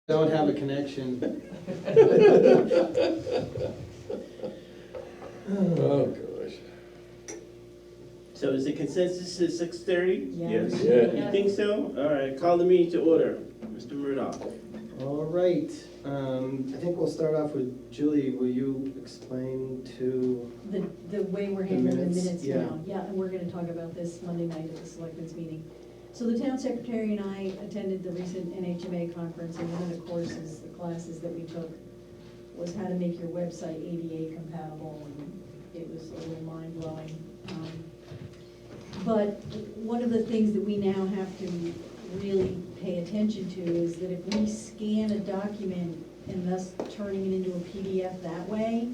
Don't have a connection. Oh, gosh. So is the consensus at 6:30? Yes. Yeah. You think so? All right, call the meeting to order. Mr. Murdoch. All right, I think we'll start off with Julie. Will you explain to, The way we're The handling the minutes, minutes yeah. now, yeah, and we're gonna talk about this Monday night at the selectmen's meeting. So the town secretary and I attended the recent NHMA conference, and one of the courses, the classes that we took was how to make your website ADA compatible, and it was a little mind-blowing. But one of the things that we now have to really pay attention to is that if we scan a document and thus turning it into a PDF that way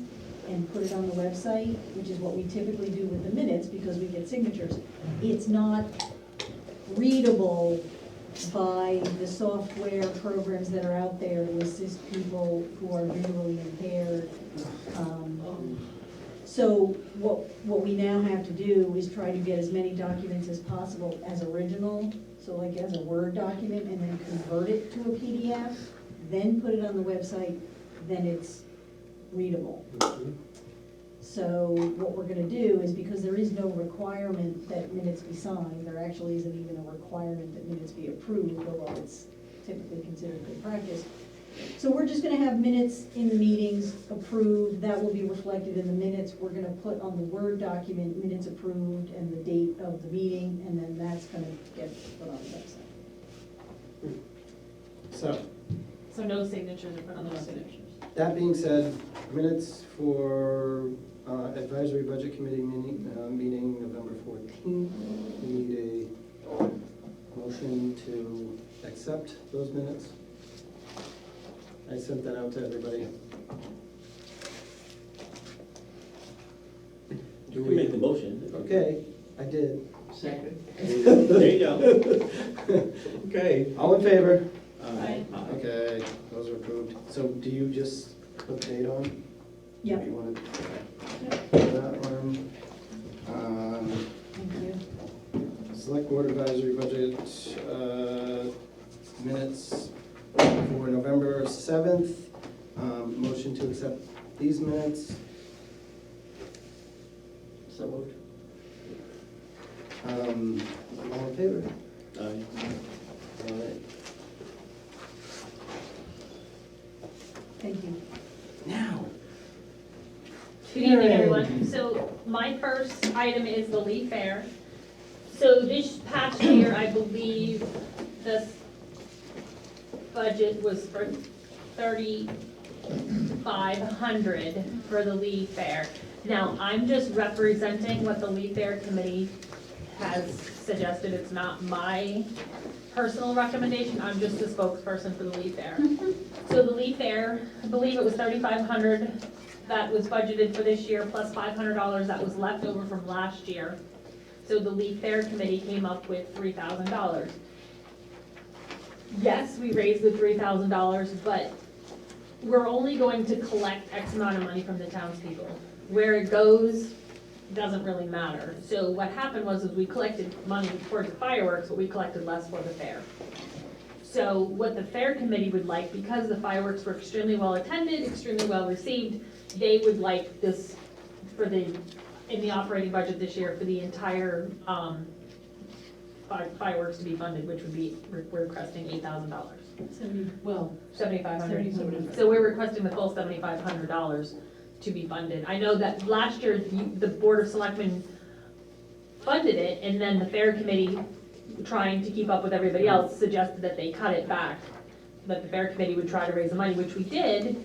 and put it on the website, which is what we typically do with the minutes because we get signatures, it's not readable by the software programs that are out there to assist people who are visually impaired. So what we now have to do is try to get as many documents as possible as original, so like as a Word document, and then convert it to a PDF, then put it on the website, then it's readable. So what we're gonna do is, because there is no requirement that minutes be signed, there actually isn't even a requirement that minutes be approved, although it's typically considered good practice. So we're just gonna have minutes in the meetings approved, that will be reflected in the minutes. We're gonna put on the Word document, minutes approved, and the date of the meeting, and then that's gonna get put on the website. so, No signatures are put on the No website. signatures. that being said, minutes for advisory budget committee meeting November 14th. We need a motion to accept those minutes. I sent that out to everybody. You can make the motion. Okay, I did. Second. There you go. Okay. All in favor? Aye. Okay, those are approved. So do you just put the date on? Yep, You want Yep. that one? thank you. Select board advisory budget, minutes for November 7th. Motion to accept these minutes. So moved. All in favor? Aye. All right. Thank you. Now. Good evening, Karen. everyone. So my first item is the Lee Fair. So this past year, I believe this budget was for $3,500 for the Lee Fair. Now, I'm just representing what the Lee Fair committee has suggested. It's not my personal recommendation. I'm just the spokesperson for the Lee Fair. So the Lee Fair, I believe it was $3,500 that was budgeted for this year, plus $500 that was left over from last year. So the Lee Fair committee came up with $3,000. Yes, we raised the $3,000, but we're only going to collect X amount of money from the townspeople. Where it goes doesn't really matter. So what happened was we collected money towards the fireworks, but we collected less for the fair. So what the fair committee would like, because the fireworks were extremely well attended, extremely well received, they would like this for in the operating budget this year for the entire fireworks to be funded, which would be, we're requesting $8,000. 7,500. $7,500. So we're requesting the full $7,500 to be funded. I know that last year, the Board of Selectmen funded it, and then the fair committee, trying to keep up with everybody else, suggested that they cut it back. That the fair committee would try to raise the money, which we did,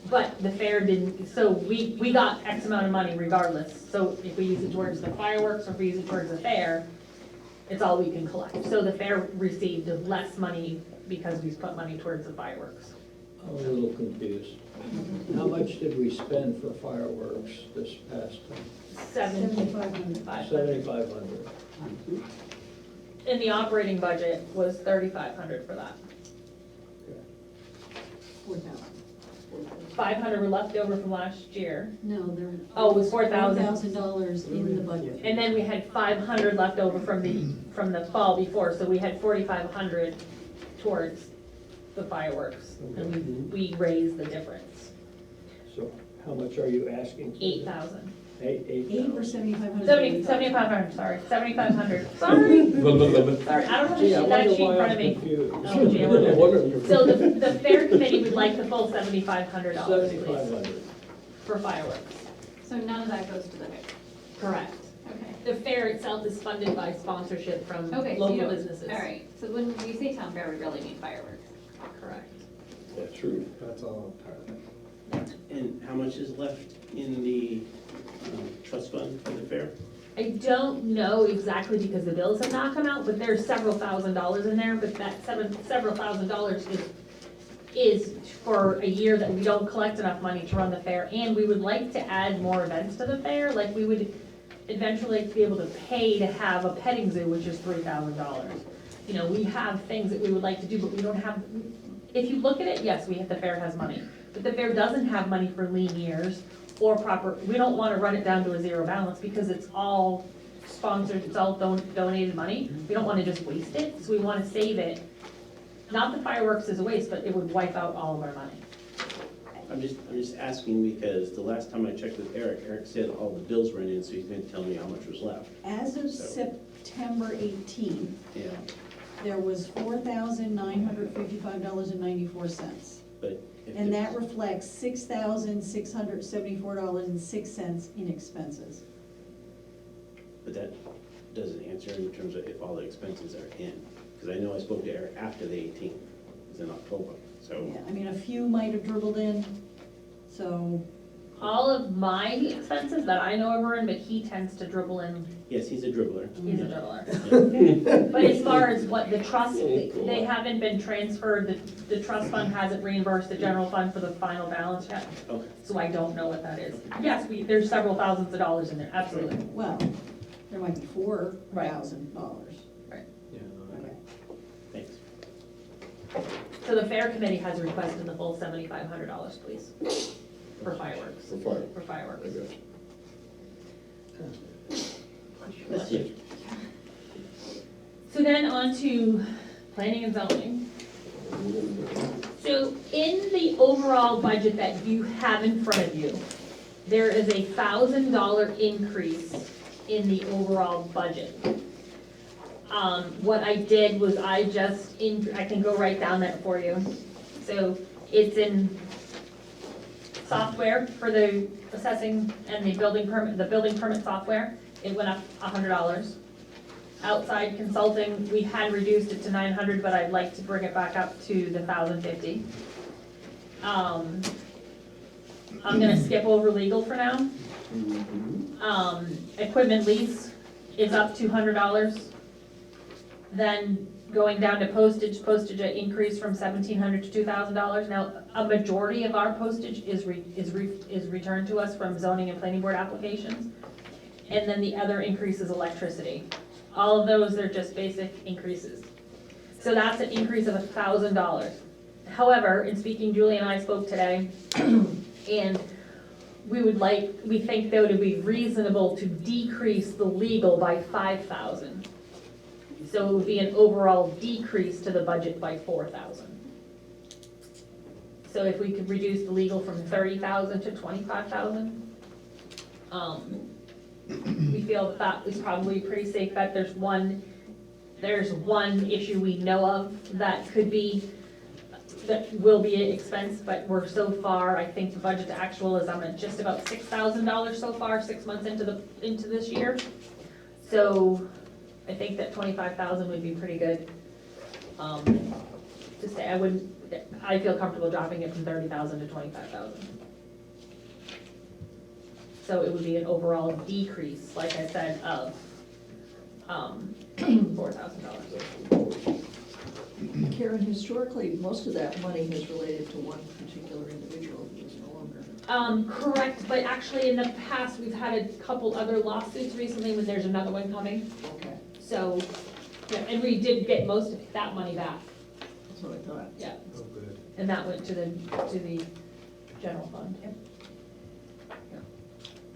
but the fair didn't, so we got X amount of money regardless. So if we use it towards the fireworks, or if we use it towards the fair, it's all we can collect. So the fair received less money because we put money towards the fireworks. I'm a little confused. How much did we spend for fireworks this past time? $7,500. 7,500. And the operating budget was $3,500 for that. 4,000. 500 were left over from last year. No, there. Oh, it was $4,000. $4,000 in the budget. And then we had 500 left over from the fall before, so we had 4,500 towards the fireworks, and we raised the difference, So how much are you asking? for? 8,000. Eight Eight or thousand. 7,500? 7,500, sorry, 7,500, sorry, sorry, I don't have Gee, I that wonder sheet in why front of I'm me. confused. Oh, gee, I wonder. So the fair committee would like the full $7,500, $7,500. please, for fireworks. So none of that goes to the fair? Correct. Okay. The fair itself is funded by sponsorship from Okay, so you local don't, businesses. all right, so when we say town fair, we really mean fireworks. Correct. That's true. That's all part of it. And how much is left in the trust fund for the fair? I don't know exactly because the bills have not come out, but there's several $1,000s in there, but that several $1,000s is for a year that we don't collect enough money to run the fair, and we would like to add more events to the fair, like we would eventually like to be able to pay to have a petting zoo, which is $3,000. You know, we have things that we would like to do, but we don't have, if you look at it, yes, the fair has money, but the fair doesn't have money for lean years or proper, we don't wanna run it down to a zero balance because it's all sponsored, it's all donated money. We don't wanna just waste it, so we wanna save it. Not that fireworks is a waste, but it would wipe out all of our money. I'm just asking because the last time I checked with Eric said all the bills ran in, so he's gonna tell me how much was left. As of So- September 18th, Yeah, there was $4,955.94. but if And that it's- reflects $6,674.06 in expenses. But that doesn't answer in terms of if all the expenses are in. Because I know I spoke to Eric after the 18th, it was in October, so. Yeah, I mean, a few might have dribbled in, so, All of my expenses that I know of are in, but he tends to dribble in, Yes, he's a dribbler. he's a dribbler. But as far as what the trust, they haven't been transferred, the trust fund hasn't reimbursed the general fund for the final balance yet, Okay. so I don't know what that is. Yes, there's several thousands of dollars in there, absolutely. well, there might be $4,000. Yeah, Okay. Thanks. So the fair committee has requested the full $7,500, please, for fireworks. For fire. For fireworks. I got you. That's it. So then on to planning and zoning. So in the overall budget that you have in front of you, there is a $1,000 increase in the overall budget. What I did was I can go right down that for you. So it's in software for the assessing and the building permit software, it went up $100. Outside consulting, we had reduced it to 900, but I'd like to bring it back up to the 1,050. I'm gonna skip over legal for now. Equipment lease is up $200. Then going down to postage increased from $1,700 to $2,000. Now, a majority of our postage is returned to us from zoning and planning board applications. And then the other increase is electricity. All of those are just basic increases. So that's an increase of $1,000. However, in speaking, Julie and I spoke today, and we think that it would be reasonable to decrease the legal by $5,000. So it would be an overall decrease to the budget by $4,000. So if we could reduce the legal from $30,000 to $25,000, we feel that that is probably a pretty safe bet. There's one issue we know of that will be an expense, but we're so far, I think the budget to actual is I'm at just about $6,000 so far, 6 months into this year. So I think that 25,000 would be pretty good. To say, I feel comfortable dropping it from 30,000 to 25,000. So it would be an overall decrease, like I said, of $4,000. Karen, historically, most of that money has related to one particular individual who is no longer. Correct, but actually in the past, we've had a couple other lawsuits recently when there's another one coming. Okay, So, yeah, and we did get most of that money back, that's what I thought. yeah, Oh, good. and that went to the general fund. Yeah,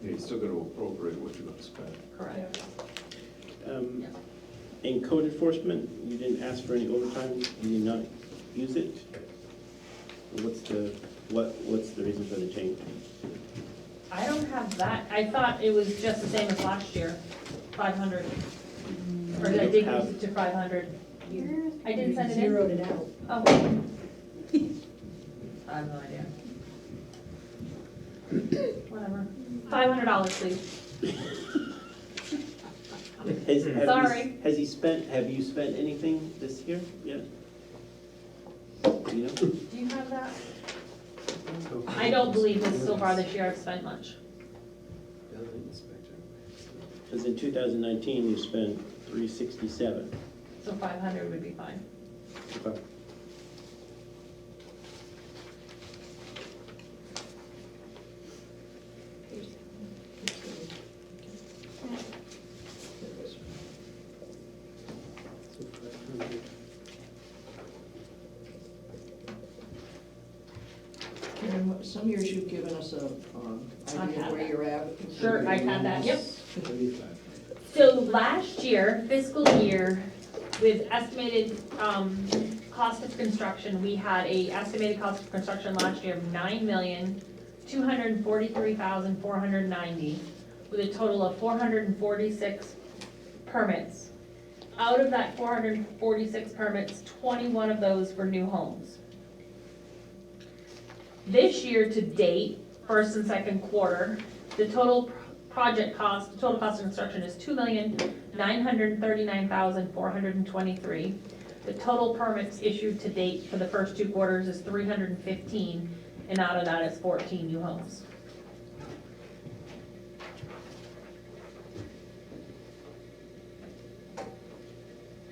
you still got to appropriate what you're going to spend. Correct. In code enforcement, you didn't ask for any overtime, you did not use it? What's the reason for the change? I don't have that, I thought it was just the same as last year, 500. Or did I dig it to 500? I didn't send it in? Zeroed it out. Oh. I have no idea. Whatever. $500, please. Sorry. Have you spent anything this year yet? Do you know? Do you have that? I don't believe that so far this year I've spent much. Building inspector. Because in 2019, you spent 367. So 500 would be fine. Okay. So 500. Karen, some years you've given us a idea have where that. you're at. Sure, I have that, yep. 35. So last year, fiscal year, with estimated cost of construction, we had a estimated cost of construction last year of $9,243,490, with a total of 446 permits. Out of that 446 permits, 21 of those were new homes. This year to date, first and second quarter, the total project cost, the total cost of construction is $2,939,423. The total permits issued to date for the first 2 quarters is 315, and out of that is 14 new homes.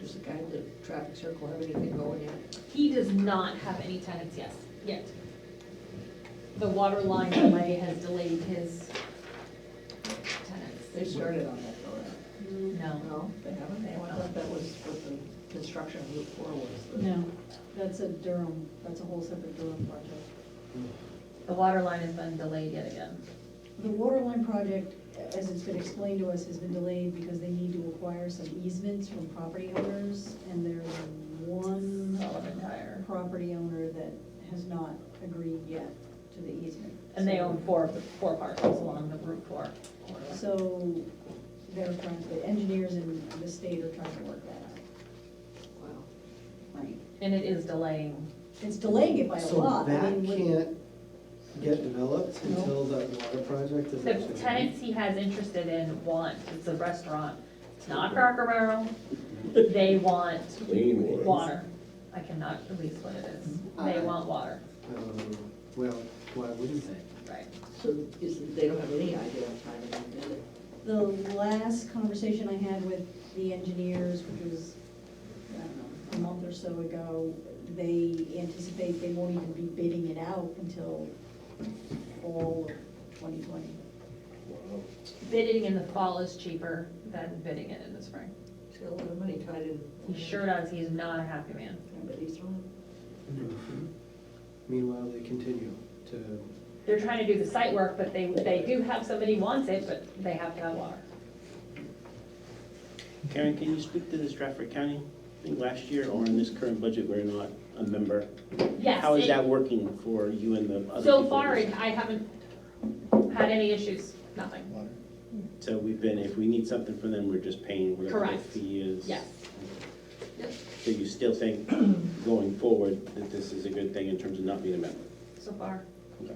Does the guy at the traffic circle have anything going yet? He does not have any tenants yet. The water line delay has delayed his tenants. They started on that, though, right? No. No, they haven't? I thought that was what the construction of Route 4 was. No, that's a Durham, that's a whole separate Durham project. The water line has been delayed yet again. The water line project, as it's been explained to us, has been delayed because they need to acquire some easements from property owners, and there's one Sullivan Tire. property owner that has not agreed yet to the easement. And they own four parcels along the Route 4 corridor. So they're trying, the engineers in the state are trying to work that out. Wow. Right. And it is delaying. It's delaying it by a So lot. I that mean, with- can't get developed until that water project is The actually. tenants he has interested in want, it's a restaurant, it's not Cracker Barrel, they want Clean water. I cannot release what it is. They want water, Well, why wouldn't they? right. So they don't have any idea of timing, do they? The last conversation I had with the engineers, which was, I don't know, a month or so ago, they anticipate they won't even be bidding it out until fall of 2020. Bidding in the fall is cheaper than bidding it in the spring. He's got a lot of money tied in. He sure does, he's not a happy man. I bet he's throwing. Meanwhile, they continue to, They're trying to do the site work, but they do have somebody who wants it, but they have to have water. Karen, can you speak to the Stratford County thing last year, or in this current budget, we're not a member? Yes. How is it- that working for you and the other people? So far, I haven't had any issues, nothing. So we've been, if we need something from them, we're just paying whatever the Correct. fee is? Yes. Yep. So you still think, going forward, that this is a good thing in terms of not being a member? So far, Okay.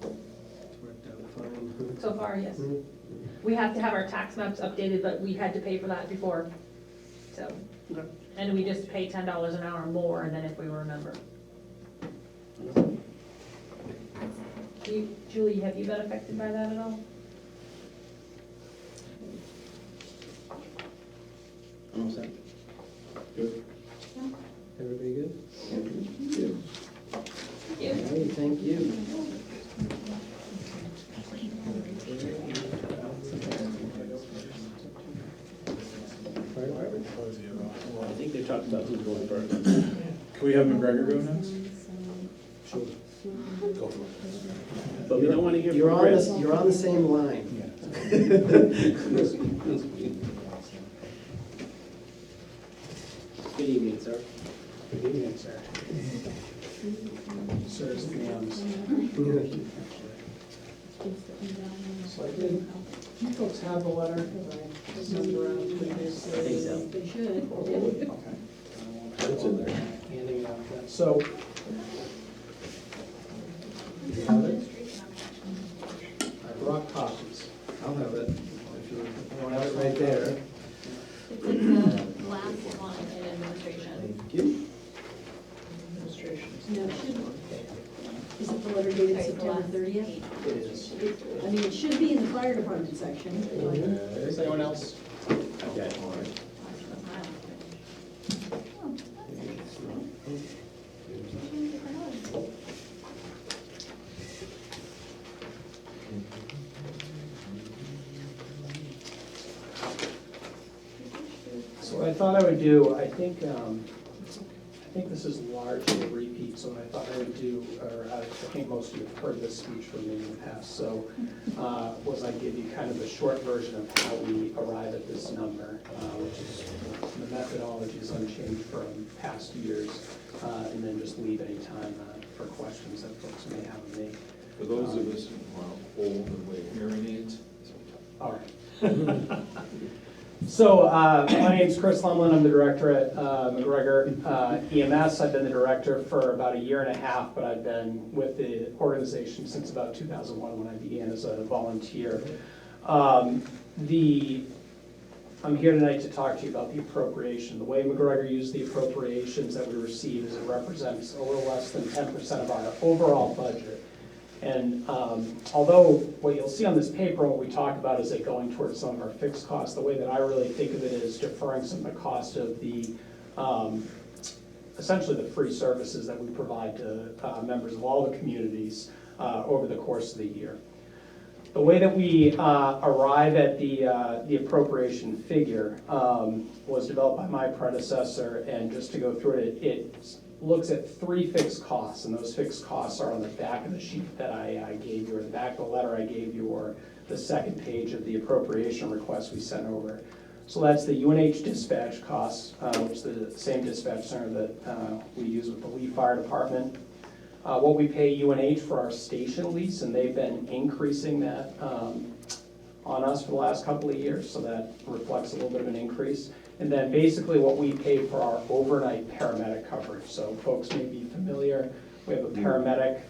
it's worked out fine. so far, yes. Mhm. We have to have our tax maps updated, but we had to pay for that before, so. Okay. And we just pay $10 an hour more than if we were a member. Julie, have you been affected by that at all? All set? Everybody good? Yeah. All right, thank you. Fire department? I think they're talking about who's going first. Can we have McGregor go next? Sure. But we don't want to hear You're from on Chris. the, you're on the same line. Good evening, sir. Good evening, sir. Sirs and ma'ams. So I did, you folks have the letter that I sent around previously? I think so. They should. Okay. It's in there. Handing it out then. So. You have it? I brought copies. I'll have it, if you want to have it right there. It's in the last one in administration. Thank you. Administration. No, it should, is it the letter dated Sorry, the September last 30th? page. It is. I mean, it should be in the fire department section. Is anyone else? Okay. So what I thought I would do, I think this is largely a repeat, so what I thought I would do, or I think most of you have heard this speech from me in the past, so was I give you kind of a short version of how we arrive at this number, which is the methodology is unchanged from past years, and then just leave any time for questions that folks may have of me. For those of us who are old and wear hearing aids. All right. So, my name's Chris Lumlin, I'm the director at McGregor EMS. I've been the director for about a year and a half, but I've been with the organization since about 2001 when I began as a volunteer. I'm here tonight to talk to you about the appropriation. The way McGregor used the appropriations that we receive is it represents a little less than 10% of our overall budget. And although what you'll see on this paper, what we talk about is it going towards some of our fixed costs, the way that I really think of it is deferring some of the cost of the, essentially the free services that we provide to members of all the communities over the course of the year. The way that we arrive at the appropriation figure was developed by my predecessor, and just to go through it, it looks at 3 fixed costs, and those fixed costs are on the back of the sheet that I gave you, or the back of the letter I gave you, or the second page of the appropriation request we sent over. So that's the UNH dispatch costs, which is the same dispatch center that we use with the Lee Fire Department. What we pay UNH for our station lease, and they've been increasing that on us for the last couple of years, so that reflects a little bit of an increase. And then basically what we pay for our overnight paramedic coverage. So folks may be familiar, we have a paramedic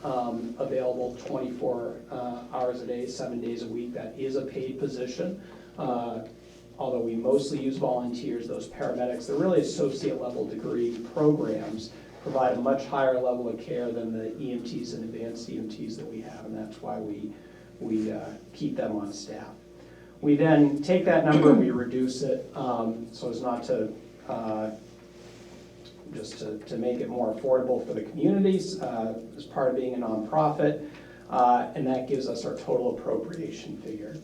available 24 hours a day, 7 days a week. That is a paid position. Although we mostly use volunteers, those paramedics, they're really associate level degree programs, provide a much higher level of care than the EMTs and advanced EMTs that we have, and that's why we keep them on staff. We then take that number and we reduce it so as not to, just to make it more affordable for the communities as part of being a nonprofit, and that gives us our total appropriation figure.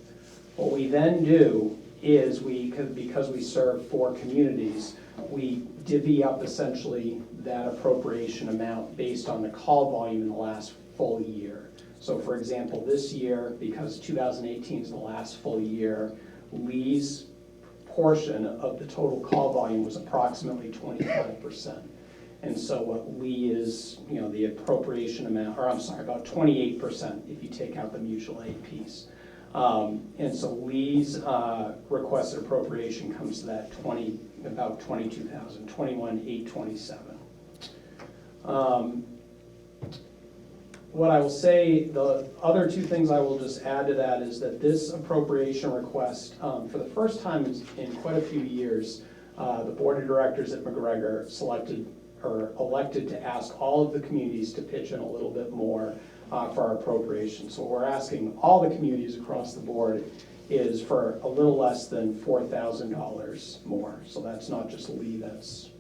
What we then do is because we serve 4 communities, we divvy up essentially that appropriation amount based on the call volume in the last full year. So for example, this year, because 2018 is the last full year, Lee's portion of the total call volume was approximately 25%. And so what Lee is, the appropriation amount, or I'm sorry, about 28% if you take out the mutual aid piece. And so Lee's requested appropriation comes to that about 22,000, 21,827. What I will say, the other 2 things I will just add to that is that this appropriation request, for the first time in quite a few years, the board of directors at McGregor elected to ask all of the communities to pitch in a little bit more for our appropriation. So what we're asking all the communities across the board is for a little less than $4,000 more. So that's not just Lee, that's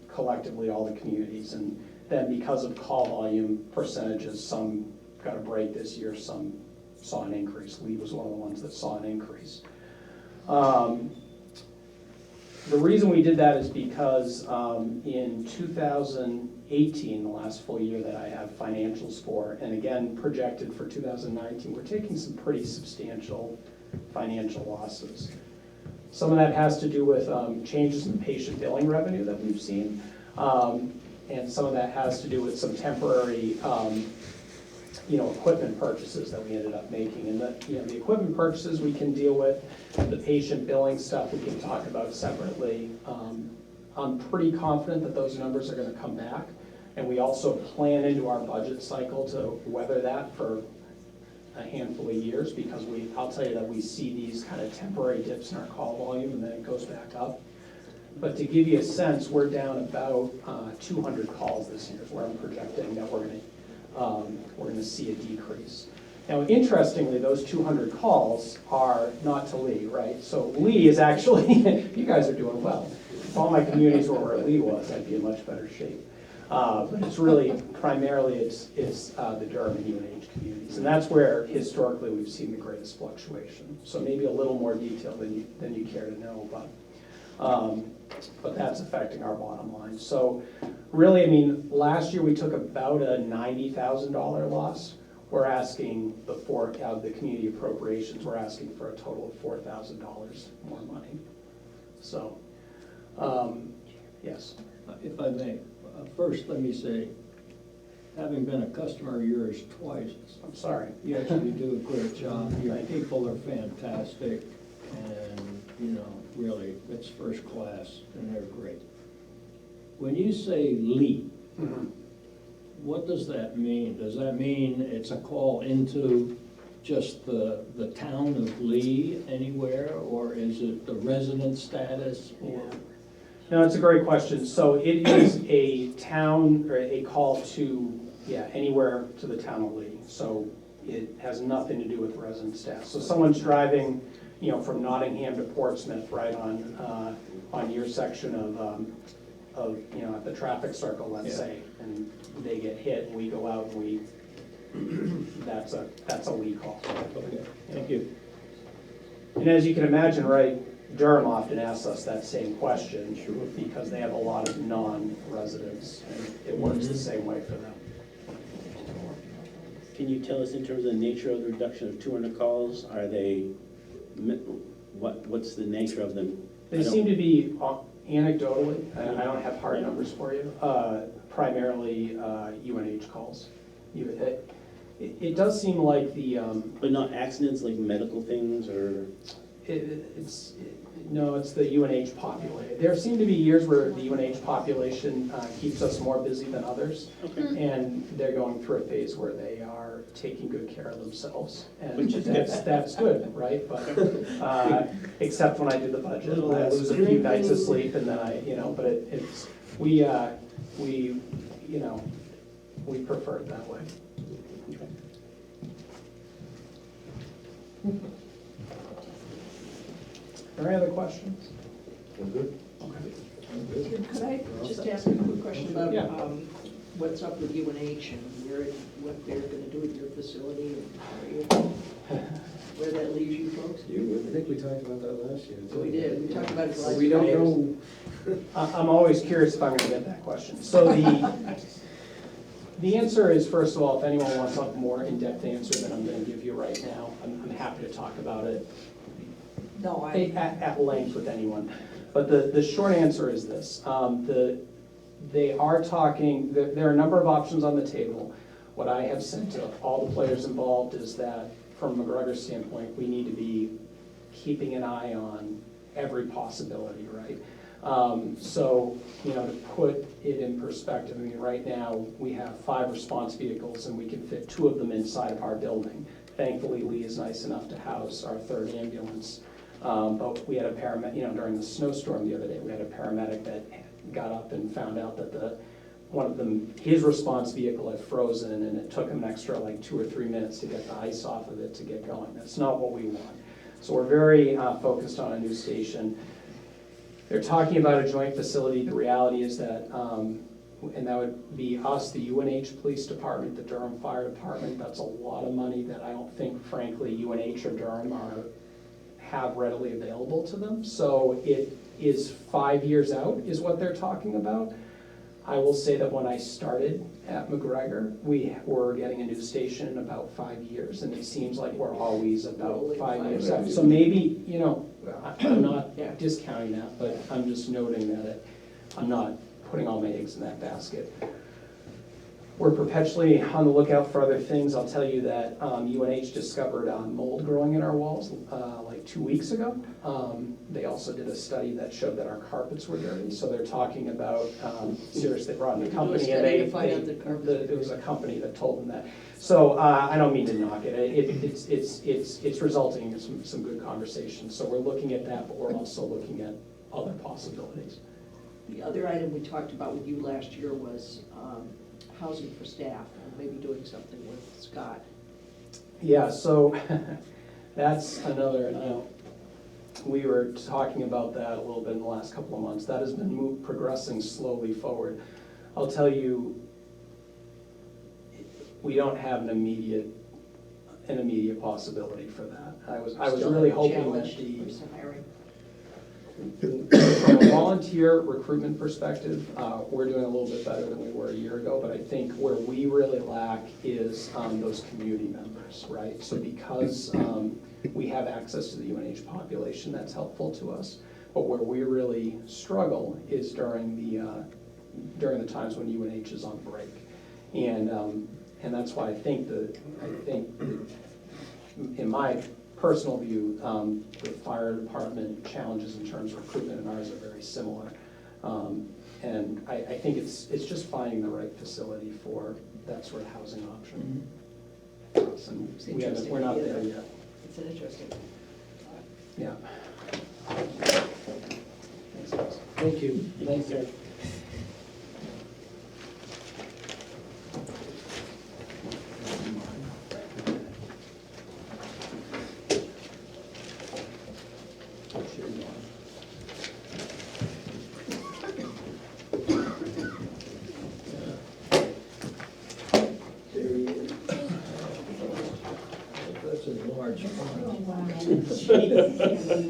collectively all the communities. And then because of call volume percentages, some got a break this year, some saw an increase. Lee was one of the ones that saw an increase. The reason we did that is because in 2018, the last full year that I have financials for, and again projected for 2019, we're taking some pretty substantial financial losses. Some of that has to do with changes in patient billing revenue that we've seen. And some of that has to do with some temporary, equipment purchases that we ended up making. And the equipment purchases we can deal with, the patient billing stuff we can talk about separately. I'm pretty confident that those numbers are gonna come back. And we also plan into our budget cycle to weather that for a handful of years, because I'll tell you that we see these kind of temporary dips in our call volume and then it goes back up. But to give you a sense, we're down about 200 calls this year, is where I'm projecting that we're gonna see a decrease. Now, interestingly, those 200 calls are not to Lee, right? So Lee is actually, you guys are doing well. If all my communities were where Lee was, I'd be in much better shape. But it's really, primarily, it's the Durham and UNH communities. And that's where, historically, we've seen the greatest fluctuation. So maybe a little more detail than you care to know, but that's affecting our bottom line. So really, I mean, last year we took about a $90,000 loss. We're asking the community appropriations, we're asking for a total of $4,000 more money. So, yes. If I may, first let me say, having been a customer of yours twice, I'm sorry. you actually do a great job. Your people are fantastic, and, really, it's first class, and they're great. When you say Lee, Mhm. what does that mean? Does that mean it's a call into just the town of Lee anywhere, or is it the resident status, or? No, it's a great question. So it is a town, or a call to, anywhere to the town of Lee. So it has nothing to do with resident staff. So someone's driving, from Nottingham to Portsmouth, right on your section of at the traffic circle, let's say, and they get hit, and we go out and that's a Lee call. Okay, thank you. And as you can imagine, right, Durham often asks us that same question, because they have a lot of non-residents, and it works the same way for them. Can you tell us in terms of the nature of the reduction of 200 calls, are they, what's the nature of them? They seem to be anecdotally, I don't have hard numbers for you, primarily UNH calls. It does seem like But not accidents, like medical things, or? No, it's the UNH populated. There seem to be years where the UNH population keeps us more busy than others. Okay. And they're going through a phase where they are taking good care of themselves. And Which is good. that's good, right? But, except when I do the budget, I lose a few nights of sleep, and then we prefer it that way. Are there any other questions? Good. Okay. Could I just ask a quick question about Yeah. what's up with UNH and what they're gonna do with your facility and where that leaves you folks? I think we talked about that last year. We did, we talked about it last We don't year. know. I'm always curious if I'm gonna get that question. So the answer is, first of all, if anyone wants a more in-depth answer than I'm gonna give you right now, I'm happy to talk about it No, at length with anyone. But the short answer is this. They are talking, there are a number of options on the table. What I have said to all the players involved is that, from McGregor's standpoint, we need to be keeping an eye on every possibility, right? So, to put it in perspective, I mean, right now, we have 5 response vehicles, and we can fit 2 of them inside of our building. Thankfully, Lee is nice enough to house our 3rd ambulance. But we had a paramedic, during the snowstorm the other day, we had a paramedic that got up and found out that one of them, his response vehicle had frozen, and it took him an extra 2 or 3 minutes to get the ice off of it to get going. That's not what we want. So we're very focused on a new station. They're talking about a joint facility. The reality is that, and that would be us, the UNH Police Department, the Durham Fire Department. That's a lot of money that I don't think, frankly, UNH or Durham have readily available to them. So it is 5 years out is what they're talking about. I will say that when I started at McGregor, we were getting a new station in about 5 years, and it seems like we're always about 5 years out. So maybe, I'm not discounting that, but I'm just noting that I'm not putting all my eggs in that basket. We're perpetually on the lookout for other things. I'll tell you that UNH discovered mold growing in our walls like 2 weeks ago. They also did a study that showed that our carpets were dirty, so they're talking about, seriously, they brought in a company and study to find out the carpets are it was a company that told them that. So I don't mean to knock it. It's resulting in some good conversations. So we're looking at that, but we're also looking at other possibilities. The other item we talked about with you last year was housing for staff, and maybe doing something with Scott. Yeah, so that's another, we were talking about that a little bit in the last couple of months. That has been progressing slowly forward. I'll tell you, we don't have an immediate possibility for that. I was really hoping that For some hiring. from a volunteer recruitment perspective, we're doing a little bit better than we were a year ago, but I think where we really lack is those community members, right? So because we have access to the UNH population, that's helpful to us. But where we really struggle is during the times when UNH is on break. And that's why I think in my personal view, the fire department challenges in terms of recruitment and ours are very similar. And I think it's just finding the right facility for that sort of housing option. And It's interesting. we're not there yet. It's an interesting. Yeah. Thanks, guys. Thank you. Thanks, sir. That's a large font. Oh, wow. Jeez, can't do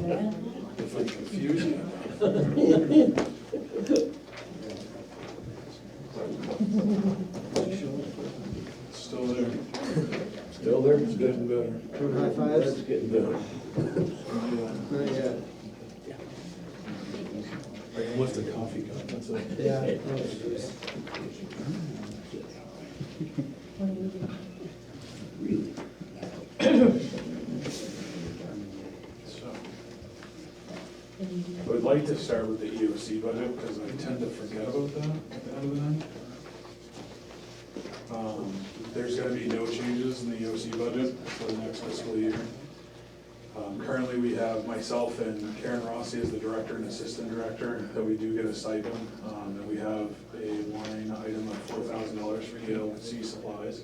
that. If I confuse you. Still there. Still there? It's getting better. Doing high fives? It's getting better. Not yet. I can lift a coffee cup, that's it. Yeah. What do you do? So, I would like to start with the EOC budget, because I tend to forget about that at the end of the night. There's gonna be no changes in the EOC budget for the next fiscal year. Currently, we have myself and Karen Rossi as the director and assistant director, that we do get a stipend, and we have a line item of $4,000 for EOC supplies.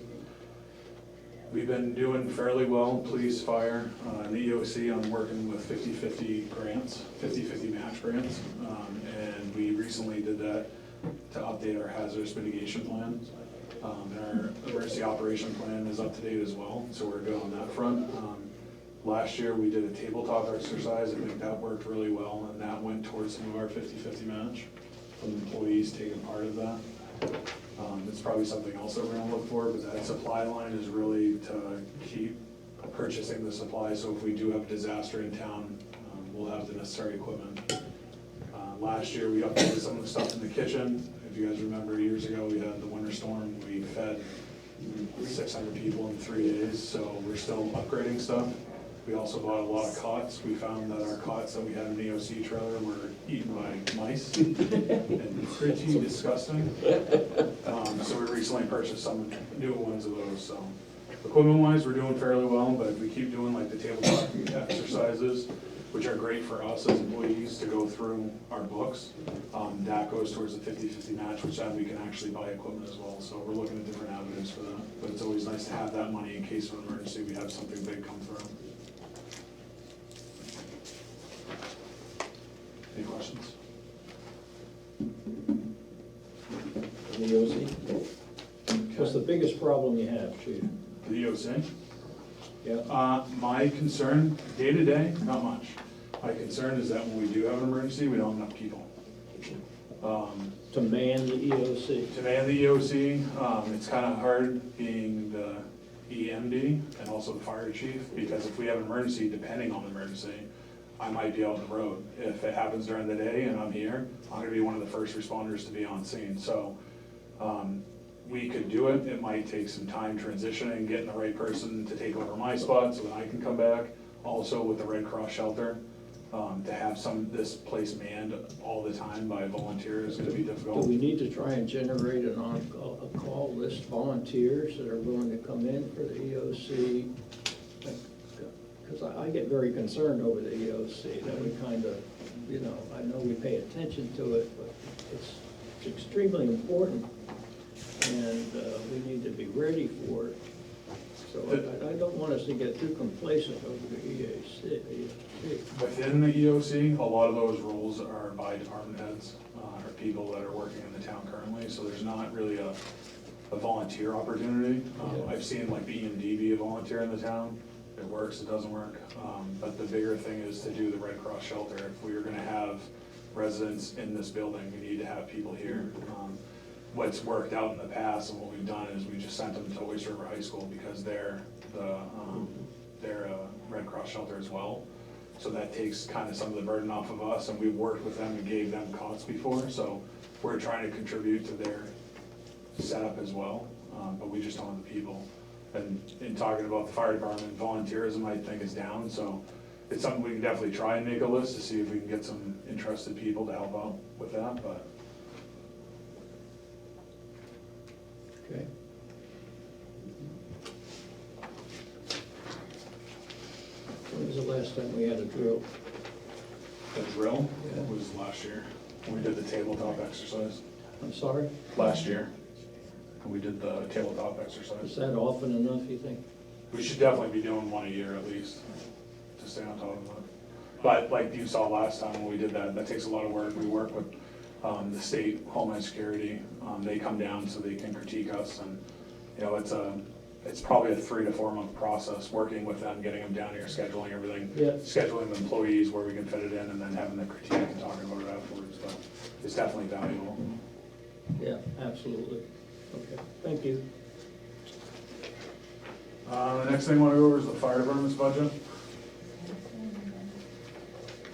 We've been doing fairly well, police, fire, and the EOC on working with 50/50 grants, 50/50 match grants. And we recently did that to update our hazardous mitigation plan. And our emergency operation plan is up to date as well, so we're good on that front. Last year, we did a tabletop exercise. I think that worked really well, and that went towards some of our 50/50 match from employees taking part of that. It's probably something else that we're gonna look for, but that supply line is really to keep purchasing the supply, so if we do have a disaster in town, we'll have the necessary equipment. Last year, we updated some of the stuff in the kitchen. If you guys remember, years ago, we had the winter storm. We fed 600 people in 3 days, so we're still upgrading stuff. We also bought a lot of cots. We found that our cots that we had in the EOC trailer were eaten by mice and pretty disgusting. So we recently purchased some new ones of those, so. Equipment-wise, we're doing fairly well, but if we keep doing like the tabletop exercises, which are great for us as employees to go through our books, that goes towards the 50/50 match, which then we can actually buy equipment as well. So we're looking at different avenues for that, but it's always nice to have that money in case of an emergency, we have something big come through. Any questions? The EOC? What's the biggest problem you have, chief? The EOC? Yeah. My concern, day to day, not much. My concern is that when we do have an emergency, we don't have enough people. To man the EOC? To man the EOC, it's kind of hard being the EMD and also the fire chief, because if we have an emergency, depending on the emergency, I might be out on the road. If it happens during the day and I'm here, I'm gonna be one of the first responders to be on scene. So we could do it. It might take some time transitioning, getting the right person to take over my spot so that I can come back. Also with the Red Cross shelter, to have this place manned all the time by volunteers is gonna be Do difficult. we need to try and generate a call list, volunteers that are willing to come in for the EOC? Because I get very concerned over the EOC, that we kind of, you know, I know we pay attention to it, but it's extremely important, and we need to be ready for it. So I don't want us to get too complacent over the EOC. Within the EOC, a lot of those roles are by department heads, or people that are working in the town currently, so there's not really a volunteer opportunity. I've seen like the EMD be a volunteer in the town. It works, it doesn't work. But the bigger thing is to do the Red Cross shelter. If we are gonna have residents in this building, we need to have people here. What's worked out in the past and what we've done is we just sent them to Oyster River High School because they're a Red Cross shelter as well. So that takes kind of some of the burden off of us, and we've worked with them and gave them cots before, so we're trying to contribute to their setup as well, but we just don't have the people. And in talking about the fire department, volunteerism I think is down, so it's something we can definitely try and make a list to see if we can get some interested people to help out with that, but. Okay. When was the last time we had a drill? The drill Yeah. was last year, when we did the tabletop exercise, I'm sorry? last year. We did the tabletop Is exercise. that often enough, you think? We should definitely be doing one a year at least, to stay on top of it. But like you saw last time when we did that, that takes a lot of work. We work with the state Homeland Security. They come down so they can critique us, and you know, it's probably a 3 to 4 month process, working with them, getting them down here, scheduling everything, Yeah. scheduling the employees where we can fit it in, and then having the critique and talking about it afterwards. But it's definitely valuable. Yeah, absolutely. Okay, thank you. The next thing I want to go over is the fire department's budget.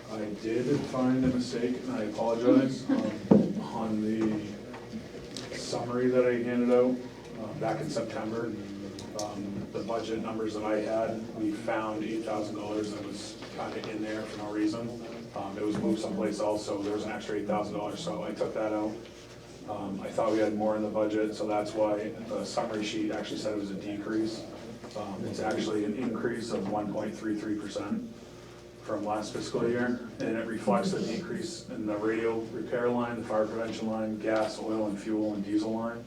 I did find a mistake, and I apologize, on the summary that I handed out back in September. The budget numbers that I had, we found $8,000 that was kind of in there for no reason. It was moved someplace else, so there was an extra $8,000, so I took that out. I thought we had more in the budget, so that's why the summary sheet actually said it was a decrease. It's actually an increase of 1.33% from last fiscal year, and it reflects the decrease in the radio repair line, the fire prevention line, gas, oil, and fuel, and diesel line.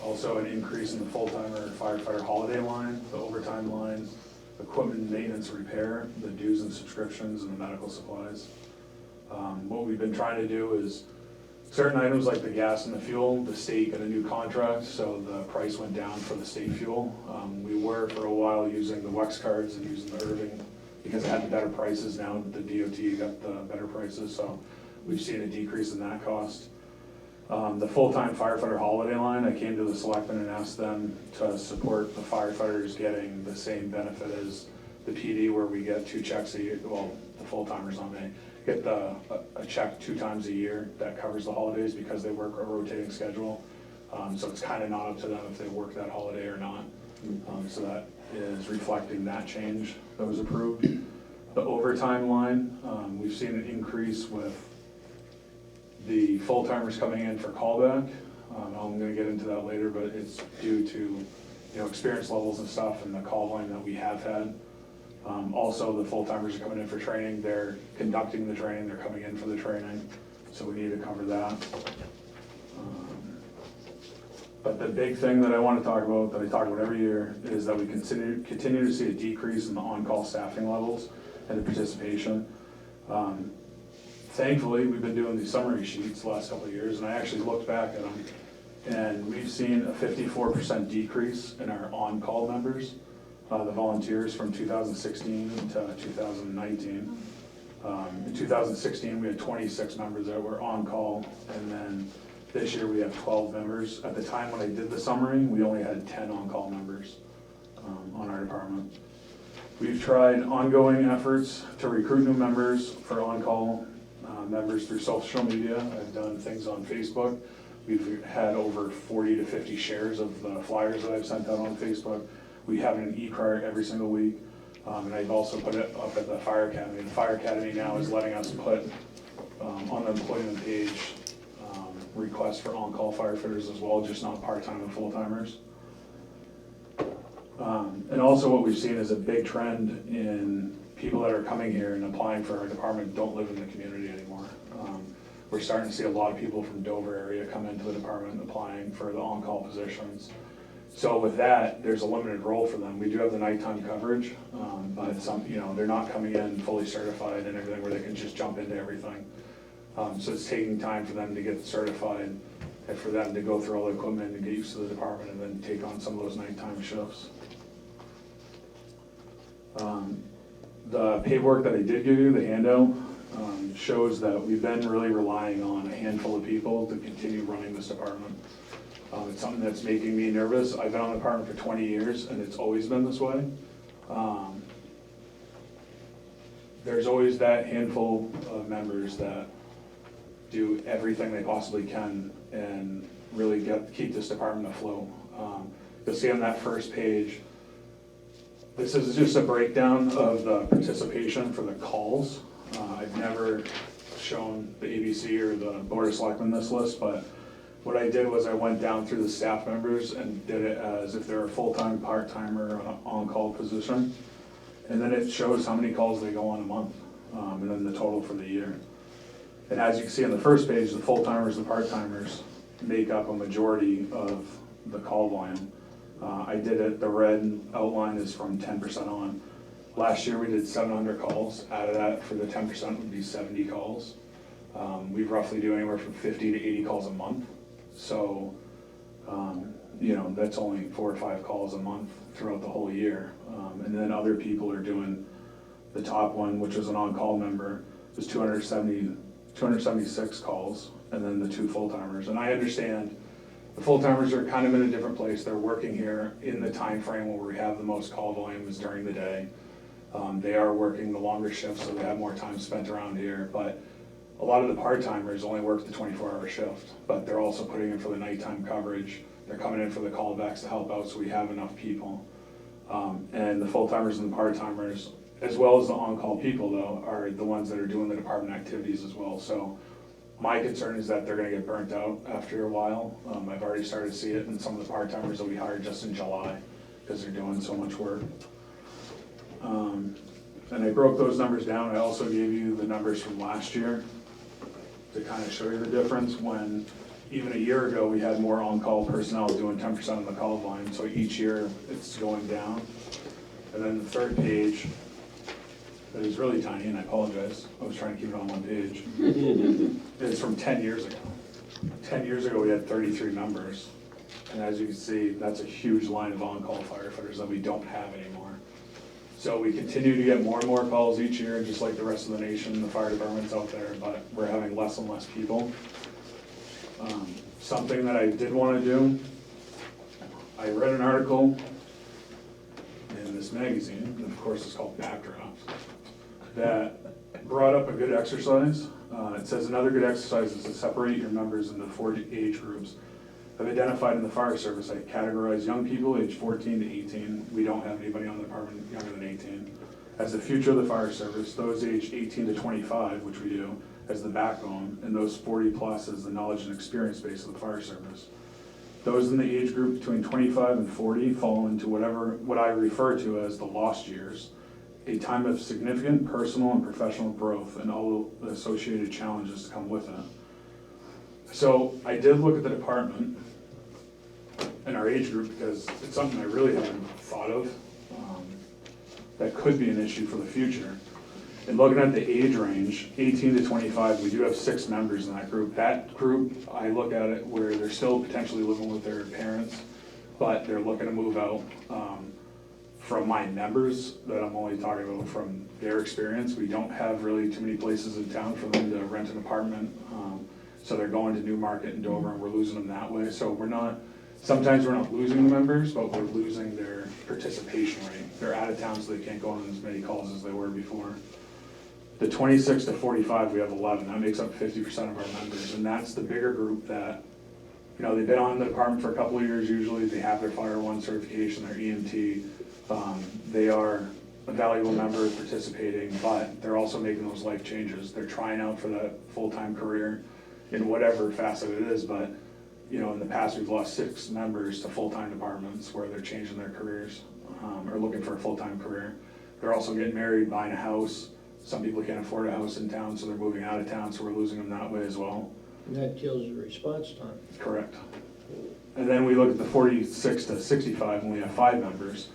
Also an increase in the full-timer firefighter holiday line, the overtime line, equipment maintenance repair, the dues and subscriptions, and the medical supplies. What we've been trying to do is certain items like the gas and the fuel, the state got a new contract, so the price went down for the state fuel. We were for a while using the Wex cards and using the Irving because it had the better prices. Now the DOT got the better prices, so we've seen a decrease in that cost. The full-time firefighter holiday line, I came to the selectmen and asked them to support the firefighters getting the same benefit as the PD, where we get 2 checks a year. Well, the full-timers on May get a check 2 times a year that covers the holidays because they work a rotating schedule. So it's kind of not up to them if they work that holiday or not. So that is reflecting that change that was approved. The overtime line, we've seen an increase with the full-timers coming in for callback. I'm gonna get into that later, but it's due to, experience levels and stuff and the call volume that we have had. Also, the full-timers are coming in for training, they're conducting the training, they're coming in for the training, so we need to cover that. But the big thing that I want to talk about, that I talk about every year, is that we continue to see a decrease in the on-call staffing levels and the participation. Thankfully, we've been doing these summary sheets the last couple of years, and I actually looked back at them, and we've seen a 54% decrease in our on-call members, the volunteers from 2016 to 2019. In 2016, we had 26 members that were on call, and then this year we have 12 members. At the time when I did the summary, we only had 10 on-call members on our department. We've tried ongoing efforts to recruit new members for on-call members through social media. I've done things on Facebook. We've had over 40 to 50 shares of the flyers that I've sent out on Facebook. We have an e-card every single week. And I've also put it up at the Fire Academy. The Fire Academy now is letting us put on the employment page requests for on-call firefighters as well, just not part-time and full-timers. And also what we've seen is a big trend in people that are coming here and applying for our department don't live in the community anymore. We're starting to see a lot of people from Dover area come into the department applying for the on-call positions. So with that, there's a limited role for them. We do have the nighttime coverage, but some, they're not coming in fully certified and everything where they can just jump into everything. So it's taking time for them to get certified and for them to go through all the equipment and get used to the department and then take on some of those nighttime shifts. The paperwork that I did give you, the handout, shows that we've been really relying on a handful of people to continue running this department. It's something that's making me nervous. I've been on the department for 20 years and it's always been this way. There's always that handful of members that do everything they possibly can and really keep this department afloat. You'll see on that first page, this is just a breakdown of the participation for the calls. I've never shown the ABC or the Board of Selectmen this list, but what I did was I went down through the staff members and did it as if they're a full-time, part-timer, on-call position. And then it shows how many calls they go on a month, and then the total for the year. And as you can see on the first page, the full-timers and part-timers make up a majority of the call volume. I did it, the red outline is from 10% on. Last year we did 700 calls. Out of that, for the 10% would be 70 calls. We roughly do anywhere from 50 to 80 calls a month. So, that's only 4 or 5 calls a month throughout the whole year. And then other people are doing, the top one, which was an on-call member, was 276 calls, and then the 2 full-timers. And I understand the full-timers are kind of in a different place. They're working here in the time frame where we have the most call volume is during the day. They are working the longer shifts, so they have more time spent around here. But a lot of the part-timers only work the 24-hour shift, but they're also putting in for the nighttime coverage. They're coming in for the callbacks to help out so we have enough people. And the full-timers and the part-timers, as well as the on-call people though, are the ones that are doing the department activities as well. So my concern is that they're gonna get burnt out after a while. I've already started to see it in some of the part-timers that we hired just in July because they're doing so much work. And I broke those numbers down. I also gave you the numbers from last year to kind of show you the difference when even a year ago we had more on-call personnel doing 10% of the call volume. So each year it's going down. And then the third page, that is really tiny, and I apologize. I was trying to keep it on one page. It's from 10 years ago. 10 years ago we had 33 members. And as you can see, that's a huge line of on-call firefighters that we don't have anymore. So we continue to get more and more calls each year, just like the rest of the nation, the fire department's out there, but we're having less and less people. Something that I did want to do, I read an article in this magazine, and of course it's called Backdrops, that brought up a good exercise. It says another good exercise is to separate your members into 4 age groups. I've identified in the fire service, I categorize young people aged 14 to 18. We don't have anybody on the department younger than 18. As the future of the fire service, those aged 18 to 25, which we do, as the backbone, and those 40 plus as the knowledge and experience base of the fire service. Those in the age group between 25 and 40 fall into what I refer to as the lost years, a time of significant personal and professional growth and all the associated challenges that come with it. So I did look at the department and our age group because it's something I really haven't thought of that could be an issue for the future. And looking at the age range, 18 to 25, we do have 6 members in that group. That group, I look at it where they're still potentially living with their parents, but they're looking to move out. From my members that I'm only talking about from their experience, we don't have really too many places in town for them to rent an apartment. So they're going to Newmarket and Dover and we're losing them that way. So we're not sometimes we're not losing the members, but we're losing their participation rate. They're out of town, so they can't go on as many calls as they were before. The 26 to 45, we have 11, that makes up 50% of our members, and that's the bigger group that, you know, they've been on the department for a couple of years usually, they have their Fire One certification, their EMT, they are a valuable member participating, but they're also making those life changes. They're trying out for that full-time career in whatever facet it is, but, you know, in the past, we've lost 6 members to full-time departments where they're changing their careers, or looking for a full-time career. They're also getting married, buying a house. Some people can't afford a house in town, so they're moving out of town, so we're losing them that way as well. And that kills the response time. Correct. And then we look at the 46 to 65, and we have 5 members.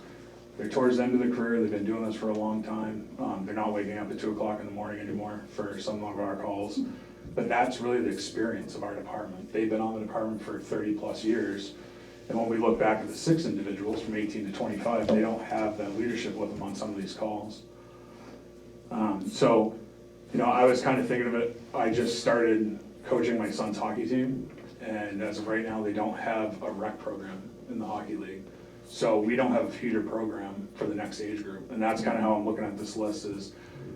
They're towards the end of their career, they've been doing this for a long time. They're not waking up at 2 o'clock in the morning anymore for some of our calls. But that's really the experience of our department. They've been on the department for 30-plus years. And when we look back at the 6 individuals from 18 to 25, they don't have that leadership with them on some of these calls. So, you know, I was kind of thinking of it, I just started coaching my son's hockey team, and as of right now, they don't have a rec program in the hockey league. So we don't have a feeder program for the next age group, and that's kind of how I'm looking at this list is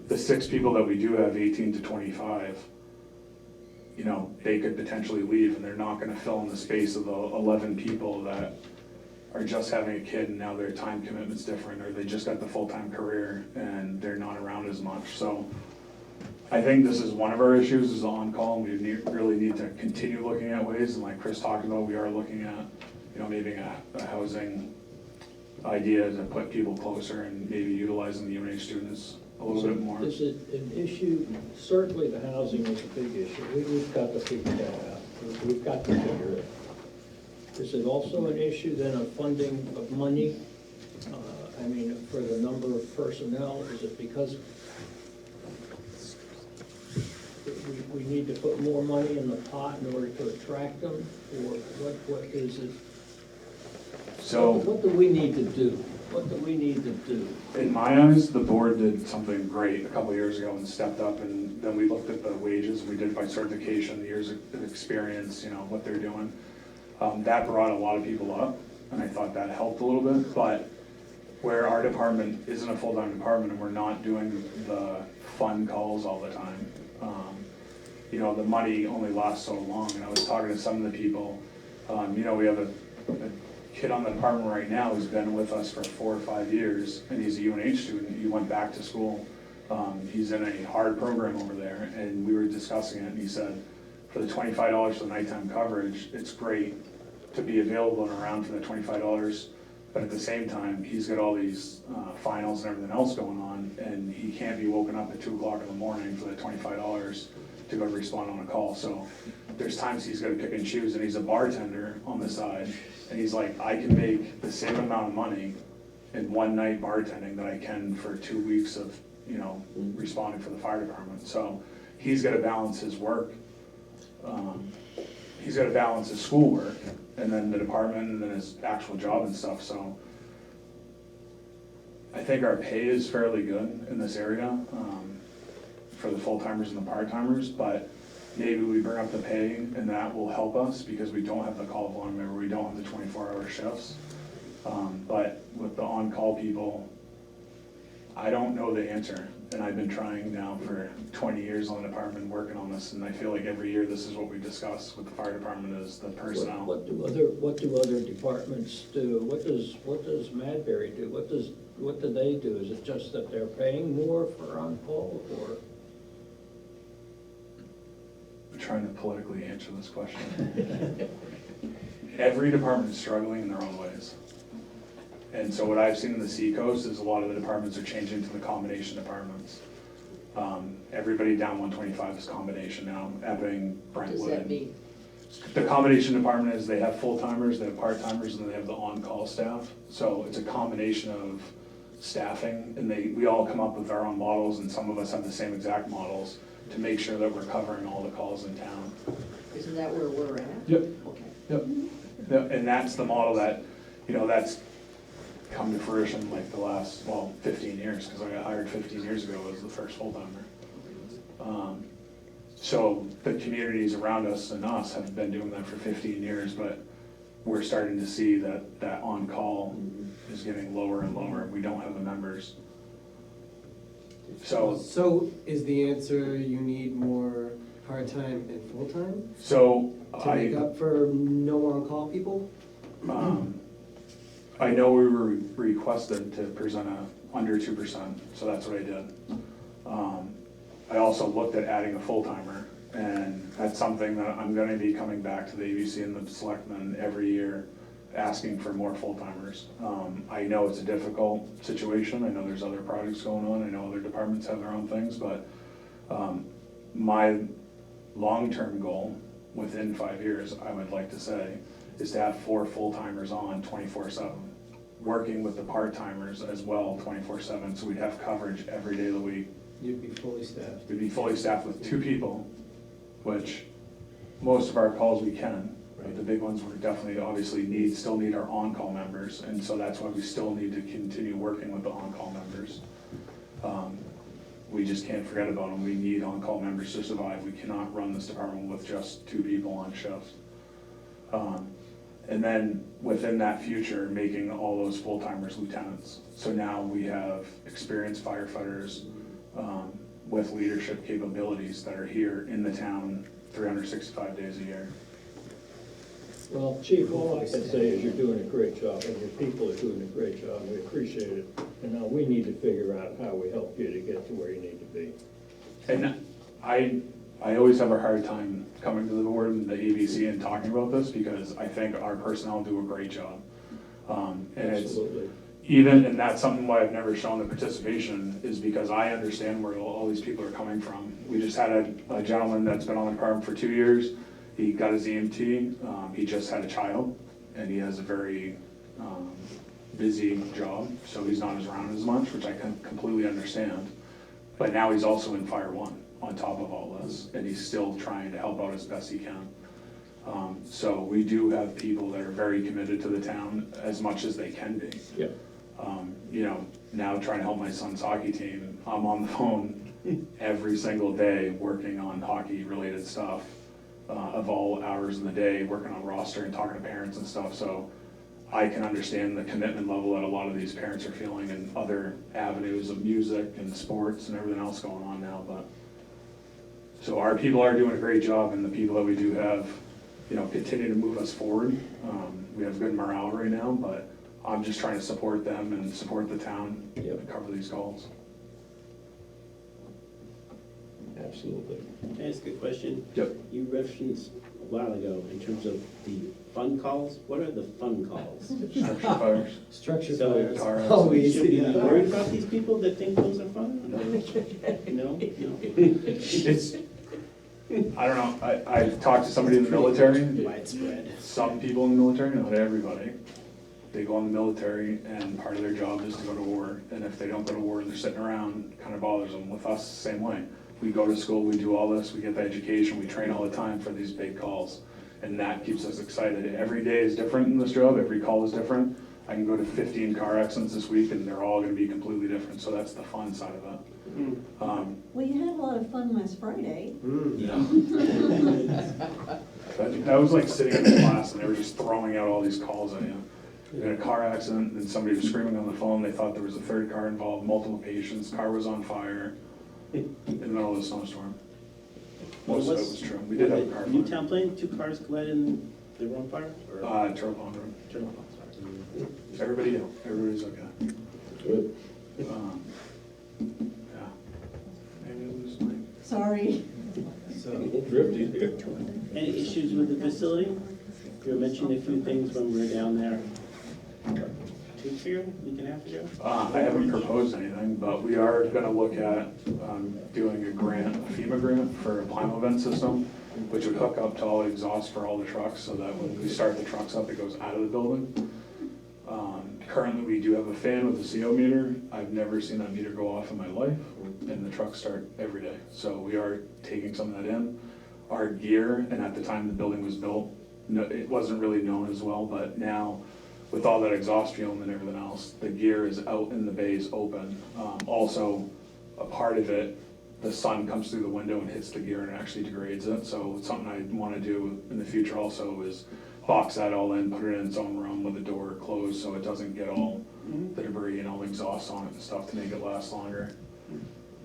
the 6 people that we do have 18 to 25, you know, they could potentially leave, and they're not gonna fill in the space of the 11 people that are just having a kid and now their time commitment's different, or they just got the full-time career and they're not around as much. So I think this is one of our issues is on-call, and we really need to continue looking at ways, and like Chris talked about, we are looking at, you know, maybe a housing idea to put people closer and maybe utilizing the UNH students a little bit more. Is it an issue? Certainly the housing is a big issue. We've got to figure that out. We've got to figure it. Is it also an issue then of funding of money? I mean, for the number of personnel, is it because we need to put more money in the pot in order to attract them? Or what is it? So, What do we need to do? What do we need to do? in my eyes, the board did something great a couple of years ago and stepped up, and then we looked at the wages, we did it by certification, the years of experience, you know, what they're doing. That brought a lot of people up, and I thought that helped a little bit, but where our department isn't a full-time department and we're not doing the fun calls all the time, you know, the money only lasts so long, and I was talking to some of the people, you know, we have a kid on the department right now who's been with us for 4 or 5 years, and he's a UNH student. He went back to school. He's in a hard program over there, and we were discussing it, and he said, for the $25 for the nighttime coverage, it's great to be available and around for the $25, but at the same time, he's got all these finals and everything else going on, and he can't be woken up at 2 o'clock in the morning for the $25 to go respond on a call. So there's times he's got to pick and choose, and he's a bartender on the side, and he's like, I can make the same amount of money in one night bartending that I can for 2 weeks of, you know, responding for the fire department. So he's got to balance his work. He's got to balance his schoolwork and then the department and then his actual job and stuff. So I think our pay is fairly good in this area for the full-timers and the part-timers, but maybe we bring up the pay and that will help us because we don't have the call volume, remember, we don't have the 24-hour shifts. But with the on-call people, I don't know the answer, and I've been trying now for 20 years on the department working on this, and I feel like every year this is what we discuss with the fire department is the personnel. What do other departments do? What does Madbury do? What do they do? Is it just that they're paying more for on-call, or? I'm trying to politically answer this question. Every department is struggling in their own ways. And so what I've seen in the Seacoast is a lot of the departments are changing to the combination departments. Everybody down 125 is combination now, Epping, Brentwood. What does that mean? The combination department is they have full-timers, they have part-timers, and then they have the on-call staff. So it's a combination of staffing, and we all come up with our own models, and some of us have the same exact models to make sure that we're covering all the calls in town. Isn't that where we're at? Yep. Okay. Yep. And that's the model that, you know, that's come to fruition like the last, 15 years, because I got hired 15 years ago as the first full-timer. So the communities around us and us have been doing that for 15 years, but we're starting to see that on-call is getting lower and lower, we don't have the members. So is the answer you need more part-time and full-time So to make up for no on-call people? I know we were requested to present under 2%, so that's what I did. I also looked at adding a full-timer, and that's something that I'm gonna be coming back to the ABC and the selectmen every year, asking for more full-timers. I know it's a difficult situation, I know there's other projects going on, I know other departments have their own things, but my long-term goal, within 5 years, I would like to say, is to have 4 full-timers on 24/7, working with the part-timers as well 24/7, so we'd have coverage every day of the week. You'd be fully staffed. We'd be fully staffed with 2 people, which most of our calls we can, but the big ones we're definitely, obviously still need our on-call members, and so that's why we still need to continue working with the on-call members. We just can't forget about them, we need on-call members to survive, we cannot run this department with just 2 people on shifts. And then within that future, making all those full-timers lieutenants. So now we have experienced firefighters with leadership capabilities that are here in the town 365 days a year. Well, Chief, all I can say is you're doing a great job, and your people are doing a great job, and we appreciate it. And now we need to figure out how we help you to get to where you need to be. And I always have a hard time coming to the board and the ABC and talking about this, because I think our personnel do a great job. And it's, Absolutely. and that's something why I've never shown the participation, is because I understand where all these people are coming from. We just had a gentleman that's been on the department for 2 years, he got his EMT, he just had a child, and he has a very busy job, so he's not around as much, which I can completely understand. But now he's also in Fire One on top of all this, and he's still trying to help out as best he can. So we do have people that are very committed to the town as much as they can be. Yeah. You know, now trying to help my son's hockey team, I'm on the phone every single day working on hockey-related stuff, of all hours in the day, working on roster and talking to parents and stuff, so I can understand the commitment level that a lot of these parents are feeling in other avenues of music and sports and everything else going on now, but. So our people are doing a great job, and the people that we do have, you know, continue to move us forward. We have good morale right now, but I'm just trying to support them and support the town and cover these calls. Absolutely. Can I ask a question? Yep. You referenced a while ago in terms of the fun calls. What are the fun calls? Structure fires. Structure So- fires. Car accidents. Always, Should we be yeah. worried about these people that think those are fun? No? It's, I don't know, I've talked to somebody in the military. Widespread. Some people in the military, not everybody. They go in the military, and part of their job is to go to war, and if they don't go to war and they're sitting around, it kind of bothers them. With us, the same way. We go to school, we do all this, we get the education, we train all the time for these big calls, and that keeps us excited. Every day is different in this job, every call is different. I can go to 15 car accidents this week, and they're all gonna be completely different, so that's the fun side of it. Well, you had a lot of fun last Friday. That was like sitting in class, and they were just throwing out all these calls at you. You had a car accident, and somebody was screaming on the phone, they thought there was a third car involved, multiple patients, car was on fire in the middle of the snowstorm. Most of it was true. We did have a car fire. Newtown Plain, 2 cars collided and they were on fire? Or- Turtle Pond Road. Turtle Pond, sorry. Everybody's okay. Good. Yeah. Maybe it was like, Sorry. So, Drifty here. Any issues with the facility? You were mentioning a few things when we were down there 2 weeks ago, week and a half ago? I haven't proposed anything, but we are gonna look at doing a grant, a FEMA grant for a Plimo vent system, which would hook up to all the exhaust for all the trucks, so that when we start the trucks up, it goes out of the building. Currently, we do have a fan with a CO meter. I've never seen that meter go off in my life, and the trucks start every day. So we are taking some of that in. Our gear, and at the time the building was built, it wasn't really known as well, but now, with all that exhaust fume and everything else, the gear is out in the bays open. Also, a part of it, the sun comes through the window and hits the gear and actually degrades it. So something I want to do in the future also is box that all in, put it in its own room with the door closed so it doesn't get all the debris and all the exhaust on it and stuff to make it last longer.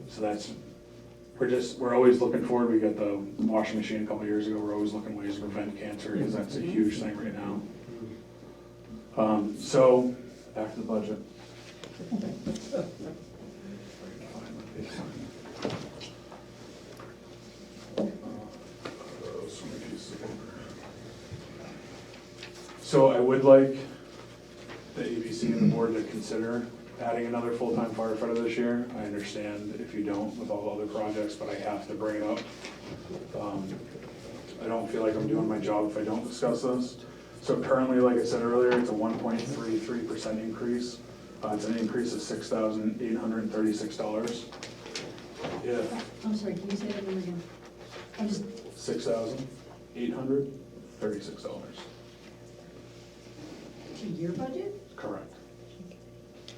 So that's, we're always looking forward. We got the washing machine a couple years ago. We're always looking ways to prevent cancer because that's a huge thing right now. So, back to the budget. So I would like the ABC and the board to consider adding another full-time firefighter this year. I understand if you don't with all the other projects, but I have to bring it up. I don't feel like I'm doing my job if I don't discuss this. So currently, like I said earlier, it's a 1.33% increase. It's an increase of $6,836. Yeah, I'm sorry, can you say that number again? I'm just, $6,836. to your budget? Correct.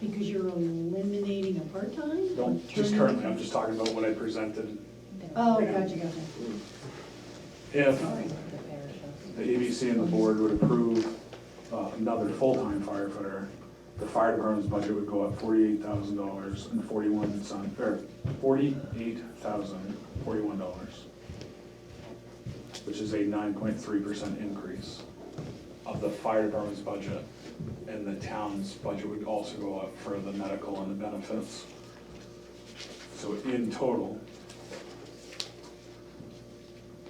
Because you're eliminating a part-time? Don't, just currently, I'm just talking about what I presented. Oh, gotcha. If the ABC and the board would approve another full-time firefighter, the fire department's budget would go up $48,041, which is a 9.3% increase of the fire department's budget. And the town's budget would also go up for the medical and the benefits. So in total,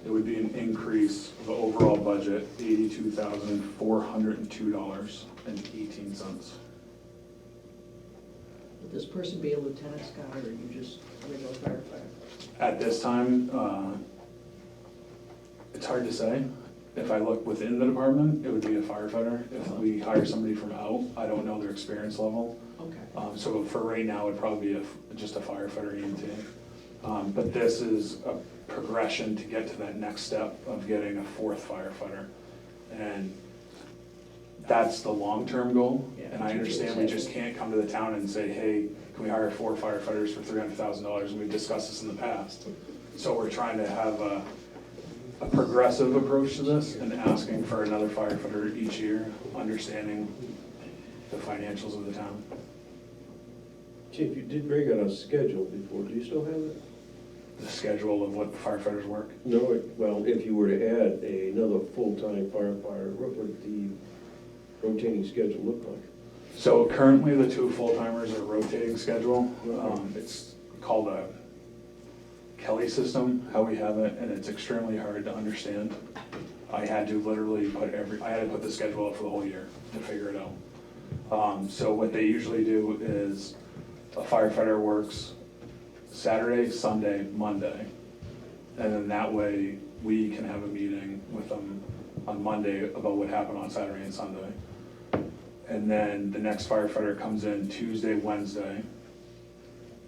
it would be an increase of the overall budget, $82,402.18. Would this person be a lieutenant, Scott, or are you just a regular firefighter? At this time, it's hard to say. If I look within the department, it would be a firefighter. If we hire somebody from out, I don't know their experience level. Okay. So for right now, it'd probably be just a firefighter EMT. But this is a progression to get to that next step of getting a fourth firefighter. And that's the long-term goal. Yeah. And I understand we just can't come to the town and say, hey, can we hire 4 firefighters for $300,000? And we've discussed this in the past. So we're trying to have a progressive approach to this and asking for another firefighter each year, understanding the financials of the town. Chief, you did break out a schedule before, do you still have it? The schedule of what the firefighters work. No, well, if you were to add another full-time firefighter, what would the rotating schedule look like? So currently, the 2 full-timers are rotating schedule. It's called a Kelly system, how we have it, and it's extremely hard to understand. I had to literally put the schedule up for the whole year to figure it out. So what they usually do is a firefighter works Saturday, Sunday, Monday, and then that way we can have a meeting with them on Monday about what happened on Saturday and Sunday. And then the next firefighter comes in Tuesday, Wednesday,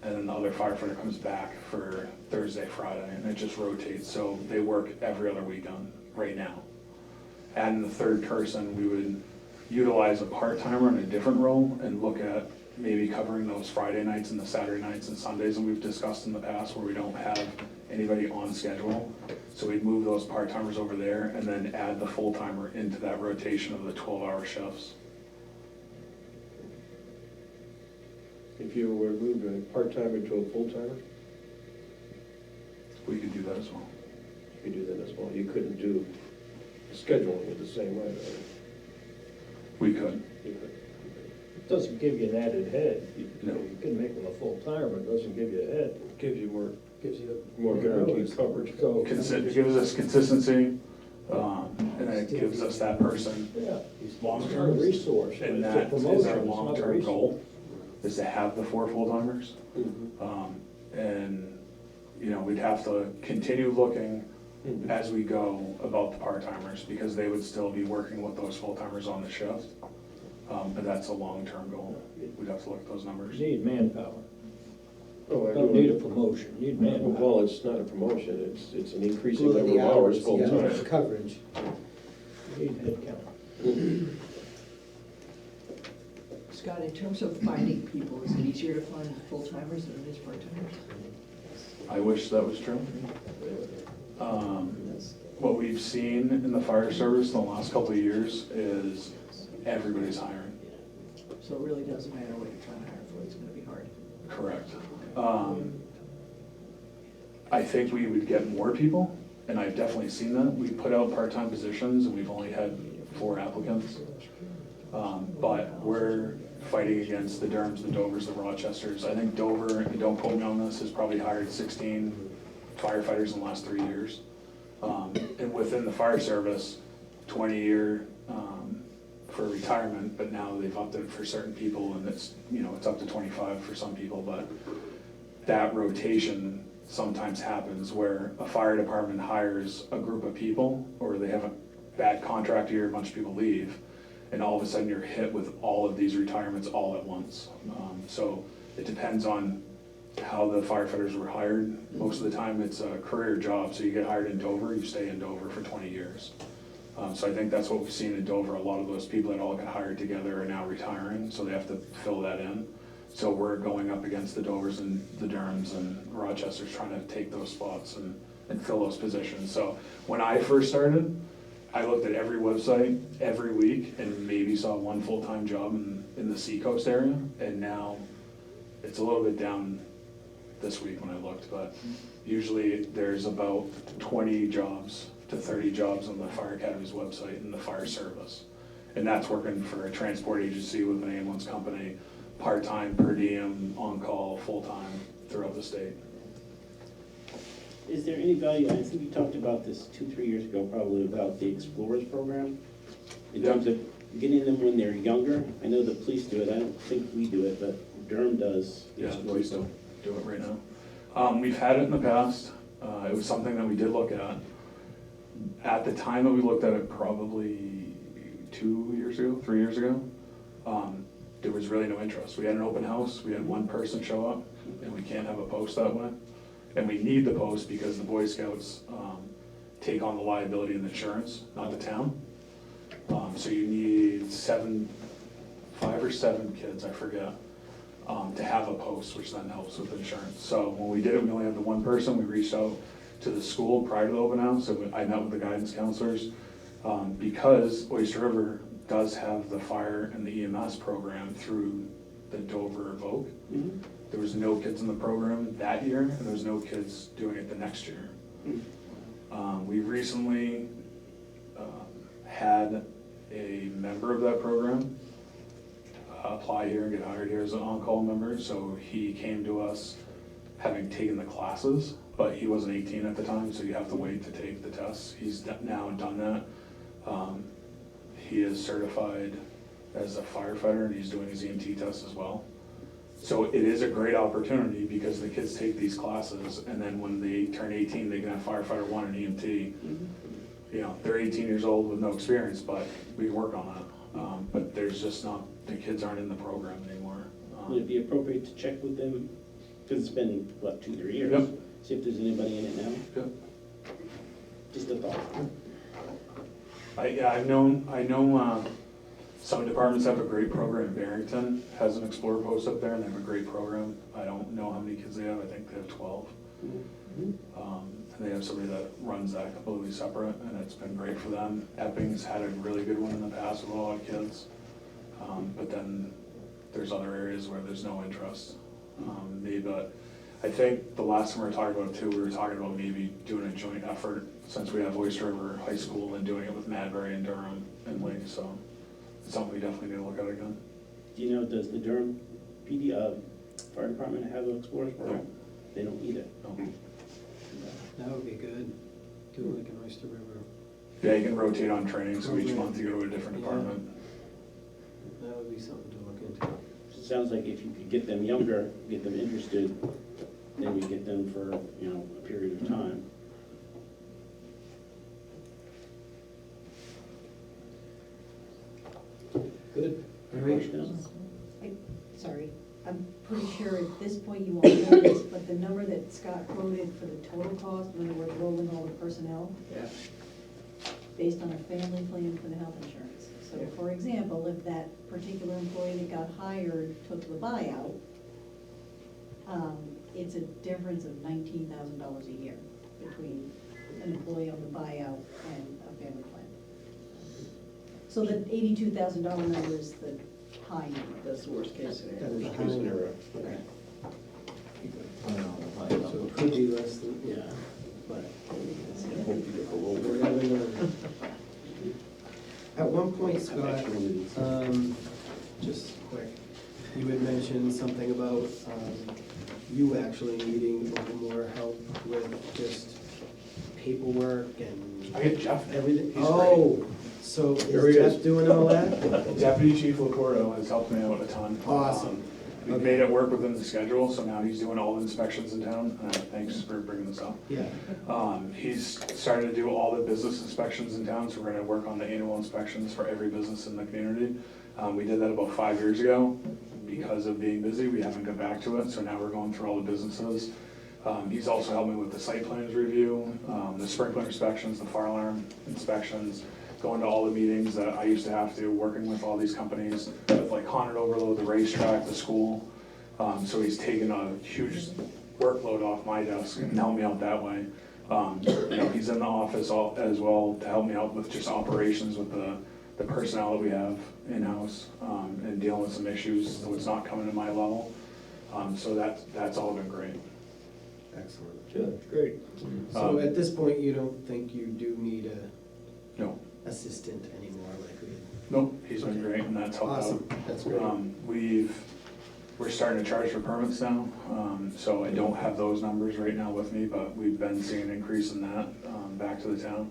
and then the other firefighter comes back for Thursday, Friday, and it just rotates. So they work every other weekend right now. And the third person, we would utilize a part-timer in a different role and look at maybe covering those Friday nights and the Saturday nights and Sundays, and we've discussed in the past where we don't have anybody on schedule. So we'd move those part-timers over there and then add the full-timer into that rotation of the 12-hour shifts. If you were to move a part-timer to a full-timer, We could do that as well. you could do that as well. You couldn't do scheduling it the same way, right? We could. You could. It doesn't give you an added head. You can make them a full-timer, but it doesn't give you a head. Gives you more More guaranteed coverage. So, It gives us consistency, and then it gives us that person. yeah, it's Long-term. not a resource, but And it's a that promotion. is our It's not a long-term resource. goal, is to have the 4 full-timers. Mhm. And, we'd have to continue looking Mhm. as we go about the part-timers, because they would still be working with those full-timers on the shift. But that's a long-term goal. We'd have to look at those numbers. You need manpower. Oh, I Don't need a promotion, you need manpower. Well, it's not a promotion, it's an increasing Well, number the of hours hours, full-time. yeah, the coverage. You need head count. Scott, in terms of finding people, is it easier to find full-timers than it is part-timers? I wish that was true. what we've seen in the fire service in the last couple of years is everybody's hiring. So it really doesn't matter what you're trying to hire for, it's gonna be hard. Correct. I think we would get more people, and I've definitely seen that. We put out part-time positions, and we've only had 4 applicants. But we're fighting against the Durhams, the Dovers, the Rochesters. I think Dover, and don't quote me on this, has probably hired 16 firefighters in the last 3 years. And within the fire service, 20-year for retirement, but now they've upped it for certain people, and it's, it's up to 25 for some people, but that rotation sometimes happens where a fire department hires a group of people, or they have a bad contract year, a bunch of people leave, and all of a sudden you're hit with all of these retirements all at once. So it depends on how the firefighters were hired. Most of the time it's a career job, so you get hired in Dover, you stay in Dover for 20 years. So I think that's what we've seen in Dover. A lot of those people that all got hired together are now retiring, so they have to fill that in. So we're going up against the Dovers and the Durhams and Rochesters trying to take those spots and fill those positions. So when I first started, I looked at every website every week and maybe saw one full-time job in the Seacoast area. And now it's a little bit down this week when I looked, but usually there's about 20 jobs to 30 jobs on the Fire Academy's website in the fire service. And that's working for a transport agency with an ambulance company, part-time, per diem, on-call, full-time throughout the state. Is there any value, I think you talked about this 2-3 years ago, probably, about the Explorers program, in terms of getting them when they're younger? I know the police do it, I don't think we do it, but Durham does. Yeah, please don't do it right now. We've had it in the past. It was something that we did look at. At the time that we looked at it, probably 2 years ago, 3 years ago, there was really no interest. We had an open house, we had one person show up, and we can't have a post that way. And we need the post because the Boy Scouts take on the liability and the insurance, not the town. So you need 5 or 7 kids, I forget, to have a post, which then helps with insurance. So when we did it, we only had the one person. We reached out to the school prior to the open house, so I met with the guidance counselors. Because Oyster River does have the fire and the EMS program through the Dover Vogue. Mm-hmm. There was no kids in the program that year, and there was no kids doing it the next year. We recently had a member of that program apply here and get hired here as an on-call member, so he came to us having taken the classes, but he wasn't 18 at the time, so you have to wait to take the tests. He's now done that. He is certified as a firefighter, and he's doing his EMT test as well. So it is a great opportunity because the kids take these classes, and then when they turn 18, they can have firefighter 1 and EMT. They're 18 years old with no experience, but we can work on that. But there's just not, the kids aren't in the program anymore. Would it be appropriate to check with them, because it's been, 2-3 years? Yep. See if there's anybody in it now? Yep. Just a thought. I know some departments have a great program. Barrington has an Explorer post up there, and they have a great program. I don't know how many kids they have. I think they have 12. And they have somebody that runs that completely separate, and it's been great for them. Epping's had a really good one in the past with a lot of kids. But then there's other areas where there's no interest. But I think the last time we were talking about it too, we were talking about maybe doing a joint effort, since we have Oyster River High School, and doing it with Madbury and Durham and Lake, so it's something we definitely need to look at again. Do you know, does the Durham PD, fire department have an Explorers program? No. They don't either? No. That would be good. Do it like an Oyster River. Yeah, you can rotate on training, so each month you go to a different department. That would be something to look into. It sounds like if you could get them younger, get them interested, then you get them for, a period of time. Good. All right. Sorry, I'm pretty sure at this point you won't know this, but the number that Scott quoted for the total cost, in other words, rolling all the personnel, Yeah. based on a family plan for the health insurance. So for example, if that particular employee that got hired took the buyout, it's a difference of $19,000 a year between an employee on the buyout and a family plan. So the $82,000 number is the high number. That's the worst case scenario. That is a Worst high case number. scenario. Okay. I don't know. So it could be less than, yeah, but. Hope you get the low We're bid. having at one point, Scott, just quick, you had mentioned something about you actually needing a little more help with just paperwork and I get Jeff now. everything. He's Oh, so Here is he Jeff is. doing all that? Deputy Chief Lacordo has helped me out a ton. Awesome. We've Okay. made it work within the schedule, so now he's doing all the inspections in town. Thanks for bringing this up. Yeah, He's starting to do all the business inspections in town, so we're gonna work on the annual inspections for every business in the community. We did that about 5 years ago. Because of being busy, we haven't got back to it, so now we're going through all the businesses. He's also helped me with the site plans review, the sprinkler inspections, the fire alarm inspections, going to all the meetings that I used to have to, working with all these companies, with like Haunted Overload, the racetrack, the school. So he's taken a huge workload off my desk and helped me out that way. He's in the office as well to help me out with just operations with the personnel that we have in-house, and dealing with some issues, so it's not coming to my level. So that's all been great. excellent. Good. Great. So Um, at this point, you don't think you do need a No, assistant anymore like we did? nope, he's been great, and that's helped out. Awesome, that's great. We're starting to charge for permits now, so I don't have those numbers right now with me, but we've been seeing an increase in that, back to the town.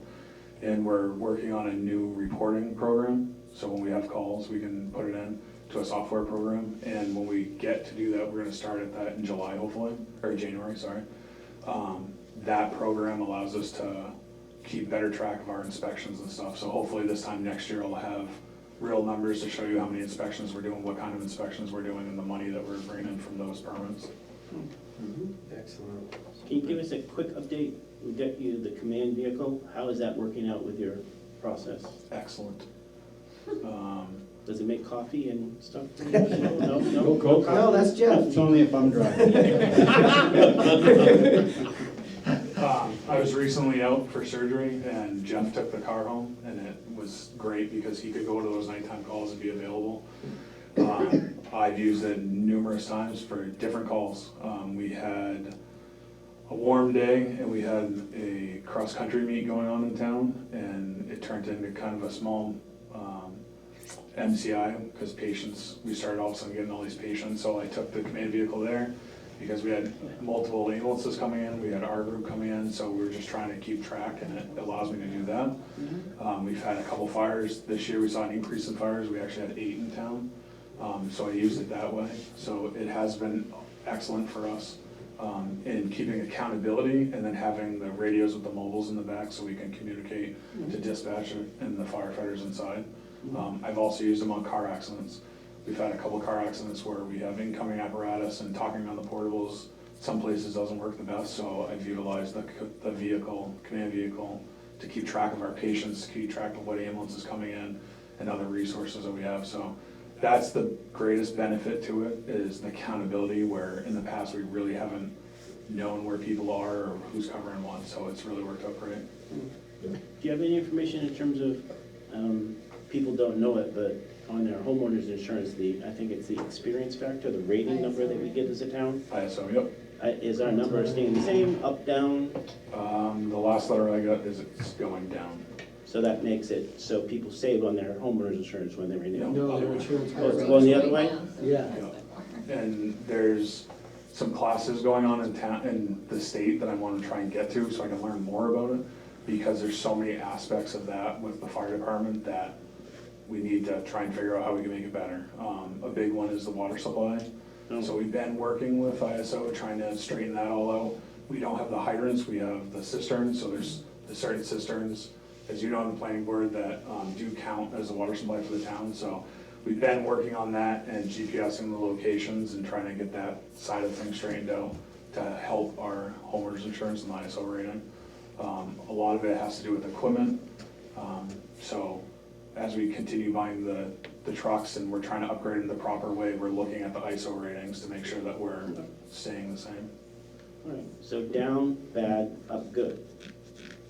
And we're working on a new reporting program, so when we have calls, we can put it in to a software program. And when we get to do that, we're gonna start at that in July hopefully, or January, sorry. That program allows us to keep better track of our inspections and stuff, so hopefully this time next year I'll have real numbers to show you how many inspections we're doing, what kind of inspections we're doing, and the money that we're bringing in from those permits. Excellent. Can you give us a quick update? We got you the command vehicle. How is that working out with your process? Excellent. Does it make coffee and stuff? No, no? No, that's Jeff. It's only if I'm driving. I was recently out for surgery and Jeff took the car home and it was great because he could go to those nighttime calls and be available. I've used it numerous times for different calls. We had a warm day and we had a cross-country meet going on in town and it turned into kind of a small MCI because patients, we started all of a sudden getting all these patients, so I took the command vehicle there because we had multiple ambulances coming in, we had our group coming in, so we were just trying to keep track and it allows me to do that. We've had a couple fires, this year we saw an increase in fires, we actually had 8 in town, so I used it that way. So it has been excellent for us in keeping accountability and then having the radios with the mobiles in the back so we can communicate to dispatch and the firefighters inside. I've also used them on car accidents. We've had a couple car accidents where we have incoming apparatus and talking on the portables. Some places doesn't work the best, so I've utilized the vehicle, command vehicle, to keep track of our patients, to keep track of what ambulance is coming in and other resources that we have. So that's the greatest benefit to it, is the accountability, where in the past we really haven't known where people are or who's covering what, so it's really worked out great. Do you have any information in terms of, people don't know it, but on their homeowners insurance, I think it's the experience factor, the rating number that we get as a town? ISO, yep. Is our number staying the same, up, down? The last letter I got is it's going down. So that makes it so people save on their homeowners insurance when they renew? No, their insurance Oh, it's goes going the other way? Yeah. And there's some classes going on in town, in the state, that I want to try and get to so I can learn more about it, because there's so many aspects of that with the fire department that we need to try and figure out how we can make it better. A big one is the water supply. So we've been working with ISO, trying to straighten that all out. We don't have the hydrants, we have the cisterns, so there's the certain cisterns, as you know, on the planning board, that do count as a water supply for the town. So we've been working on that and GPSing the locations and trying to get that side of things straightened out to help our homeowners insurance and the ISO rating. A lot of it has to do with equipment. So as we continue buying the trucks and we're trying to upgrade in the proper way, we're looking at the ISO ratings to make sure that we're staying the same. All right, so down, bad, up, good.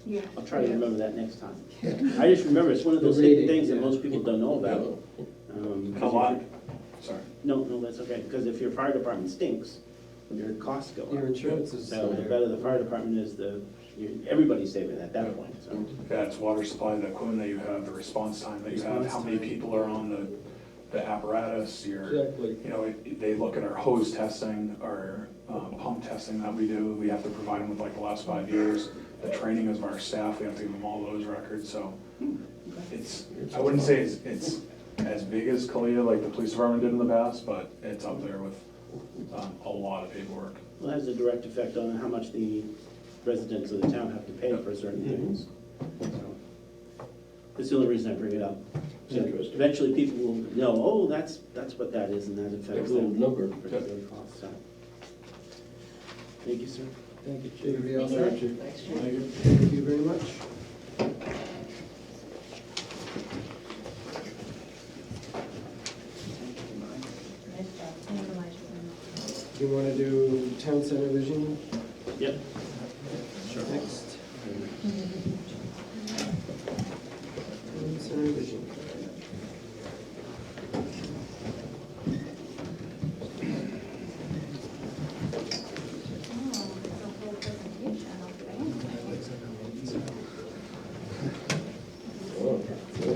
Yeah. I'll try to remember that next time. I just remember, it's one of those The rating, things that yeah. most people don't know about. A lot, sorry. No, that's okay, because if your fire department stinks, your costs go Your up. insurance is So the higher. better the fire department is, everybody's saving at that point, so. Yeah, it's water supply, the equipment that you have, the response time that you have, how many people are on the apparatus, Exactly. you know, they look at our hose testing, our pump testing that we do, we have to provide them with like the last 5 years. The training of our staff, we have to give them all those records, so it's, I wouldn't say it's as big as Kalia, like the police department did in the past, but it's up there with a lot of paperwork. Well, it has a direct effect on how much the residents of the town have to pay for certain things. So, that's the only reason I bring it up. It's interesting. Eventually, people will know, oh, that's what that is, and that affects Little their number. particular costs, so. Thank you, sir. Thank you, Chief. Everybody else? Thanks, Jim. Thank you very much. Do you want to do town center vision Yep. Sure. next? Town center vision. Oh, yeah.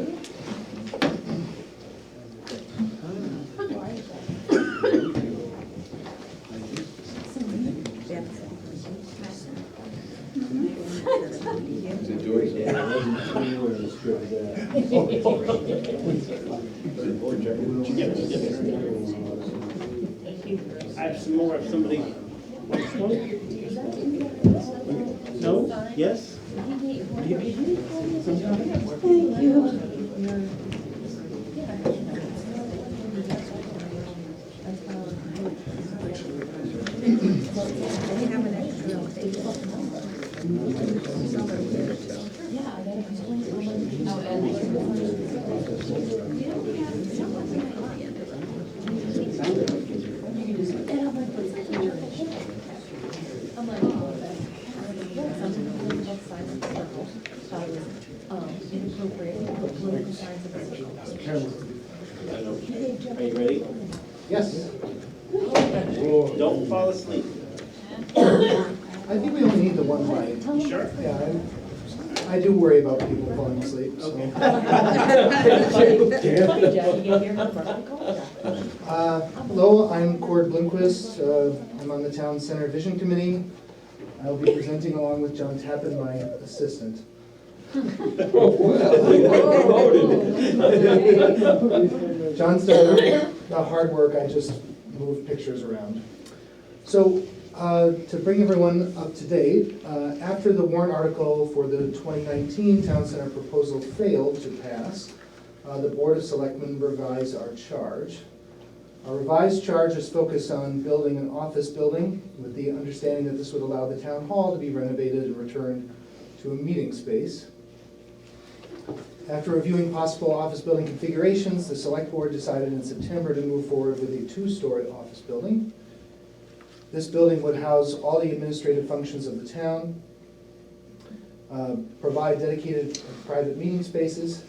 Is it Joyce? I have some more if somebody wants one. No? Yes? Are you ready? Yes, Don't fall asleep. I think we only need the one light. Sure. Yeah, I do worry about people falling asleep, so. Hello, I'm Cord Blomquist. I'm on the Town Center Vision Committee. I'll be presenting along with John Tappan, my assistant. John's done the hard work, I just move pictures around. So, to bring everyone up to date, after the warrant article for the 2019 Town Center proposal failed to pass, the Board of Selectmen revised our charge. Our revised charge is focused on building an office building with the understanding that this would allow the town hall to be renovated and returned to a meeting space. After reviewing possible office building configurations, the Select Board decided in September to move forward with a 2-story office building. This building would house all the administrative functions of the town, provide dedicated private meeting spaces,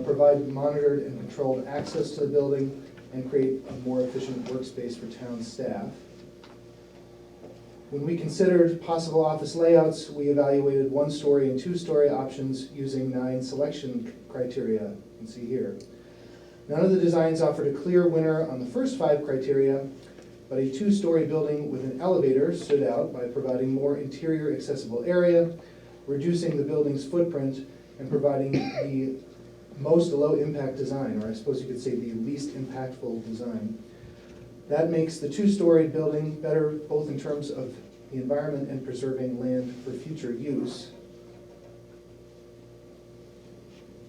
provide monitored and controlled access to the building, and create a more efficient workspace for town staff. When we considered possible office layouts, we evaluated 1-story and 2-story options using 9 selection criteria, you can see here. None of the designs offered a clear winner on the first 5 criteria, but a 2-story building with an elevator stood out by providing more interior accessible area, reducing the building's footprint, and providing the most low-impact design, or I suppose you could say the least impactful design. That makes the 2-story building better both in terms of the environment and preserving land for future use.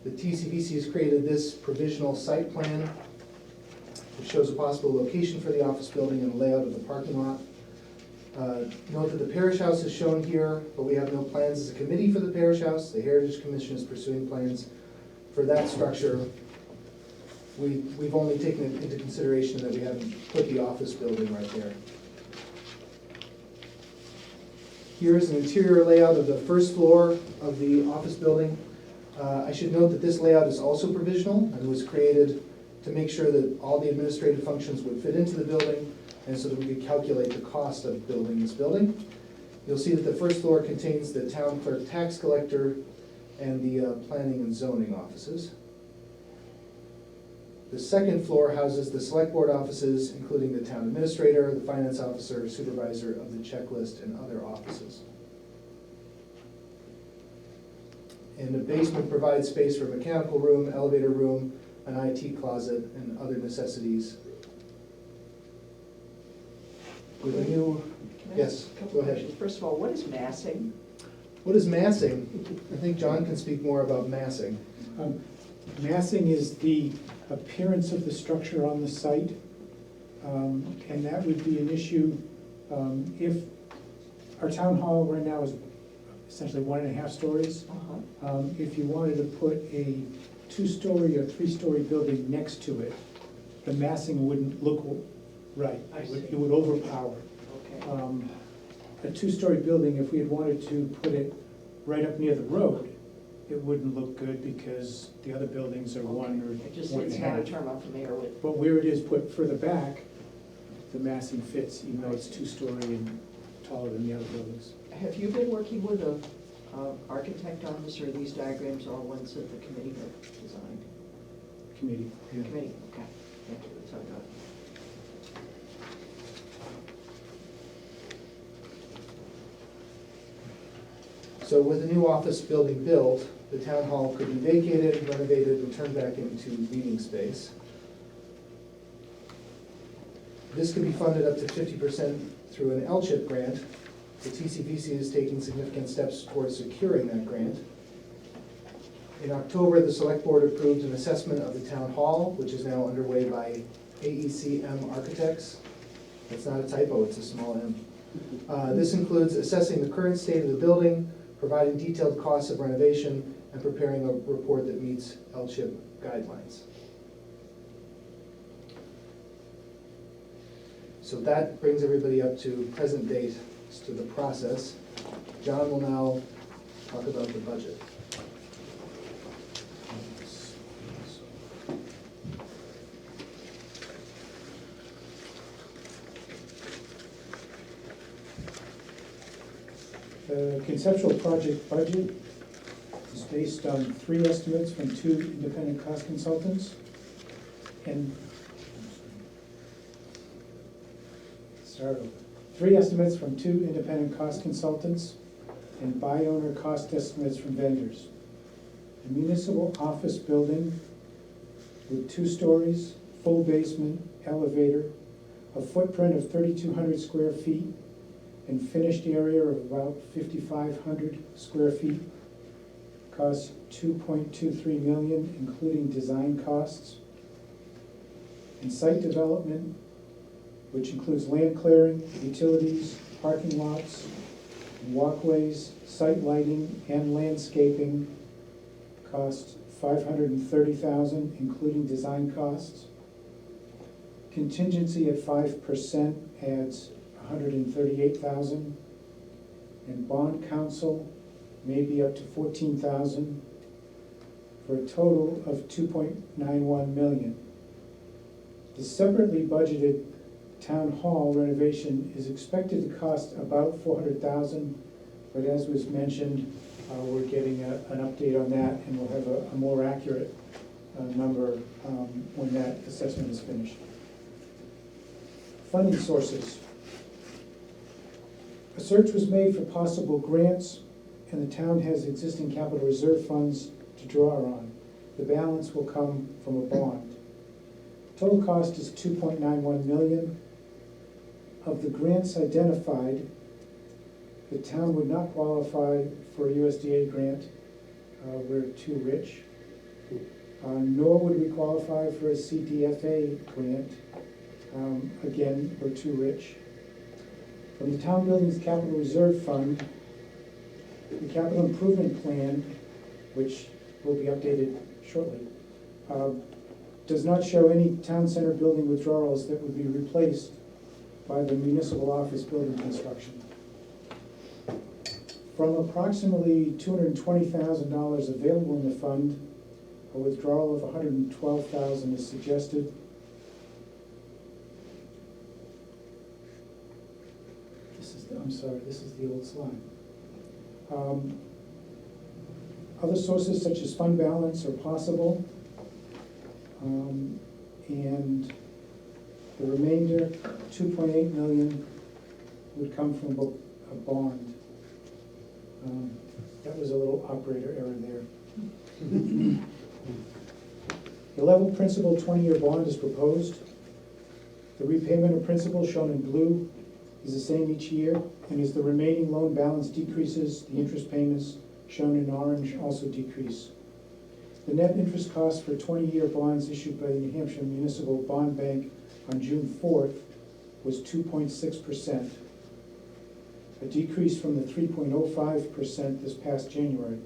The TCVC has created this provisional site plan, which shows a possible location for the office building and layout of the parking lot. Note that the parish house is shown here, but we have no plans as a committee for the parish house. The Heritage Commission is pursuing plans for that structure. We've only taken into consideration that we haven't put the office building right there. Here's an interior layout of the first floor of the office building. I should note that this layout is also provisional and was created to make sure that all the administrative functions would fit into the building and so that we could calculate the cost of building this building. You'll see that the first floor contains the town clerk tax collector and the planning and zoning offices. The second floor houses the select board offices, including the town administrator, the finance officer, supervisor of the checklist, and other offices. And the basement provides space for a mechanical room, elevator room, an IT closet, and other necessities. With a new, Can I yes, ask a couple go ahead. questions? First of all, what is massing? What is massing? I think John can speak more about massing. Massing is the appearance of the structure on the site, and that would be an issue if our town hall right now is essentially 1.5 stories. If you wanted to put a 2-story or 3-story building next to it, the massing wouldn't look right. It would overpower. Okay. A 2-story building, if we had wanted to put it right up near the road, it wouldn't look good because the other buildings are 1 or It just, 1.5. it's not a term I'm familiar with. But where it is put further back, the massing fits, even though it's 2-story and taller than the other buildings. Have you been working with a architect on this, or are these diagrams all ones that the committee have designed? Committee. Committee, okay. Thank you, that's how I got it. So with the new office building built, the town hall could be vacated, renovated, and turned back into meeting space. This could be funded up to 50% through an LCHIP grant. The TCVC is taking significant steps towards securing that grant. In October, the select board approved an assessment of the town hall, which is now underway by AECM Architects. That's not a typo, it's a small m. This includes assessing the current state of the building, providing detailed costs of renovation, and preparing a report that meets LCHIP guidelines. So that brings everybody up to present date as to the process. John will now talk about the budget. The conceptual project budget is based on 3 estimates from 2 independent cost consultants. And start over. 3 estimates from 2 independent cost consultants and by-owner cost estimates from vendors. A municipal office building with 2 stories, full basement, elevator, a footprint of 3,200 square feet, and finished area of about 5,500 square feet. Costs $2.23 million, including design costs. And site development, which includes land clearing, utilities, parking lots, walkways, site lighting, and landscaping, costs $530,000, including design costs. Contingency at 5% adds $138,000, and bond counsel may be up to $14,000, for a total of $2.91 million. The separately budgeted town hall renovation is expected to cost about $400,000, but as was mentioned, we're getting an update on that, and we'll have a more accurate number when that assessment is finished. Funding sources. A search was made for possible grants, and the town has existing capital reserve funds to draw on. The balance will come from a bond. Total cost is $2.91 million. Of the grants identified, the town would not qualify for a USDA grant. We're too rich. Nor would we qualify for a CDFA grant. Again, we're too rich. From the town buildings capital reserve fund, the capital improvement plan, which will be updated shortly, does not show any town center building withdrawals that would be replaced by the municipal office building construction. From approximately $220,000 available in the fund, a withdrawal of $112,000 is suggested. This is the old slide. Other sources such as fund balance are possible. And the remainder, 2.8 million, would come from a bond. That was a little operator error there. The level principal 20-year bond is proposed. The repayment of principal, shown in blue, is the same each year, and as the remaining loan balance decreases, the interest payments, shown in orange, also decrease. The net interest cost for 20-year bonds issued by the New Hampshire Municipal Bond Bank on June 4th was 2.6%, a decrease from the 3.05% this past January.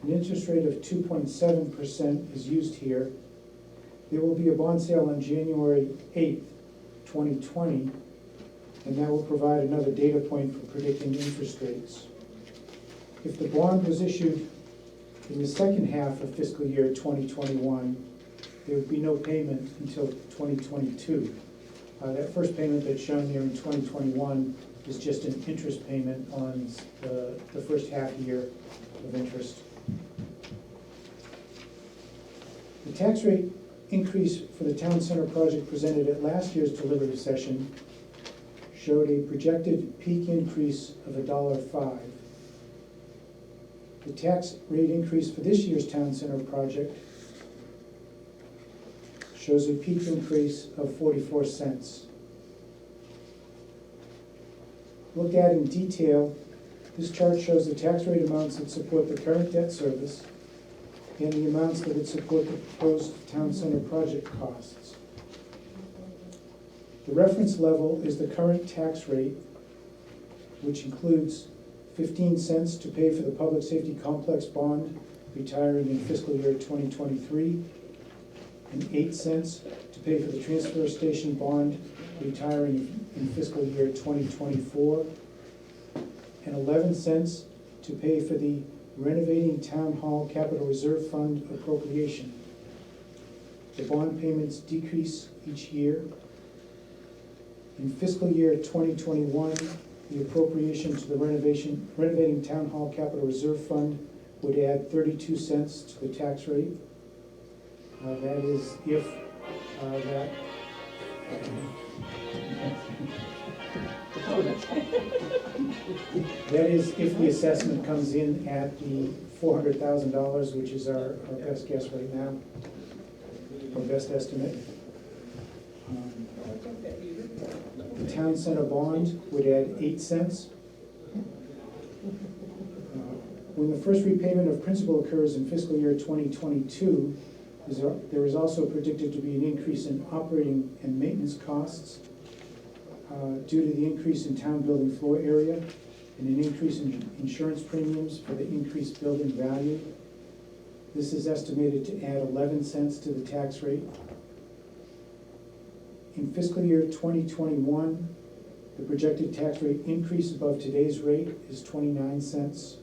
An interest rate of 2.7% is used here. There will be a bond sale on January 8th, 2020, and that will provide another data point for predicting interest rates. If the bond was issued in the second half of fiscal year 2021, there would be no payment until 2022. That first payment that's shown there in 2021 is just an interest payment on the first half year of interest. The tax rate increase for the town center project presented at last year's deliberative session showed a projected peak increase of $1.05. The tax rate increase for this year's town center project shows a peak increase of 44 cents. Looked at in detail, this chart shows the tax rate amounts that support the current debt service and the amounts that would support the proposed town center project costs. The reference level is the current tax rate, which includes 15 cents to pay for the public safety complex bond retiring in fiscal year 2023, and 8 cents to pay for the transfer station bond retiring in fiscal year 2024, and 11 cents to pay for the renovating town hall capital reserve fund appropriation. The bond payments decrease each year. In fiscal year 2021, the appropriation to the renovating town hall capital reserve fund would add 32 cents to the tax rate. That is if that is if the assessment comes in at the $400,000, which is our best guess right now, our best estimate. The town center bond would add 8 cents. When the first repayment of principal occurs in fiscal year 2022, there is also predicted to be an increase in operating and maintenance costs due to the increase in town building floor area and an increase in insurance premiums for the increased building value. This is estimated to add 11 cents to the tax rate. In fiscal year 2021, the projected tax rate increase above today's rate is 29 cents.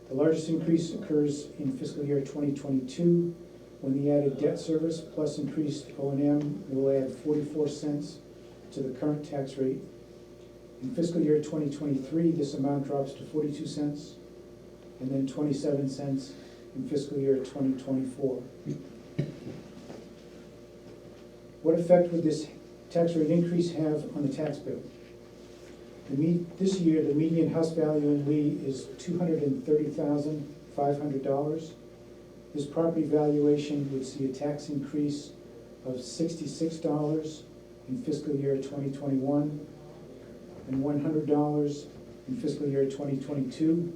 The largest increase occurs in fiscal year 2022, when the added debt service plus increased O&M will add 44 cents to the current tax rate. In fiscal year 2023, this amount drops to 42 cents, and then 27 cents in fiscal year 2024. What effect would this tax rate increase have on the tax bill? This year, the median house value in Lee is $230,500. This property valuation would see a tax increase of $66 in fiscal year 2021 and $100 in fiscal year 2022,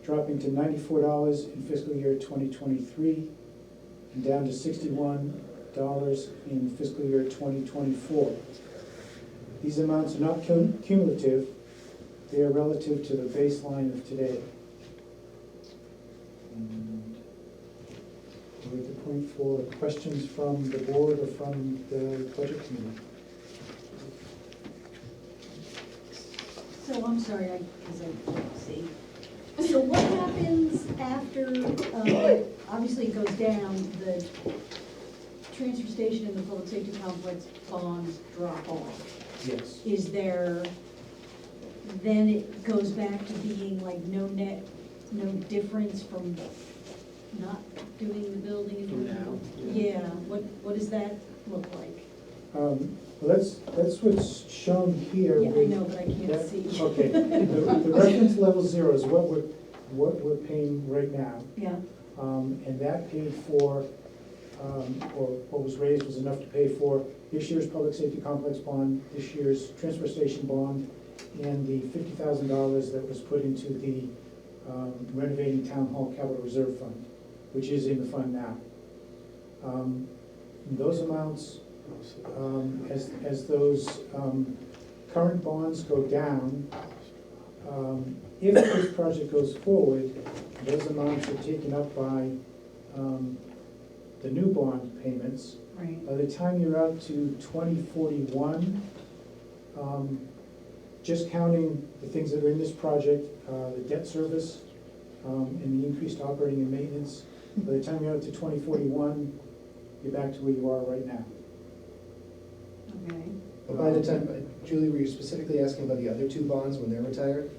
dropping to $94 in fiscal year 2023 and down to $61 in fiscal year 2024. These amounts are not cumulative, they are relative to the baseline of today. And we're at the point for questions from the board or from the budget committee. So Oh, I'm sorry, because I can't see. So what happens after, obviously it goes down, the transfer station and the public safety complex bonds drop off? Yes. Is there, then it goes back to being like no net, no difference from not doing the building? From now, Yeah, what does that look like? Well, that's what's shown here. Yeah, I with know, but I can't that- see. Okay, the reference level 0 is what we're paying right now. Yeah, And that paid for, or what was raised was enough to pay for this year's public safety complex bond, this year's transfer station bond, and the $50,000 that was put into the renovating town hall capital reserve fund, which is in the fund now. Those amounts, as those current bonds go down, if this project goes forward, those amounts are taken up by the new bond payments. right, By the time you're out to 2041, just counting the things that are in this project, the debt service, and the increased operating and maintenance, by the time you're out to 2041, you're back to where you are right now. okay. But by the time, Julie, were you specifically asking about the other two bonds when they're retired?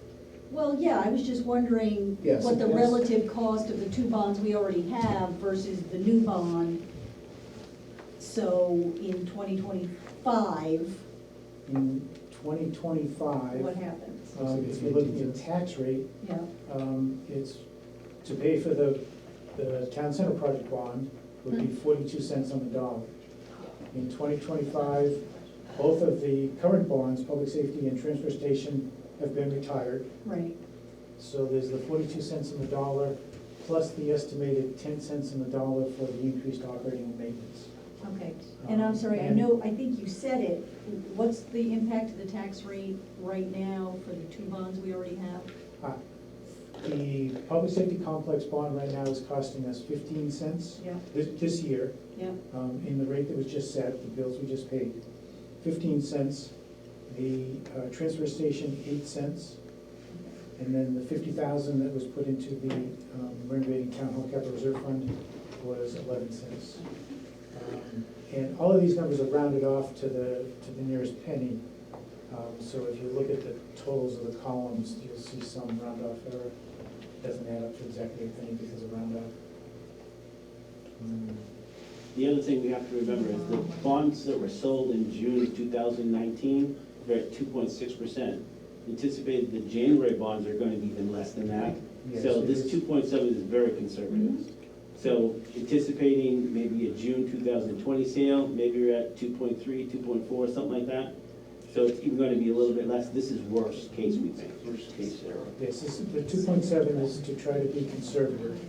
Well, yeah, I was just wondering Yes. what the Yes. relative cost of the two bonds we already have versus the new bond. So in 2025, In 2025, what happens? if you're looking at tax rate, Yeah, it's to pay for the town center project bond would be 42 cents on the dollar. In 2025, both of the current bonds, public safety and transfer station, have been retired. right, So there's the 42 cents on the dollar, plus the estimated 10 cents on the dollar for the increased operating and maintenance. okay. And I'm sorry, I And- know, I think you said it, what's the impact of the tax rate right now for the two bonds we already have? The public safety complex bond right now is costing us 15 cents Yeah, this year, yeah, in the rate that was just set, the bills we just paid. 15 cents, the transfer station 8 cents, and then the 50,000 that was put into the renovating town hall capital reserve fund was 11 cents. And all of these numbers are rounded off to the nearest penny. So if you look at the totals of the columns, you'll see some round off error. Doesn't add up to exactly a penny because of round off. The other thing we have to remember is the bonds that were sold in June of 2019 were at 2.6%. Anticipated the January bonds are going to be even less than that. Yes, So it this is. 2.7 is very conservative. So anticipating maybe a June 2020 sale, maybe you're at 2.3, 2.4, something like that. So it's even going to be a little bit less. This is worst case, we think, worst case scenario. Yes, the 2.7 is to try to be conservative.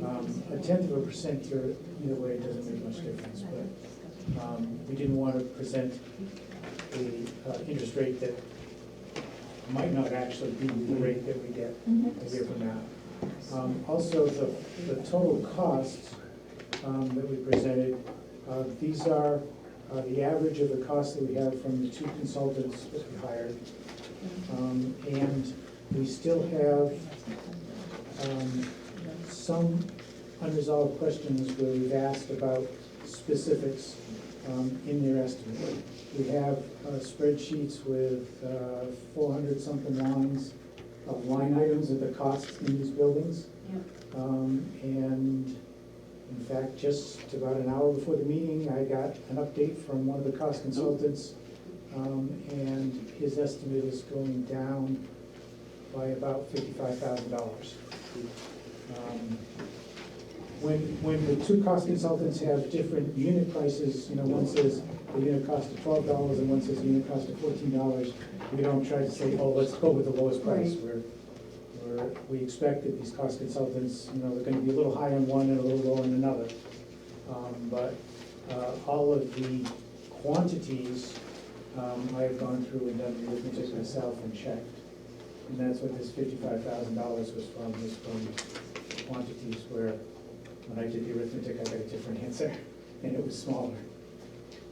A 1/10% here, either way, doesn't make much difference, but we didn't want to present a interest rate that might not actually be the rate that we get a year from now. Also, the total costs that we presented, these are the average of the costs that we have from the two consultants that we hired. And we still have some unresolved questions where we've asked about specifics in their estimate. We have spreadsheets with 400-something lines of line items of the costs in these buildings. yeah. And in fact, just about an hour before the meeting, I got an update from one of the cost consultants, and his estimate is going down by about $55,000. When the two cost consultants have different unit prices, you know, one says the unit cost of $12 and one says the unit cost of $14, we don't try to say, oh, let's go with the lowest price. We expect that these cost consultants, you know, they're gonna be a little high on one and a little low on another. But all of the quantities, I have gone through and done the arithmetic myself and checked. And that's what this $55,000 was from quantities where when I did the arithmetic, I got a different answer, and it was smaller.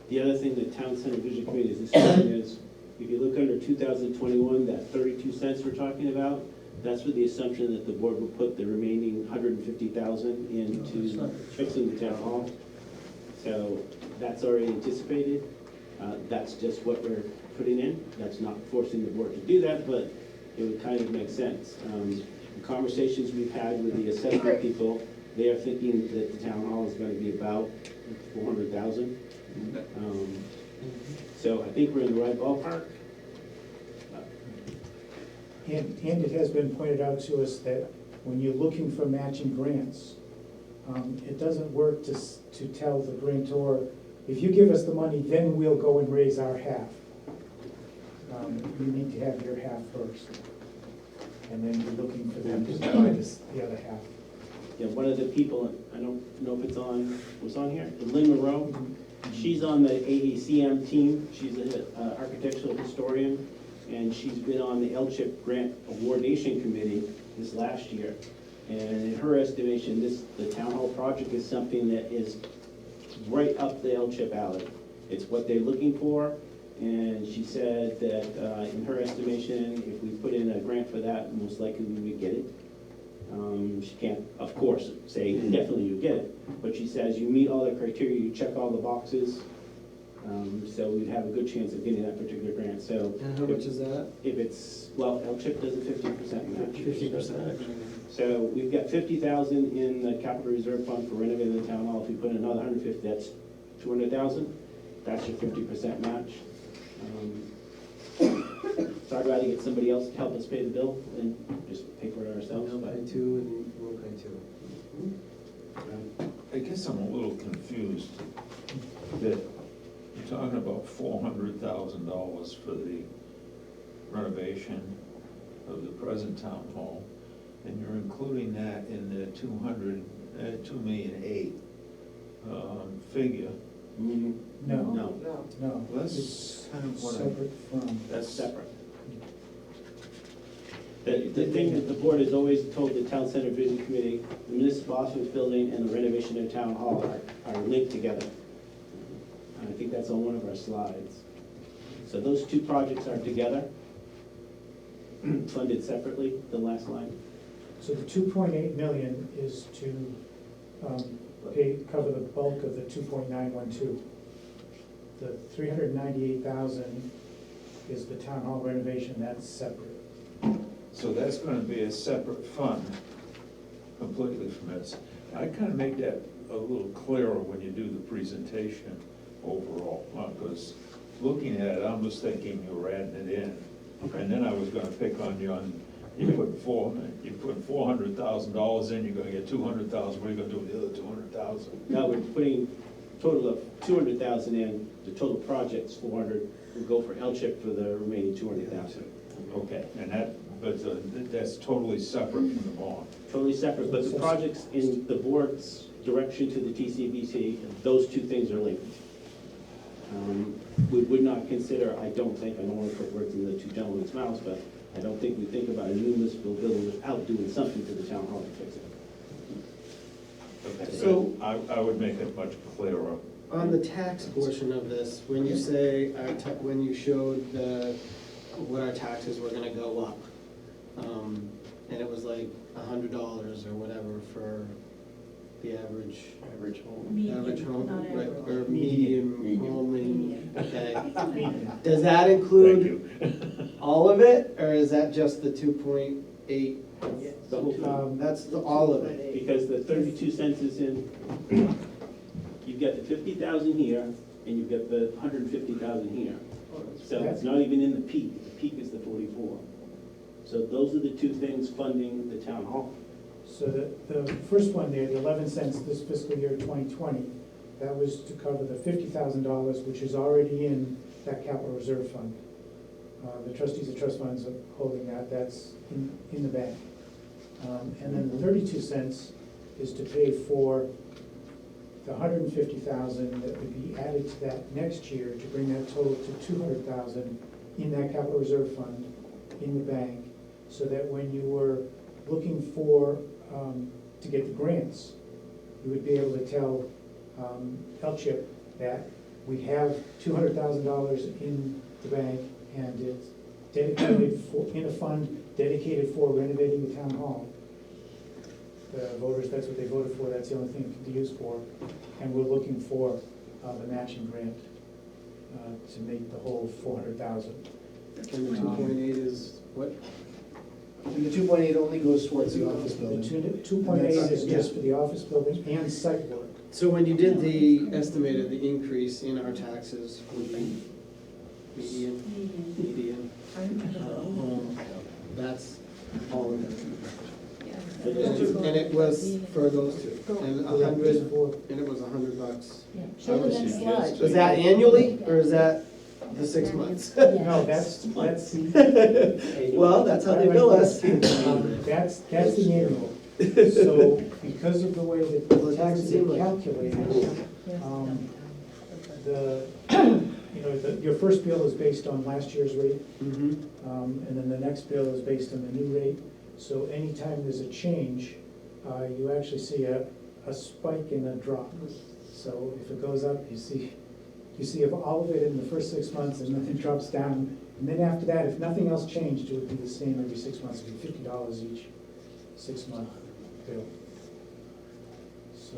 The other thing the Town Center Vision Committee is discussing is, If you look under 2021, that 32 cents we're talking about, that's with the assumption that the board will put the remaining 150,000 into fixing the town hall. So that's already anticipated. That's just what we're putting in. That's not forcing the board to do that, but it would kind of make sense. The conversations we've had with the assessment people, they are thinking that the town hall is going to be about 400,000. So I think we're in the right ballpark. And it has been pointed out to us that when you're looking for matching grants, it doesn't work to tell the grantor, if you give us the money, then we'll go and raise our half. You need to have your half first. And then you're looking for them to provide us the other half. Yeah, one of the people, I don't know if it's on, was on here, Lynn Monroe. She's on the AECM team. She's an architectural historian, and she's been on the LCHIP Grant Awardation Committee this last year. And in her estimation, the town hall project is something that is right up the LCHIP alley. It's what they're looking for, and she said that in her estimation, if we put in a grant for that, most likely we would get it. She can't, of course, say definitely you get it, but she says you meet all the criteria, you check all the boxes, so we'd have a good chance of getting that particular grant. So And how much is that? if it's, well, LCHIP does a 50% match. 50%. So we've got 50,000 in the capital reserve fund for renovating the town hall. If we put in another 150, that's 200,000. That's your 50% match. So I'd rather get somebody else to help us pay the bill and just pay for it ourselves. They'll but- pay two and we'll pay two. I guess I'm a little confused that you're talking about $400,000 for the renovation of the present town hall, and you're including that in the 2,000,008 figure. Mm, No, No, no. That's It's kind of what I- separate from. that's separate. The thing that the board has always told the town center vision committee, the municipal office building and the renovation of town hall are linked together. And I think that's on one of our slides. So those two projects are together, funded separately, the last line. So the 2.8 million is to cover the bulk of the 2.912. The 398,000 is the town hall renovation, that's separate. So that's gonna be a separate fund completely from this. I kind of make that a little clearer when you do the presentation overall, because looking at it, I was thinking you were adding it in. And then I was gonna pick on you on, you put $400,000 in, you're gonna get 200,000, what are you gonna do with the other 200,000? Now we're putting total of 200,000 in, the total project's 400, we'll go for LCHIP for the remaining 200,000. Okay, and that, but that's totally separate from the bond. Totally separate, but the projects in the board's direction to the TCVC, those two things are linked. We would not consider, I don't think, I don't want to put words in the two gentlemen's mouths, but I don't think we think about a new municipal building without doing something to the town hall to fix it. Okay, So- I would make it much clearer. On the tax portion of this, when you say, when you showed what our taxes were gonna go up, and it was like $100 or whatever for the average home. Median, Average home, not right, average. or medium home, Median. okay. Does that include all of it, or is that just the 2.8? The whole thing. That's all of it. Because the 32 cents is in, you've got the 50,000 here, and you've got the 150,000 here. So it's not even in the peak, the peak is the 44. So those are the two things funding the town hall. So the first one there, the 11 cents this fiscal year 2020, that was to cover the $50,000, which is already in that capital reserve fund. The trustees of trust funds are holding that, that's in the bank. And then the 32 cents is to pay for the 150,000 that would be added to that next year to bring that total to 200,000 in that capital reserve fund in the bank, so that when you were looking for, to get the grants, you would be able to tell LCHIP that we have $200,000 in the bank, And it's dedicated for, in a fund dedicated for renovating the town hall. The voters, that's what they voted for, that's the only thing it can be used for. And we're looking for the matching grant to make the whole 400,000. And the 2.8 is what? And the 2.8 only goes towards the office The building. 2.8 is just for the office building and site work. So when you did the estimated, the increase in our taxes would be median, that's all of it. And it was for those two, and it was $100. Show the next slide. Is that annually, or is that the 6 months? No, that's the. Well, that's how they bill us. That's the annual. So because of the way that the taxes are calculated, your first bill is based on last year's rate, Mhm. and then the next bill is based on the new rate. So anytime there's a change, you actually see a spike and a drop. So if it goes up, you see all of it in the first 6 months, and then it drops down. And then after that, if nothing else changed, it would be the same every 6 months. It'd be $50 each 6-month bill. So.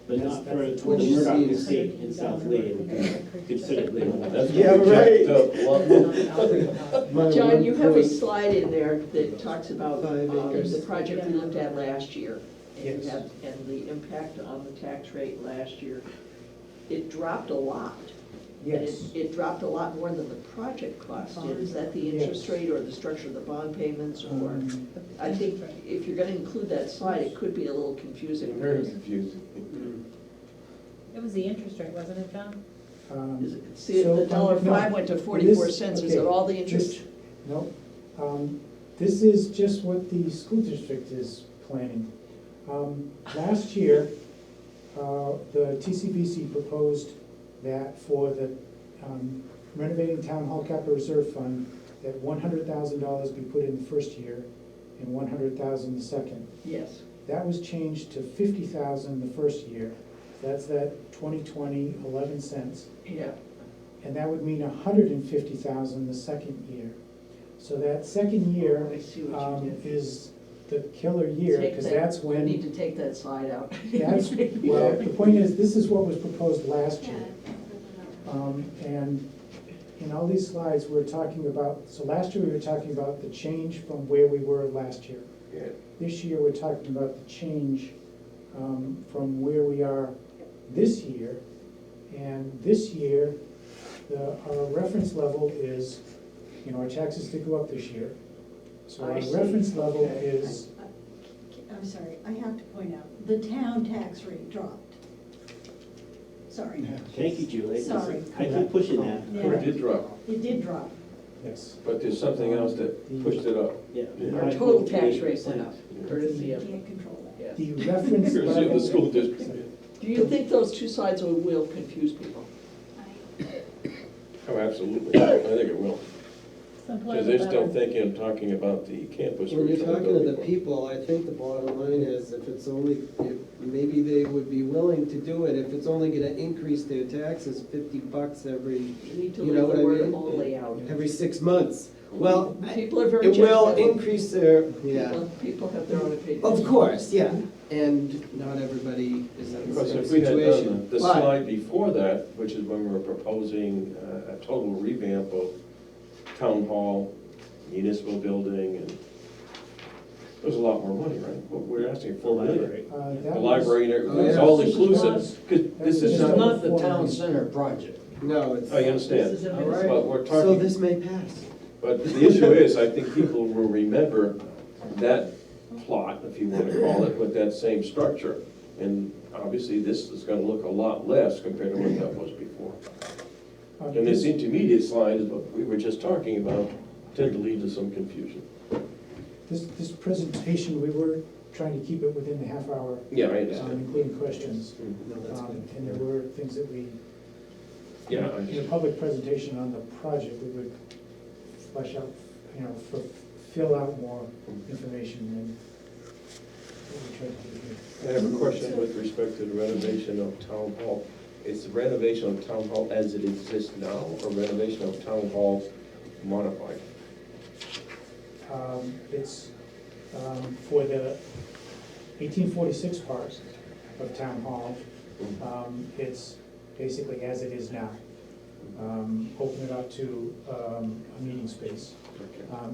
But not for the Murdoch estate in South Lane, considerably more. That's Yeah, what we right. checked up. John, you have a slide in there that talks about 5 acres. the project we looked at last year. And Yes. and the impact on the tax rate last year. It dropped a lot. And Yes. it dropped a lot more than the project cost did. Is that the interest Yes. rate or the structure of the bond payments? Or, Um, I think if you're gonna include that slide, it could be a little confusing. Very because- confusing. It was the interest rate, wasn't it, John? Is it- See, So, the $1.05 no, went to it is- 44 cents. Is it okay, all the interest? No. This is just what the school district is planning. Last year, the TCVC proposed that for the renovating town hall capital reserve fund, that $100,000 be put in the first year and $100,000 the second. Yes. That was changed to $50,000 the first year. That's that 2020 11 cents. Yeah. And that would mean $150,000 the second year. So that second year I see what you did. is the killer year, Take because that- that's You need when, to take that slide out. well, the point is, this is what was proposed last year. And in all these slides, we're talking about, so last year we were talking about the change from where we were last year. Yeah. This year, we're talking about the change from where we are this year. And this year, our reference level is, our taxes did go up this year. So our I see. reference level is, I'm sorry, I have to point out, the town tax rate dropped. Sorry. Thank you, Julie. Sorry. I keep pushing that. It did drop, It did drop. yes. but there's something else that pushed it up. Yeah. Our total tax rate went up, courtesy You of, can't control that. yes. The reference Courtesy of the school level, district. Do you think those two sides will confuse people? Oh, absolutely. I think it will. Because they're still thinking of talking about the campus. When you're talking to the retail. people, I think the bottom line is if it's only, if maybe they would be willing to do it, if it's only gonna increase their taxes $50 every, You need to You know leave what the I word mean? only out. every 6 months. Well, People are very it will judgmental. increase their, yeah. People have their own opinions. Of course, yeah, and not everybody is in the Because same if we had situation. done the But- slide before that, which is when we were proposing a total revamp of town hall, municipal building, and there's a lot more money, right? What we're asking for, Library. the library, and Oh, it's yeah. all inclusive, because this is It's not, not the town center project. No, it's. I understand, This is a All right. but we're So talking, this may pass. but the issue is, I think people will remember that plot, if you want to call it, with that same structure. And obviously, this is gonna look a lot less compared to what that was before. And this intermediate slide is what we were just talking about, tend to lead to some confusion. This presentation, we were trying to keep it within the half hour, Yeah, I understand. including questions. No, that's good. And there were things that we, Yeah, I in a public presentation on the project, we would flesh out, fill out more information than what we tried to do here. I have a question with respect to the renovation of town hall. Is the renovation of town hall as it exists now, or renovation of town hall modified? It's for the 1846 part of Town Hall. It's basically as it is now. Open it up to a meeting space.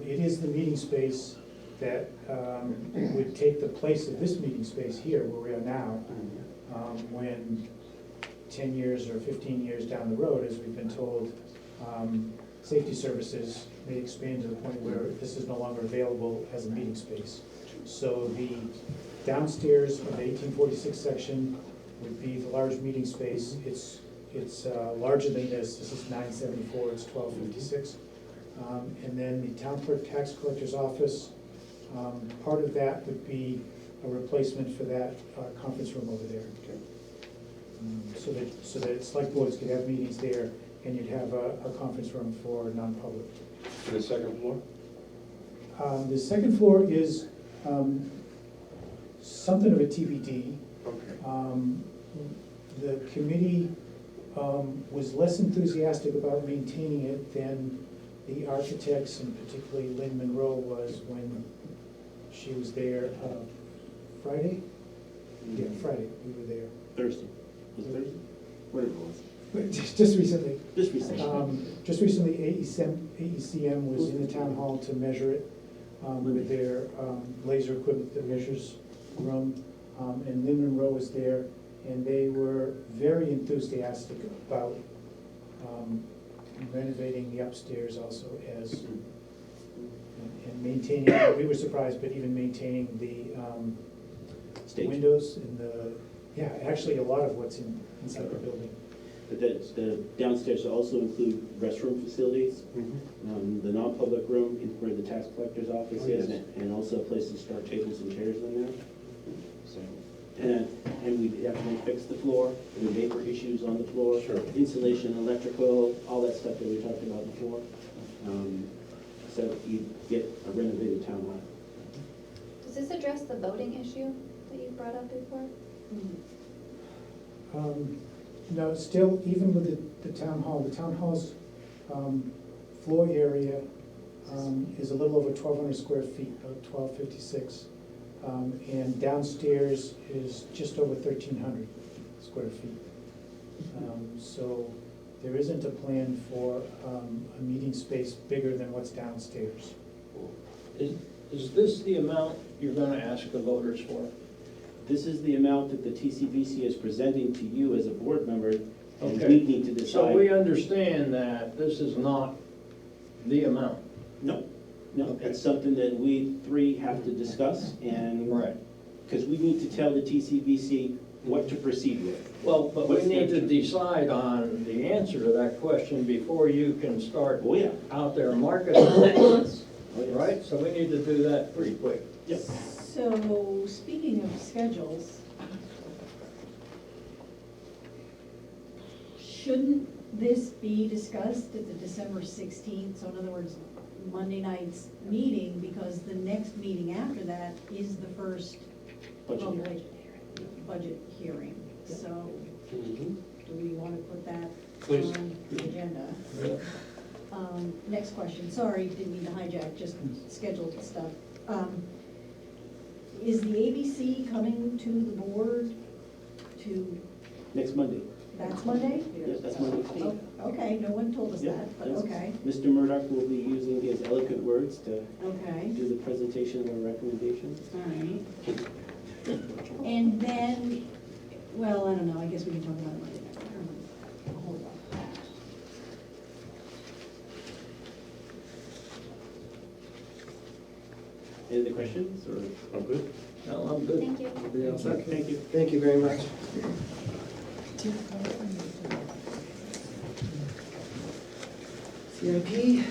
It is the meeting space that would take the place of this meeting space here, where we are now, when 10 years or 15 years down the road, as we've been told, safety services may expand to the point where this is no longer available as a meeting space. So the downstairs of the 1846 section would be the large meeting space. It's larger than this. This is 974, it's 1256. And then the town clerk tax collector's office, part of that would be a replacement for that conference room over there. So that select boards could have meetings there, and you'd have a conference room for non-public. For the second floor? The second floor is something of a TBD. Okay. The committee was less enthusiastic about maintaining it than the architects, and particularly Lynn Monroe was when she was there Friday? Yeah, Friday, we were there. Thursday. Was it Thursday? Whatever it was. But just recently. Just recently. Just recently, AECM was in the town hall to measure it with their laser equipment that measures room. And Lynn Monroe was there, and they were very enthusiastic about renovating the upstairs also as, and maintaining, we were surprised, but even maintaining the Stage. windows and the, yeah, actually a lot of what's inside the building. But the downstairs also include restroom facilities, the non-public room where the tax collector's office is, and also a place to store tables and chairs in there. So, and we definitely fix the floor, the vapor issues on the floor, Sure. insulation, electrical, all that stuff that we talked about before. So you get a renovated town hall. Does this address the voting issue that you brought up before? No, still, even with the town hall's floor area is a little over 1,200 square feet, about 1,256. And downstairs is just over 1,300 square feet. So there isn't a plan for a meeting space bigger than what's downstairs. Is this the amount you're gonna ask the voters for? This is the amount that the TCVC is presenting to you as a board member, and Okay. we need to decide. So we understand that this is not the amount. No, Okay. it's something that we three have to discuss, and, Right. because we need to tell the TCVC what to proceed with. Well, but we What's need their- to decide on the answer to that question before you can start Oh, yeah. out there marketing things, Oh, yes. right? So we need to do that pretty quick. Yep. So, speaking of schedules, shouldn't this be discussed at the December 16th, so in other words, Monday night's meeting, because the next meeting after that is the first Budget hearing. public budget hearing? So, Mhm. do we want to put that Please. on the agenda? Next question, sorry, didn't mean to hijack, just scheduled stuff. Is the ABC coming to the board to, Next Monday. that's Monday? Yes, that's Monday. Oh, okay, no one told us Yeah, that, but that's- okay, Mr. Murdoch will be using his eloquent words to okay, do the presentation of our recommendations. all right. And then, well, I don't know, I guess we can talk about it Monday night. Hold on. Any other questions, or? I'm good. No, I'm good. Thank you. Thank you. Thank you very much. CIP?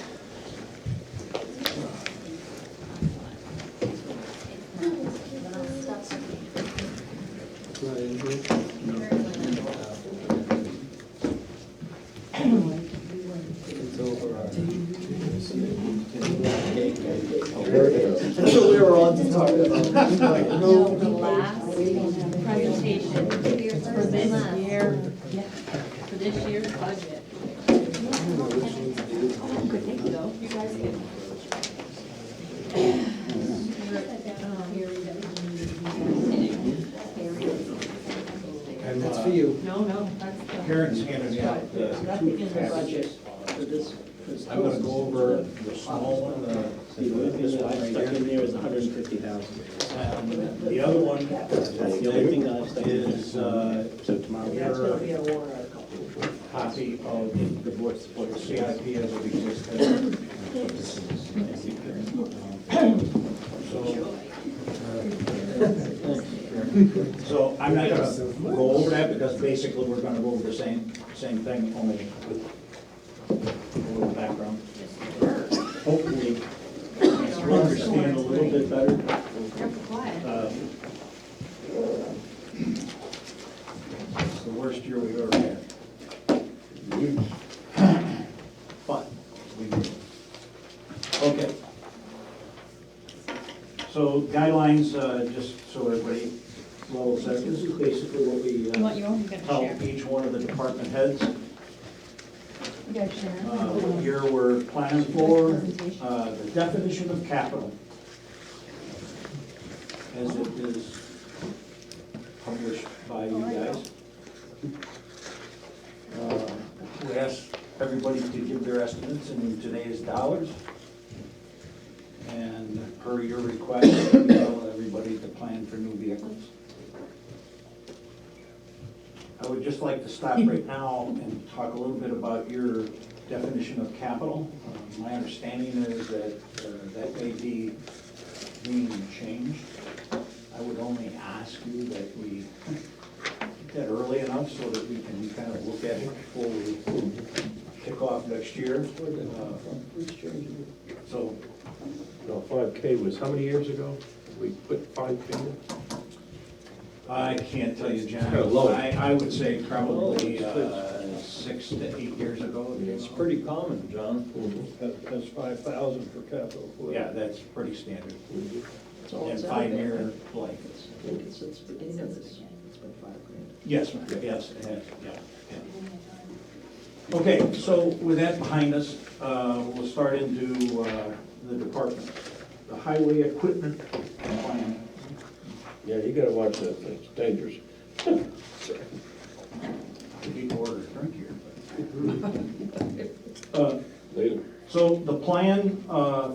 Not in here. It's over. That's what we were on to talk about. Like, No, the last presentation for this year, for this year's budget. Good, thank you though. Karen's handed me out There's the nothing two in the budget packages. for this. for I'm gonna go over the small one, The only this thing that one I right stuck in here. there is 150,000. And the other one That's the only thing that I stuck in there. is, So tomorrow, That's gonna be a warrant article. copy of the board support CIP as it existed. So I'm not gonna go over that because basically we're gonna go over the same thing, only with a little background. Hopefully, you understand a little bit better. It's the worst year we've ever had. But, we did it. Okay. So guidelines, just so everybody knows, this is basically what we You want your own? You got to tell share. each one of the department heads. You got to share. What year we're planning for, the definition of capital as it is published by you guys. We asked everybody to give their estimates in today's dollars. And per your request, we tell everybody to plan for new vehicles. I would just like to stop right now and talk a little bit about your definition of capital. My understanding is that that may be being changed. I would only ask you that we get that early enough so that we can kind of look at it before we kick off next year. So, No, 5K was how many years ago? We put 5K in? I can't tell you, John. Kinda low. I would say probably 6 to 8 years ago. It's pretty common, John, that's 5,000 for capital. Yeah, that's pretty standard. That's all And it's out there. 5-year blankets. I think it's since the beginning of this, it's been $5,000. Yes, ma'am. Yes, it has, yeah. Okay, so with that behind us, we'll start into the department. The highway equipment plan. Yeah, you gotta watch that, it's dangerous. Need to order a drink here. Later. So the plan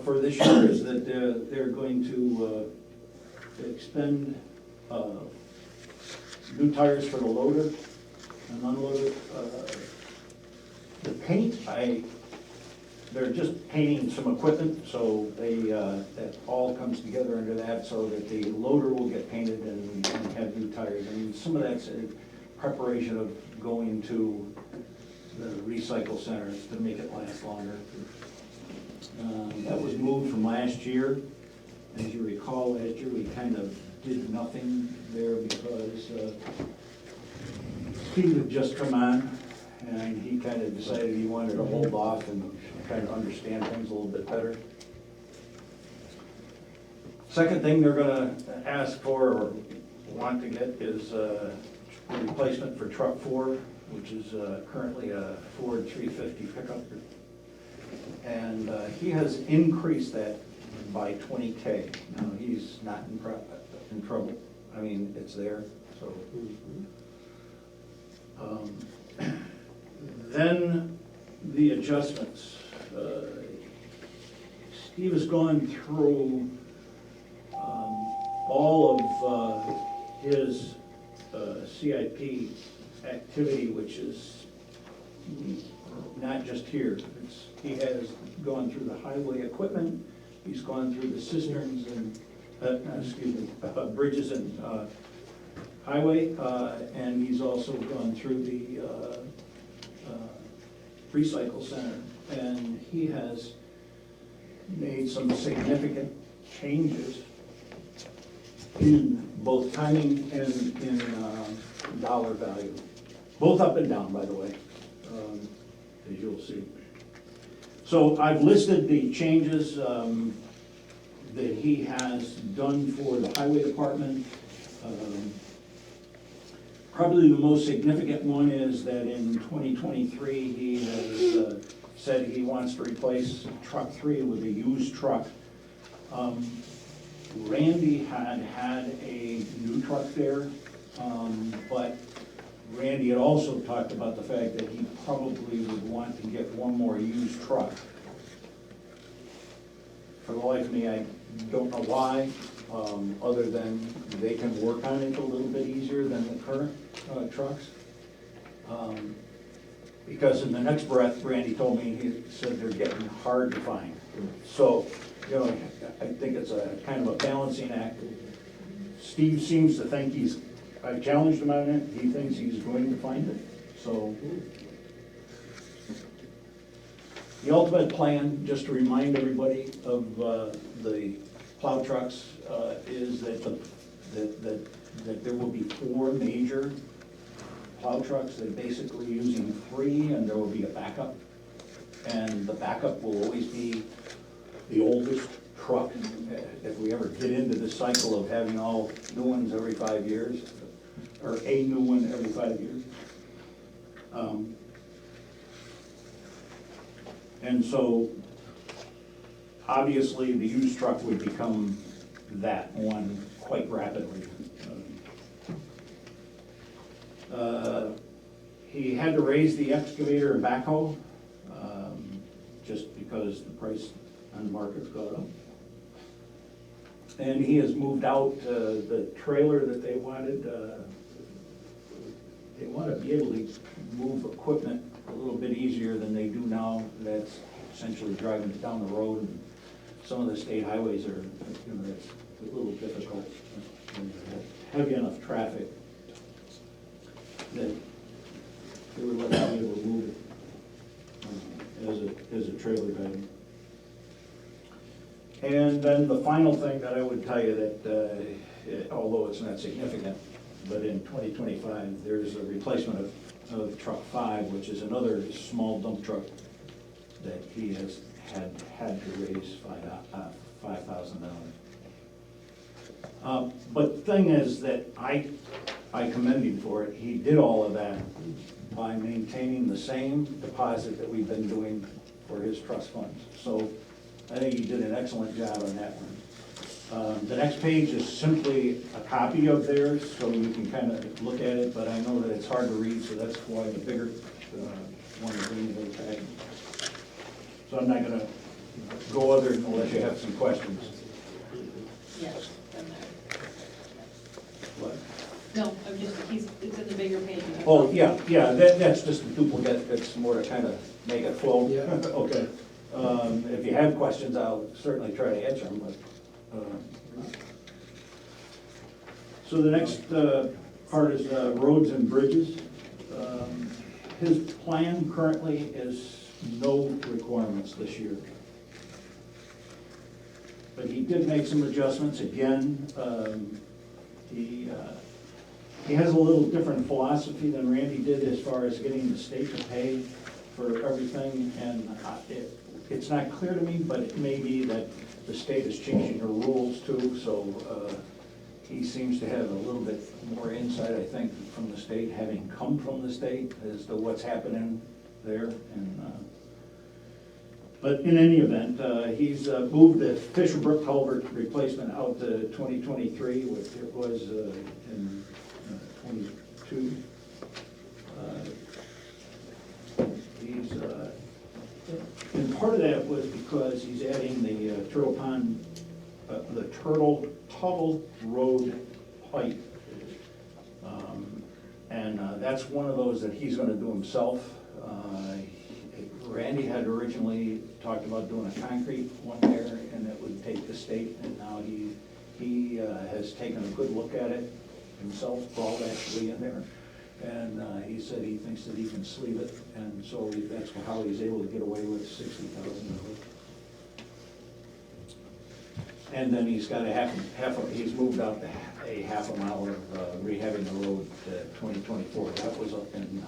for this year is that they're going to expend new tires for the loader and unloader. The paint, they're just painting some equipment, so that all comes together under that, so that the loader will get painted and have new tires. And some of that's in preparation of going to the recycle centers to make it last longer. That was moved from last year. As you recall, last year we kind of did nothing there because Steve had just come on, and he kind of decided he wanted to hold off and kind of understand things a little bit better. Second thing they're gonna ask for or want to get is a replacement for truck 4, which is currently a Ford 350 pickup. And he has increased that by 20K. Now, he's not in trouble. I mean, it's there, so. Then the adjustments. Steve has gone through all of his CIP activity, which is not just here. He has gone through the highway equipment, he's gone through the cisterns and, bridges and highway, and he's also gone through the recycle center. And he has made some significant changes in both timing and in dollar value. Both up and down, by the way, as you'll see. So I've listed the changes that he has done for the highway department. Probably the most significant one is that in 2023, he has said he wants to replace truck 3 with a used truck. Randy had a new truck there, but Randy had also talked about the fact that he probably would want to get one more used truck. For the life of me, I don't know why, other than they can work on it a little bit easier than the current trucks. Because in the next breath, Randy told me, he said they're getting hard to find. So, you know, I think it's a kind of a balancing act. Steve seems to think I challenged him on it, he thinks he's going to find it, so. The ultimate plan, just to remind everybody of the plow trucks, is that there will be 4 major plow trucks. They're basically using 3, and there will be a backup. And the backup will always be the oldest truck. If we ever get into the cycle of having all new ones every 5 years, or a new one every 5 years. And so, obviously, the used truck would become that one quite rapidly. He had to raise the excavator and backhoe, just because the price on the market's gone up. And he has moved out the trailer that they wanted. They want to be able to move equipment a little bit easier than they do now. That's essentially driving it down the road. And some of the state highways are, you know, that's a little difficult. And heavy enough traffic that they would let them be able to move it as a trailer bed. And then the final thing that I would tell you that, although it's not significant, but in 2025, there's a replacement of truck 5, which is another small dump truck that he has had to raise $5,000. But the thing is that I commend him for it. He did all of that by maintaining the same deposit that we've been doing for his trust funds. So I think he did an excellent job on that one. The next page is simply a copy of theirs, so you can kind of look at it, but I know that it's hard to read, so that's why the bigger one is in the tag. So I'm not gonna go other unless you have some questions. Yes, been there. What? No, I'm just, it's in the bigger page. Oh, yeah, that's just a duplicate, it's more to kind of make it flow. Yeah. Okay. If you have questions, I'll certainly try to answer them, but. So the next part is roads and bridges. His plan currently is no requirements this year. But he did make some adjustments. Again, he has a little different philosophy than Randy did as far as getting the state to pay for everything. And it's not clear to me, but it may be that the state is changing the rules too, so he seems to have a little bit more insight, I think, from the state, having come from the state, as to what's happening there. And but in any event, he's moved the Fisher Brook culvert replacement out to 2023, which it was in 22. And part of that was because he's adding the Turtle Pond, the Turtle Tuttle Road pipe. And that's one of those that he's gonna do himself. Randy had originally talked about doing a concrete one there, and it would take the state, and now he has taken a good look at it himself, crawled actually in there. And he said he thinks that he can sleeve it, and so that's how he's able to get away with $60,000. And then he's got he's moved out a half a mile of rehabbing the road to 2024. That was up in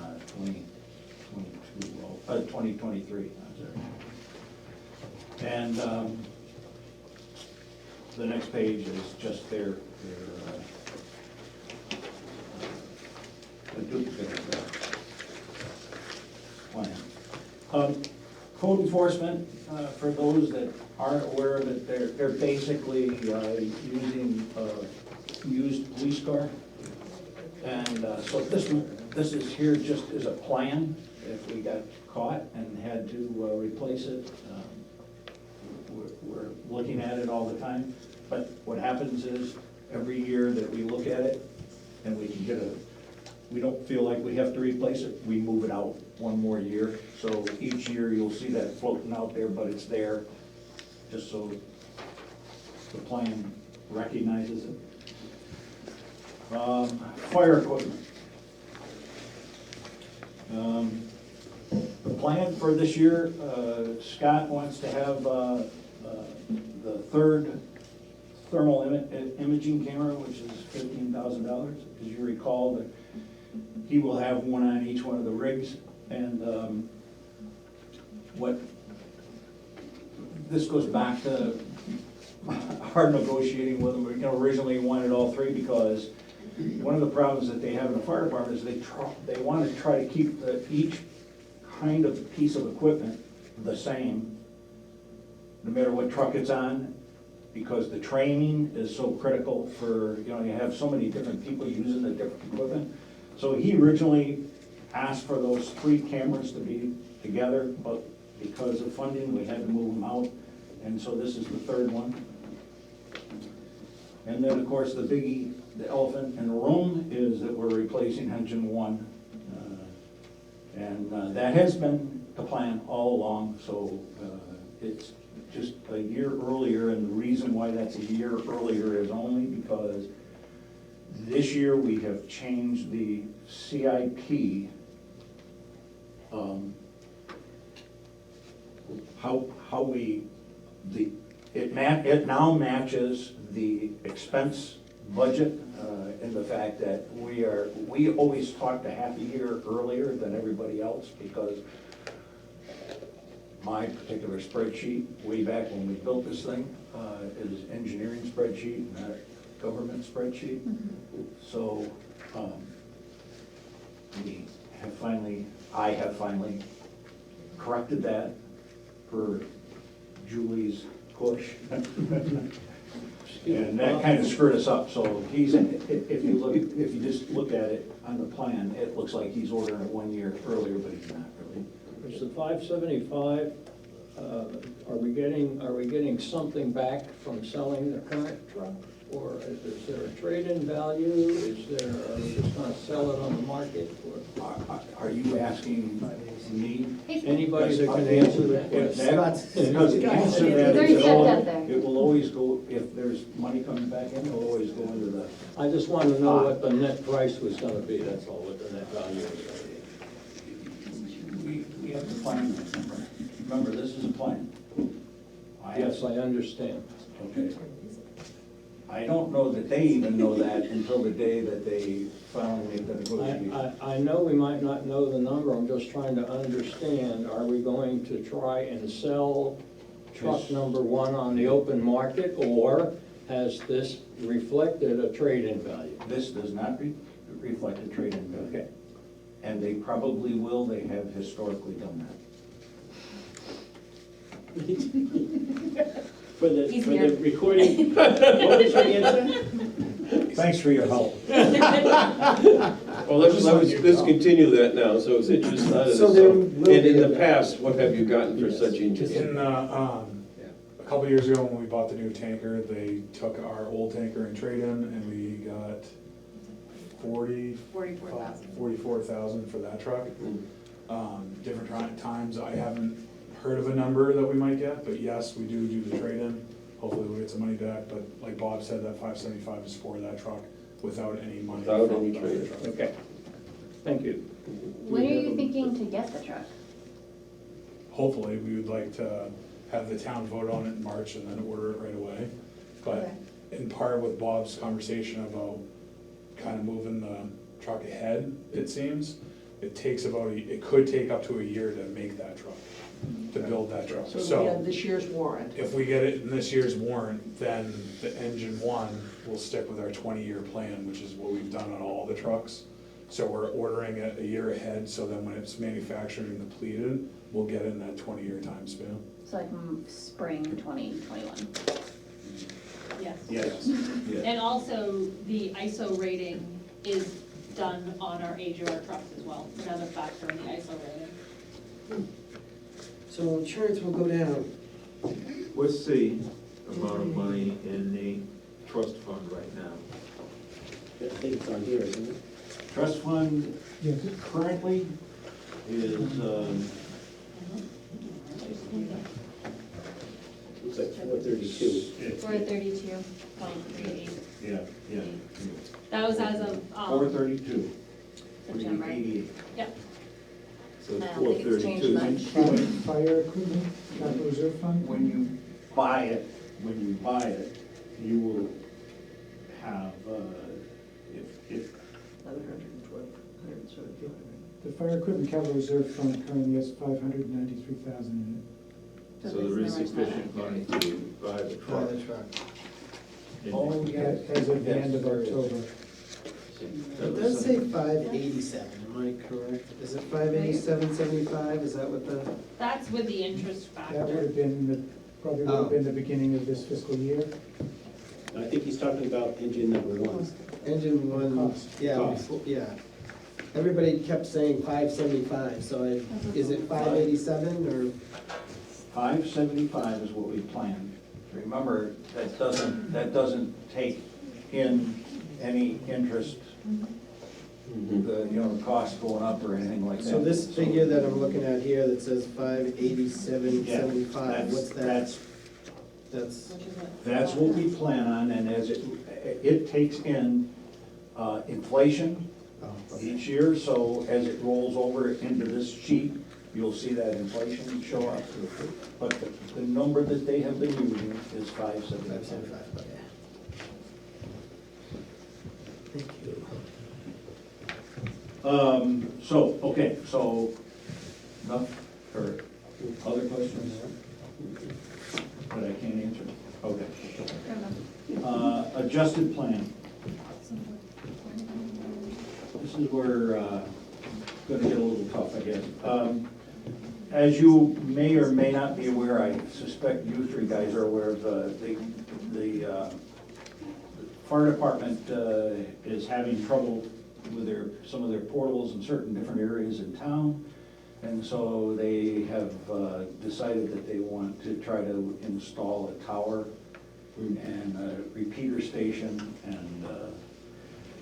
2023. And the next page is just their a duplicate of that plan. Code enforcement, for those that aren't aware that they're basically using a used police car. And so this is here just as a plan, if we got caught and had to replace it. We're looking at it all the time, but what happens is, every year that we look at it, and we can get we don't feel like we have to replace it, we move it out one more year. So each year you'll see that floating out there, but it's there, just so the plan recognizes it. Fire equipment. The plan for this year, Scott wants to have the third thermal imaging camera, which is $15,000. As you recall, that he will have one on each one of the rigs. And this goes back to hard negotiating with them. We originally wanted all three because one of the problems that they have in the fire department is they want to try to keep each kind of piece of equipment the same, no matter what truck it's on, because the training is so critical for, you have so many different people using the different equipment. So he originally asked for those three cameras to be together, but because of funding, we had to move them out, and so this is the third one. And then, of course, the biggie, the elephant in the room, is that we're replacing engine one. And that has been the plan all along, so it's just a year earlier, and the reason why that's a year earlier is only because this year we have changed the CIP, it now matches the expense budget, in the fact that we always talked a half a year earlier than everybody else, because my particular spreadsheet, way back when we built this thing, is engineering spreadsheet, not government spreadsheet. So I have finally corrected that for Julie's push. And that kind of screwed us up, so if you just look at it on the plan, it looks like he's ordering it 1 year earlier, but he's not really. Is the 575, are we getting something back from selling the current truck? Or is there a trade-in value? Are we just gonna sell it on the market? Are you asking me? Anybody that can answer that question? Because the answer to that is it will always go, if there's money coming back in, it will always go into the. I just want to know what the net price was gonna be, that's all, what the net value is. We have to plan, remember, this is a plan. Yes, I understand. Okay. I don't know that they even know that until the day that they finally make the negotiation. I know we might not know the number, I'm just trying to understand, are we going to try and sell truck number one on the open market, or has this reflected a trade-in value? This does not reflect a trade-in value. Okay. And they probably will, they have historically done that. For the recording, what was your answer? Thanks for your help. Well, let's continue that now, so it's interesting. And in the past, what have you gotten for such interest? A couple years ago, when we bought the new tanker, they took our old tanker in trade-in, and we got $44,000 for that truck. Different times, I haven't heard of a number that we might get, but yes, we do the trade-in. Hopefully we'll get some money back, but like Bob said, that 575 is for that truck without any money. Without any trade. Okay, thank you. When are you thinking to get the truck? Hopefully, we would like to have the town vote on it in March and then order it right away. But in part with Bob's conversation about kind of moving the truck ahead, it seems, it could take up to a year to make that truck, to build that truck. So we have this year's warrant. If we get it in this year's warrant, then the engine one will stick with our 20-year plan, which is what we've done on all the trucks. So we're ordering it a year ahead, so then when it's manufactured and depleted, we'll get in that 20-year time span. So like spring 2021. Yes. Yes. And also, the ISO rating is done on our AGR trucks as well, another factor in the ISO rating. So insurance will go down. What's the amount of money in the trust fund right now? I think it's on here, isn't it? Trust fund Yes. currently is, Looks like 432. 432.88. yeah, yeah, That was as of, 432, September. 388. Yep. So I don't think it's changed 432. much. Fire equipment, capital reserve fund? When you buy it, you will have, if 112, 117. The fire equipment capital reserve fund currently has 593,000 in So there is sufficient money to buy the Buy truck. the truck. Oh, it, yes. as of the end of Yes, there is. October. It does say 587, am I correct? Is it 587.75, is that what the? That's with the interest That would factor. have been, probably would have been the beginning of this fiscal year. I think he's talking about engine number one. Engine one, Cost. yeah, Cost. yeah. Everybody kept saying 575, so is it 587 or? 575 is what we planned. Remember, that doesn't take in any interest, the cost going up or anything like that. So this figure that I'm looking at here that says 587.75, what's that? That's, That's what we plan on, and as it takes in inflation each year, so as it rolls over into this sheet, you'll see that inflation show up. But the number that they have been using is 575. 575, okay. Thank you. So, enough, or other questions that I can't answer? Okay. Adjusted plan. This is where, it's gonna get a little tough, I guess. As you may or may not be aware, I suspect you three guys are aware of, the fire department is having trouble with some of their portables in certain different areas in town. And so they have decided that they want to try to install a tower and a repeater station. And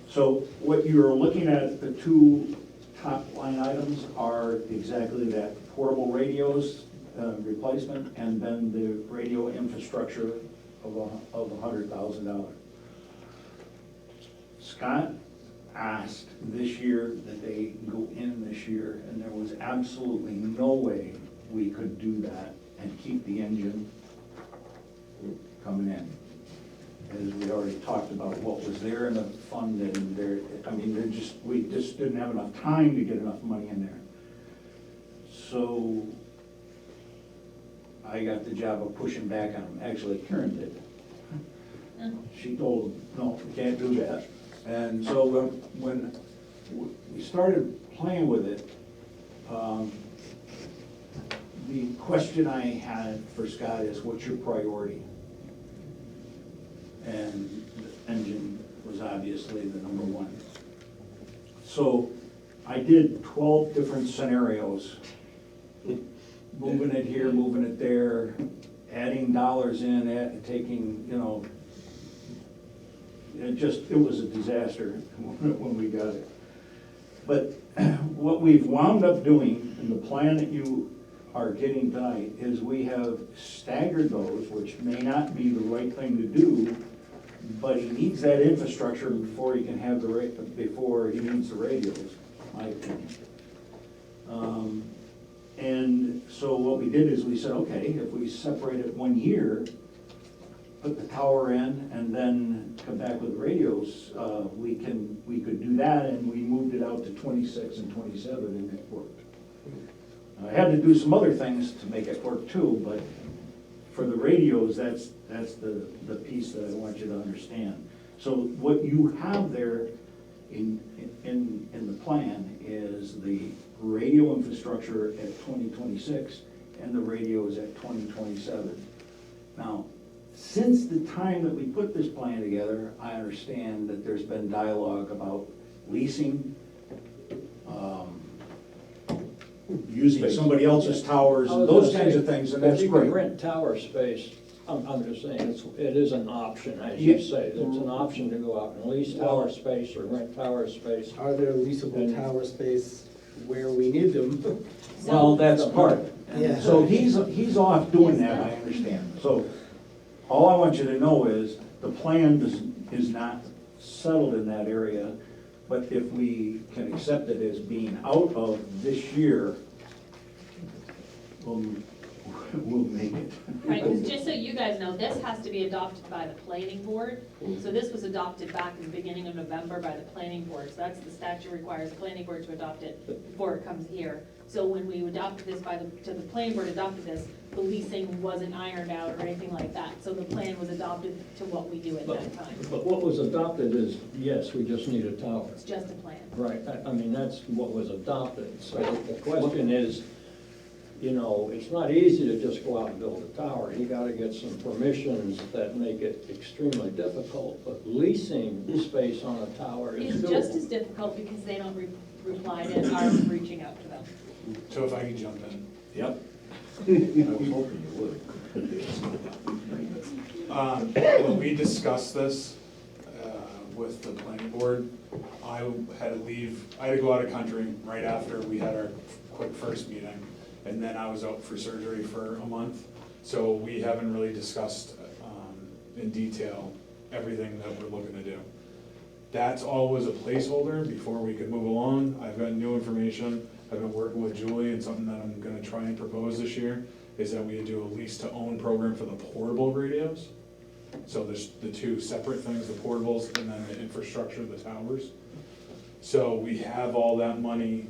so what you're looking at, the two top line items are exactly that: portable radios replacement, and then the radio infrastructure of $100,000. Scott asked this year that they go in this year, and there was absolutely no way we could do that and keep the engine coming in. As we already talked about what was there in the fund, and we just didn't have enough time to get enough money in there. So I got the job of pushing back on them. Actually, Karen did. She told them, no, we can't do that. And so when we started playing with it, the question I had for Scott is, what's your priority? And the engine was obviously the number one. So I did 12 different scenarios, moving it here, moving it there, adding dollars in, taking, it was a disaster when we got it. But what we've wound up doing, in the plan that you are getting tonight, is we have staggered those, which may not be the right thing to do, but he needs that infrastructure before he can have before he needs the radios, my opinion. And so what we did is we said, okay, if we separate it 1 year, put the tower in, and then come back with the radios, we could do that, and we moved it out to 26 and 27, and it worked. I had to do some other things to make it work too, but for the radios, that's the piece that I want you to understand. So what you have there in the plan is the radio infrastructure at 2026 and the radios at 2027. Now, since the time that we put this plan together, I understand that there's been dialogue about leasing, using somebody else's towers, I was those gonna kinds say, of things, and that's If you can great. rent tower space, I'm just saying, it is an option, as you Yeah. say. It's an option to go out and lease tower space or rent tower space. Are there leasable tower space where we need them? Well, that's part of it. Yeah. So he's off doing that, I understand. So all I want you to know is the plan is not settled in that area, but if we can accept it as being out of this year, we'll make it. Right, 'cause just so you guys know, this has to be adopted by the planning board. So this was adopted back in the beginning of November by the planning board. So that's the statute requires the planning board to adopt it before it comes here. So when we adopted this the planning board adopted this, the leasing wasn't ironed out or anything like that. So the plan was adopted to what we do at that time. But what was adopted is, yes, we just need a tower. It's just a plan. Right, I mean, that's what was adopted. So the question is, you know, it's not easy to just go out and build a tower. You gotta get some permissions that make it extremely difficult, but leasing space on a tower is It's just doable. as difficult because they don't reply to our reaching out to them. So if I can jump in. Yep. I was hoping you would. When we discussed this with the planning board, I had to go out of country right after we had our quick first meeting. And then I was out for surgery for a month. So we haven't really discussed in detail everything that we're looking to do. That's always a placeholder before we could move along. I've got new information. I've been working with Julie, and something that I'm gonna try and propose this year is that we do a lease-to-own program for the portable radios. So there's the two separate things, the portables and then the infrastructure, the towers. So we have all that money,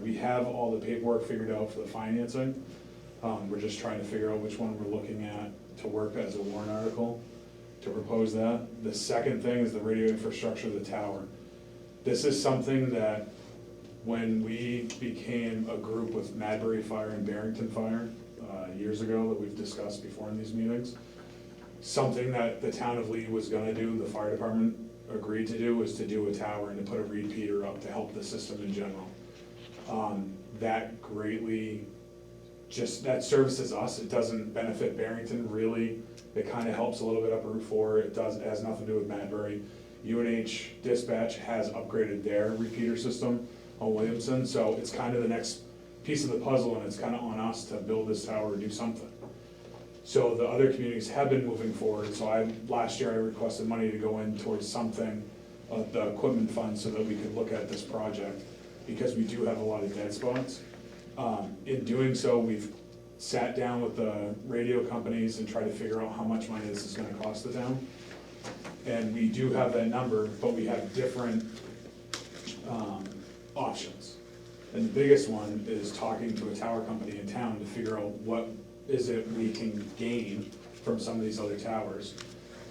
we have all the paperwork figured out for the financing. We're just trying to figure out which one we're looking at to work as a warrant article to propose that. The second thing is the radio infrastructure, the tower. This is something that when we became a group with Madbury Fire and Barrington Fire years ago that we've discussed before in these meetings, something that the town of Lee was gonna do, the fire department agreed to do, was to do a tower and to put a repeater up to help the system in general. That greatly, that services us, it doesn't benefit Barrington really, it kinda helps a little bit up Route 4, it has nothing to do with Madbury. UNH Dispatch has upgraded their repeater system on Williamson, so it's kind of the next piece of the puzzle, and it's kind of on us to build this tower or do something. So the other communities have been moving forward, so last year I requested money to go in towards something of the equipment fund so that we could look at this project, because we do have a lot of dead spots. In doing so, we've sat down with the radio companies and tried to figure out how much money this is gonna cost the town. And we do have that number, but we have different options. And the biggest one is talking to a tower company in town to figure out what is it we can gain from some of these other towers.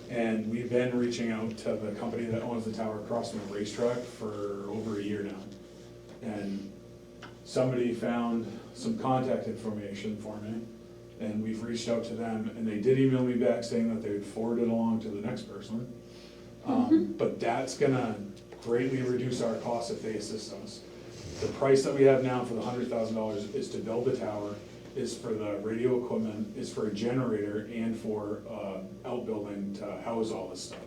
And we've been reaching out to the company that owns the tower across from the racetrack for over a year now. And somebody found some contact information for me, and we've reached out to them, and they did email me back saying that they would forward it along to the next person. But that's gonna greatly reduce our costs if they assist us. The price that we have now for the $100,000 is to build the tower, is for the radio equipment, is for a generator, and for outbuilding to house all this stuff.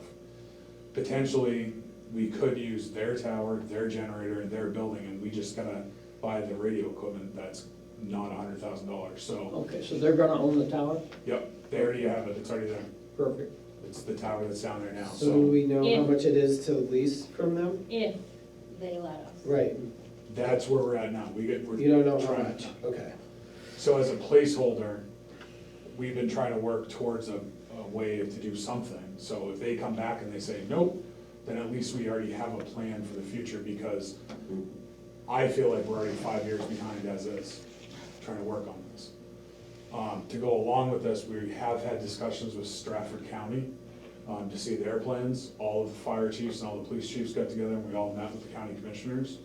Potentially, we could use their tower, their generator, and their building, and we just gotta buy the radio equipment that's not $100,000, so. Okay, so they're gonna own the tower? Yep, they already have it, it's already there. Perfect. It's the tower that's down there now, So do so. we know how If- much it is to lease from them? If they let us. Right, That's where we're at now. we're you don't know how trying. much, okay. So as a placeholder, we've been trying to work towards a way to do something. So if they come back and they say, nope, then at least we already have a plan for the future, because I feel like we're already 5 years behind as is, trying to work on this. To go along with this, we have had discussions with Stratford County to see their plans. All of the fire chiefs and all the police chiefs got together, and we all met with the county commissioners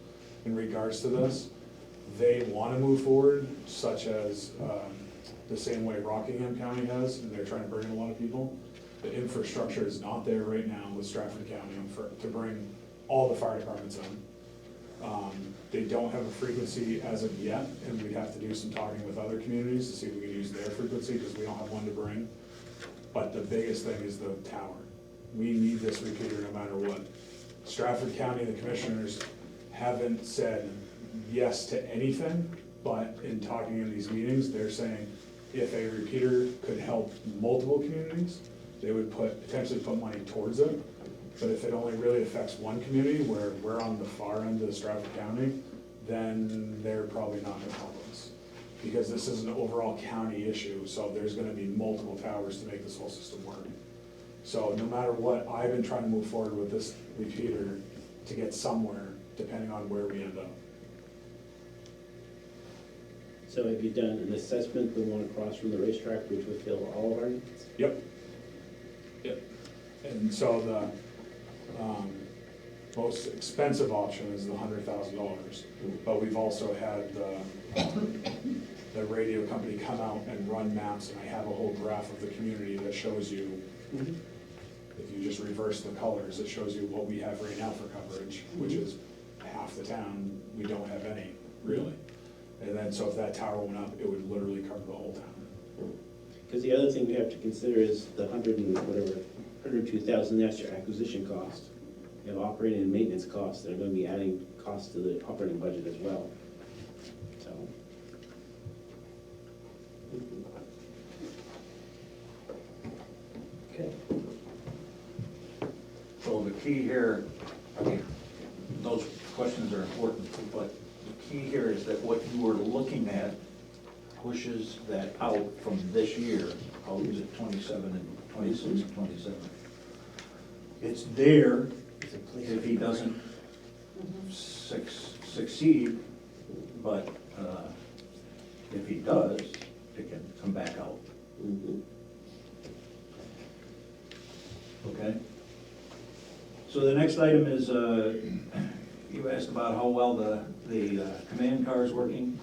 in regards to this. They want to move forward, such as the same way Rockingham County has, and they're trying to bring in a lot of people. The infrastructure is not there right now with Stratford County to bring all the fire departments in. They don't have a frequency as of yet, and we'd have to do some talking with other communities to see if we can use their frequency, because we don't have one to bring. But the biggest thing is the tower. We need this repeater no matter what. Stratford County, the commissioners haven't said yes to anything, but in talking in these meetings, they're saying if a repeater could help multiple communities, they would potentially put money towards it. But if it only really affects one community, where we're on the far end of Stratford County, then they're probably not gonna help us. Because this is an overall county issue, so there's gonna be multiple towers to make this whole system work. So no matter what, I've been trying to move forward with this repeater to get somewhere, depending on where we end up. So have you done an assessment, the one across from the racetrack, which would fill all of our needs? Yep. Yep. And so the most expensive option is the $100,000, but we've also had the radio company come out and run maps, and I have a whole graph of the community that shows you, if you just reverse the colors, it shows you what we have right now for coverage, which is half the town, we don't have any, really. And then, so if that tower went up, it would literally cover the whole town. Because the other thing we have to consider is the 102,000, that's your acquisition cost. You have operating and maintenance costs, they're gonna be adding costs to the operating budget as well, so. Okay. So the key here, I mean, those questions are important, but the key here is that what you were looking at pushes that out from this year, I'll use it 27 and 26 and 27. It's there if he doesn't succeed, but if he does, it can come back out. Okay? So the next item is, you asked about how well the command car is working.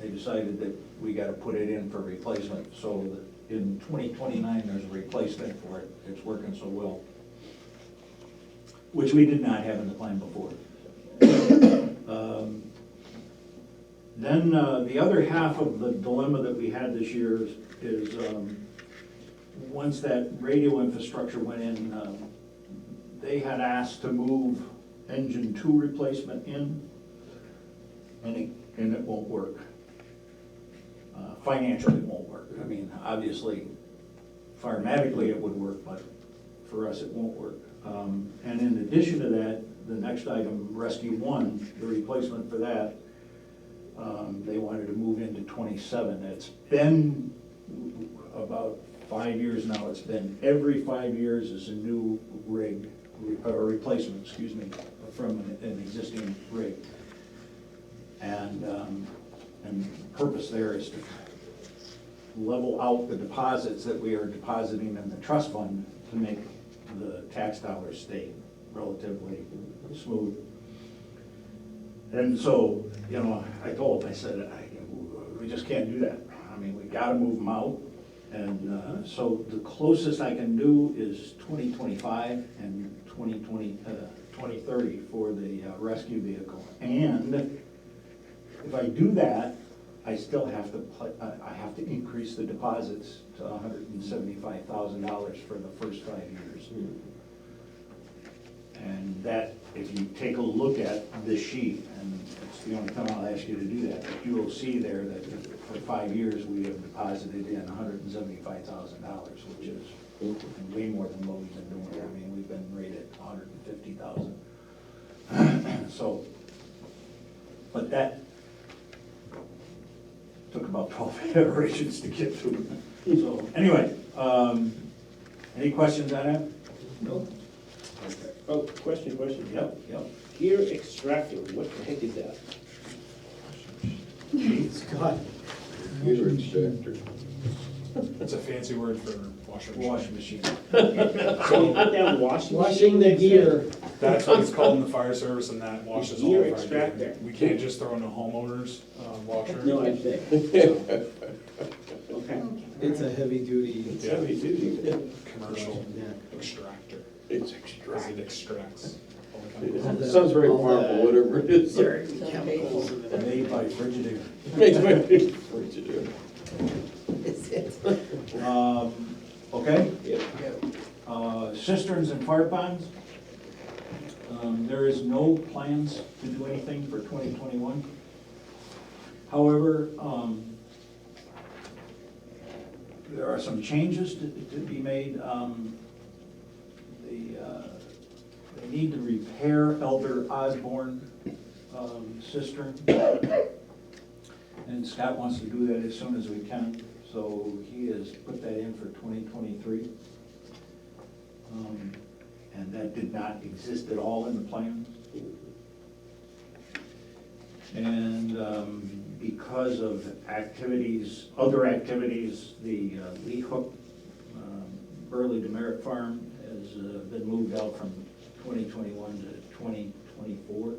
They decided that we gotta put it in for replacement, so that in 2029, there's a replacement for it. It's working so well, which we did not have in the plan before. Then the other half of the dilemma that we had this year is once that radio infrastructure went in, they had asked to move engine 2 replacement in, and it won't work. Financially, it won't work. I mean, obviously, firematically it would work, but for us, it won't work. And in addition to that, the next item, Rescue 1, the replacement for that, they wanted to move into 27. It's been about 5 years now. It's been every 5 years is a new rig, or replacement, excuse me, from an existing rig. And the purpose there is to level out the deposits that we are depositing in the trust fund to make the tax dollars stay relatively smooth. And so, you know, I told him, I said, we just can't do that. I mean, we gotta move them out. And so the closest I can do is 2025 and 2030 for the rescue vehicle. And if I do that, I still have to, I have to increase the deposits to $175,000 for the first 5 years. And that, if you take a look at this sheet, and it's the only time I'll ask you to do that, but you will see there that for 5 years, we have deposited in $175,000, which is way more than what we've been doing. I mean, we've been rated $150,000. So, but that took about 12 iterations to get through. So, anyway, any questions on that? No. Oh, question. Yep. Gear extractor, what the heck is that? Scott. It's a fancy word for washer machine. Washing machine. So you put down washing Washing machine, the gear. That's what it's called in the fire service, and that washes all Gear of our gear. extractor. We can't just throw in a homeowner's washer. No, I think. Okay. It's a heavy duty. It's heavy duty. Commercial Yeah. extractor, It's because extract. it extracts all Sounds very powerful, whatever it is. Chemicals. Made by Frigidaire. Frigidaire. Okay? Yeah. Cisterns and fire ponds. There is no plans to do anything for 2021. However, there are some changes to be made. They need to repair Elder Osborne cistern. And Scott wants to do that as soon as we can, so he has put that in for 2023. And that did not exist at all in the plan. And because of activities, other activities, the Lee Hook Burley Demerit Farm has been moved out from 2021 to 2024.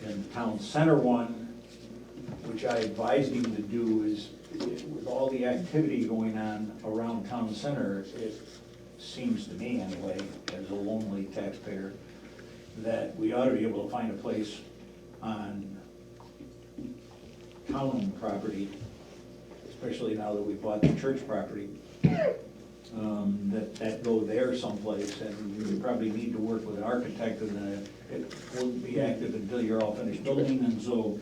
And the town center one, which I advised him to do, is with all the activity going on around town center, it seems to me anyway, as a lonely taxpayer, that we ought to be able to find a place on town-owned property, especially now that we bought the church property, that go there someplace, and we probably need to work with an architect, and it won't be active until you're all finished building, and so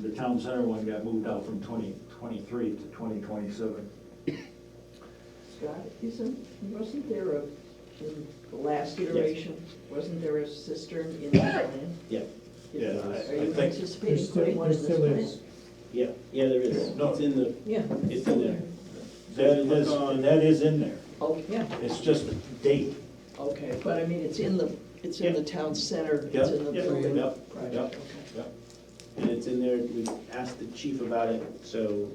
the town center one got moved out from 2023 to 2027. Scott, wasn't there in the last iteration, wasn't there a cistern in the plan? Yeah, Yeah, Are I you think, anticipating putting one in this plan? yeah, there is. No. It's in the, Yeah. it's in there. that is in there. Oh, yeah, It's just a date. okay, but I mean, it's in the town center, it's in the Yep, building yep, project, yep. okay. And it's in there, we asked the chief about it, so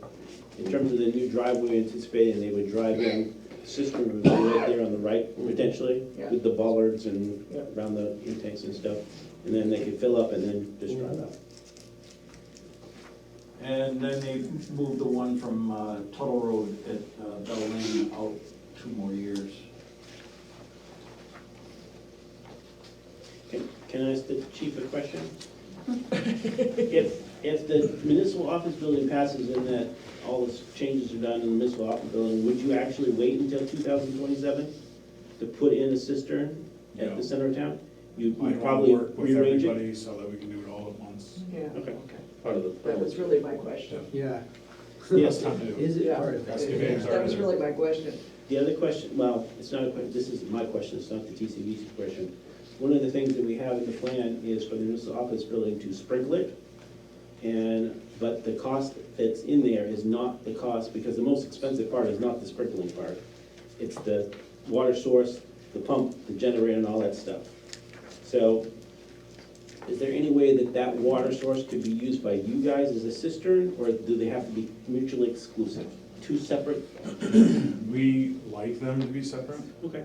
in terms of the new driveway, we anticipated they would drive in, cistern would be right there on the right, potentially, Yeah. with the bollards and Yeah. around the intakes and stuff, and then they could fill up and then just drive out. And then they moved the one from Tuttle Road at Bell Lane out 2 more years. Can I ask the chief a question? If the municipal office building passes and that all the changes are done in the municipal office building, would you actually wait until 2027 to put in a cistern at No. the center of town? You'd I want to probably work with rearrange it? everybody so that we can do it all at once. Yeah, Okay. okay. Part of the That was really my question. Yeah. Yes. Time to do it. Is it Yeah. part of That's it? the meetings That was already. really my question. The other question, well, it's not a question, this is my question, it's not the TCVC question. One of the things that we have in the plan is for the municipal office building to sprinkle it. But the cost that's in there is not the cost, because the most expensive part is not the sprinkling part. It's the water source, the pump, the generator, and all that stuff. So, is there any way that that water source could be used by you guys as a cistern, or do they have to be mutually exclusive? Two separate? We like them to be separate, Okay.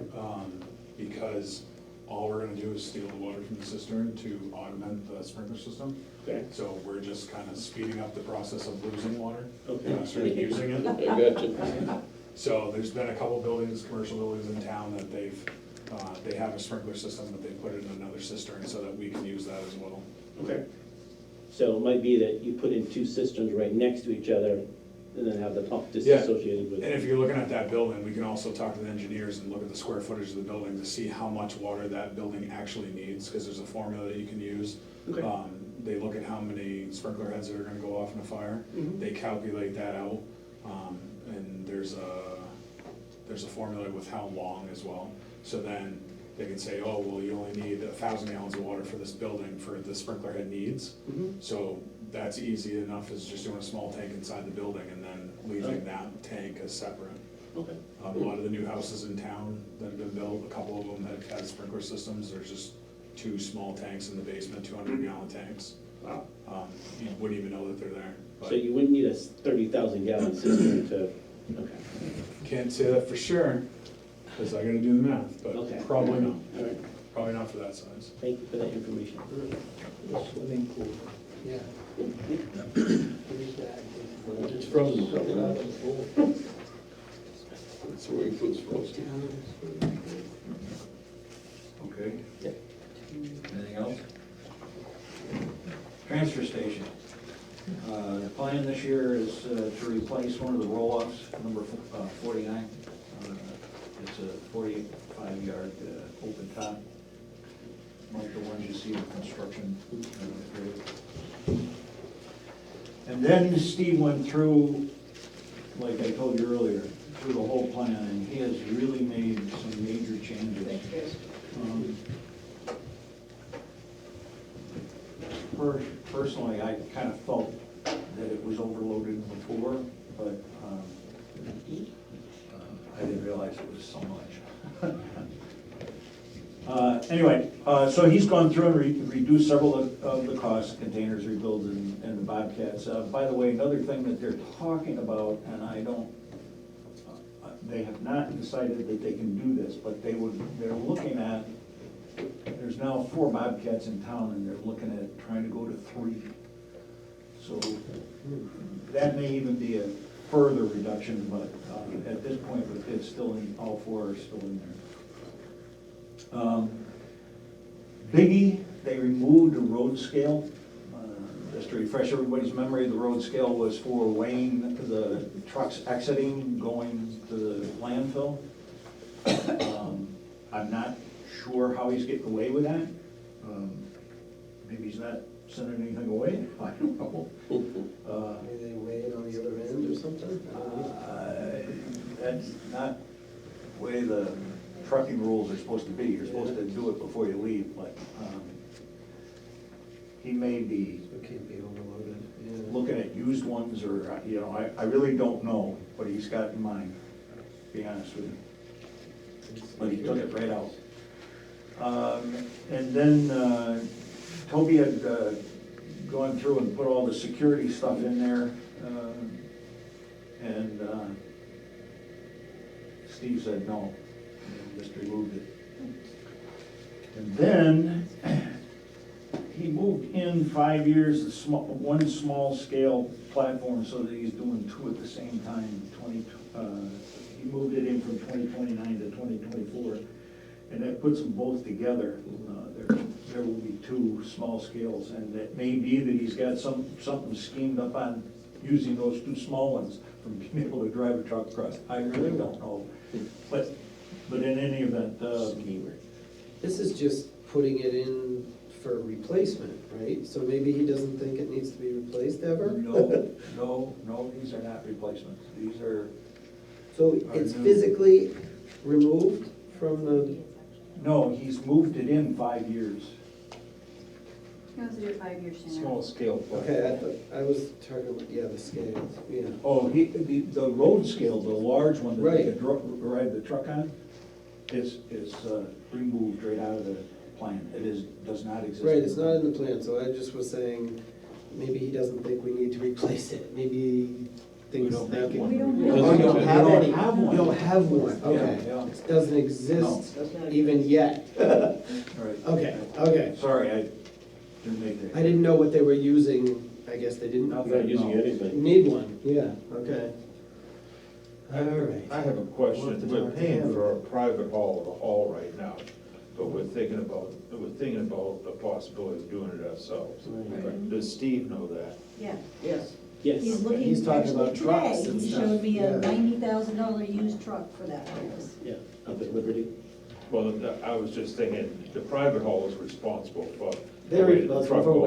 because all we're gonna do is steal the water from the cistern to augment the sprinkler system. Okay. So we're just kind of speeding up the process of losing water, Okay. instead of using it. I gotcha. So there's been a couple buildings, commercial buildings in town that they have a sprinkler system, but they put it in another cistern so that we can use that as well. Okay. So it might be that you put in two cisterns right next to each other, and then have the pump disassociated with And it. if you're looking at that building, we can also talk to the engineers and look at the square footage of the building to see how much water that building actually needs, because there's a formula that you can use. Okay. They look at how many sprinkler heads that are gonna go off in a fire. Mhm. They calculate that out, and there's a formula with how long as well. So then they can say, oh, well, you only need 1,000 gallons of water for this building for the sprinkler head needs. Mhm. So that's easy enough as just doing a small tank inside the building and then leaving that tank as separate. Okay. A lot of the new houses in town that have been built, a couple of them that have had sprinkler systems, there's just 2 small tanks in the basement, 200-gallon tanks. Wow. You wouldn't even know that they're there. But So you wouldn't need a 30,000 gallon cistern to, okay. can't say that for sure, because I gotta do the math, but Okay. probably not. All right, Probably not for that size. thank you for that information. The swimming pool. Yeah. Where's that? It's frozen. Swimming pool's frozen. Okay. Yeah. Anything else? Transfer station. The plan this year is to replace one of the roll-offs, number 49. It's a 45-yard open top, like the ones you see in construction. And then Steve went through, like I told you earlier, through the whole plan, and he has really made some major changes. Personally, I kind of felt that it was overloaded before, but I didn't realize it was so much. Anyway, so he's gone through and reduced several of the costs, containers rebuilds and the Bobcats. By the way, another thing that they're talking about, and I don't, they have not decided that they can do this, but they're looking at, there's now 4 Bobcats in town, and they're looking at trying to go to 3. So that may even be a further reduction, but at this point, it's still in, all 4 are still in there. Biggie, they removed the road scale. Just to refresh everybody's memory, the road scale was for weighing the trucks exiting, going to the landfill. I'm not sure how he's getting away with that. Maybe he's not sending anything away, I don't know. Maybe they weigh it on the other end or something? I don't know. That's not the way the trucking rules are supposed to be. You're supposed to do it before you leave, but he may be It can't be overloaded, yeah. looking at used ones, or, you know, I really don't know what he's got in mind, to be honest with you. But he took it right out. And then Toby had gone through and put all the security stuff in there, and Steve said no, and just removed it. And then he moved in 5 years, one small scale platform, so that he's doing 2 at the same time. He moved it in from 2029 to 2024, and that puts them both together. There will be 2 small scales, and it may be that he's got something schemed up on using those 2 small ones from being able to drive a truck across. I really don't know, but in any event, This is just putting it in for replacement, right? So maybe he doesn't think it needs to be replaced ever? No, these are not replacements. These are. So it's physically removed from the, No, he's moved it in 5 years. He wants to do it 5 years sooner. Small scale. okay, I was talking about, yeah, the scales, yeah. Oh, the road scale, the large one that Right. they could ride the truck on, is removed right out of the plan. Does not exist. Right, it's not in the plan, so I just was saying, maybe he doesn't think we need to replace it, maybe things don't that make can. one. We don't Oh, really. you don't have We don't any, have one. you don't have one, okay. Yeah. It doesn't exist even yet. Right. Okay. Sorry, I didn't make that. I didn't know what they were using, I guess they didn't. Not Not using anything. Need one, yeah, okay. All right. I have a We'll have to question. We're talk to paying him. for a private haul of a haul right now, but we're thinking about the possibility of doing it ourselves. Right. Does Steve know that? Yeah, Yes. Yes. he's looking, He's talking actually about trucks today, and he stuff, showed me yeah. a $90,000 used truck for that purpose. Yeah, up at Liberty. Well, I was just thinking, the private haul is responsible for. They're the weight of the responsible truck for going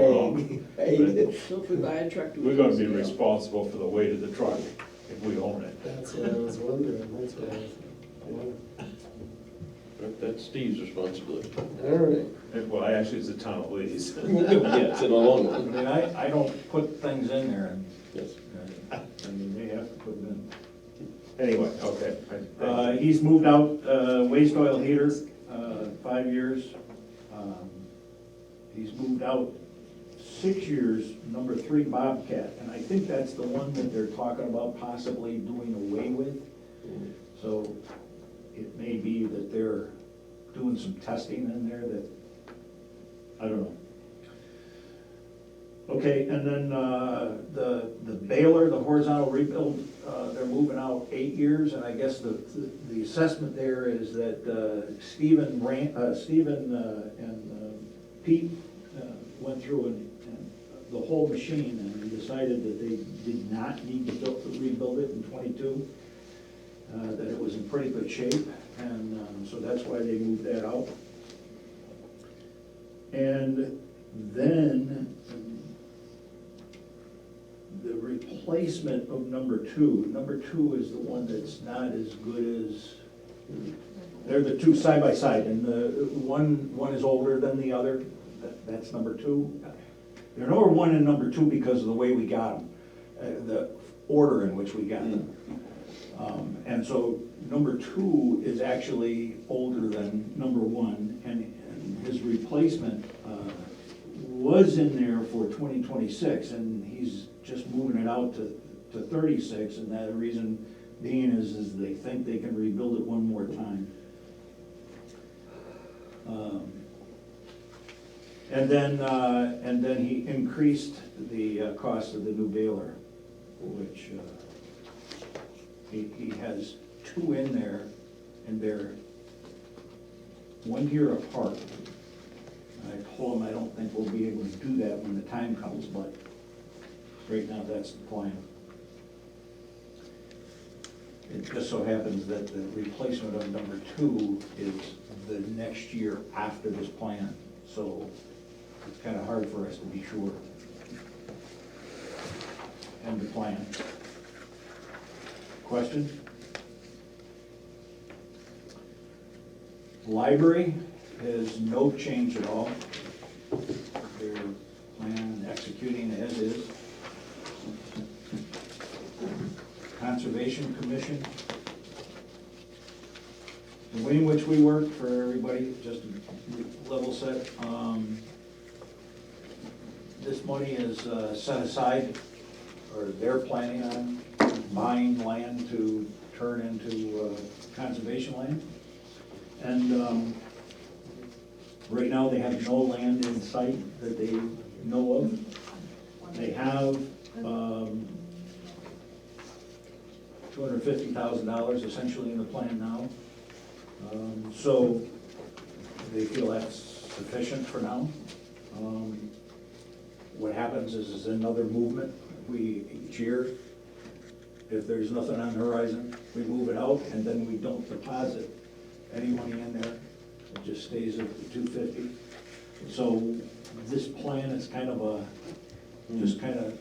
weighing, on. right? So if we buy a truck, do we? We're gonna be use it? responsible for the weight of the truck if we own it. That's what I was wondering, that's what I was wondering. That's Steve's responsibility. All right. Well, actually, it's the town of Lee's. Yeah, it's in the long I run. mean, I don't put things in there, and, Yes. I mean, they have to put them Anyway, okay. in. He's moved out waste oil heater, 5 years. He's moved out 6 years, number 3 Bobcat, and I think that's the one that they're talking about possibly doing away with. So it may be that they're doing some testing in there that, I don't know. Okay, and then the baler, the horizontal rebuild, they're moving out 8 years, and I guess the assessment there is that Stephen and Pete went through and the whole machine and decided that they did not need to rebuild it in '22, that it was in pretty good shape, and so that's why they moved that out. And then the replacement of number two. Number two is the one that's not as good as, they're the two side by side, and the one is older than the other. That's number two. They're number one and number two because of the way we got them, the order in which we got them. And so number two is actually older than number one, and his replacement was in there for 2026, and he's just moving it out to 36, and that reason being is they think they can rebuild it one more time. And then he increased the cost of the new baler, which he has two in there, and they're 1 year apart. I told him I don't think we'll be able to do that when the time comes, but right now that's the plan. It just so happens that the replacement of number two is the next year after this plan, so it's kind of hard for us to be sure. And the plan. Question? Library has no change at all. They're planning and executing as is. Conservation Commission. The way in which we work for everybody, just to level set, this money is set aside, or they're planning on buying land to turn into conservation land. And right now, they have no land in sight that they know of. They have $250,000 essentially in the plan now. So they feel that's sufficient for now. What happens is another movement. Each year, if there's nothing on the horizon, we move it out, and then we don't deposit any money in there. It just stays at the 250. So this plan is kind of just kind of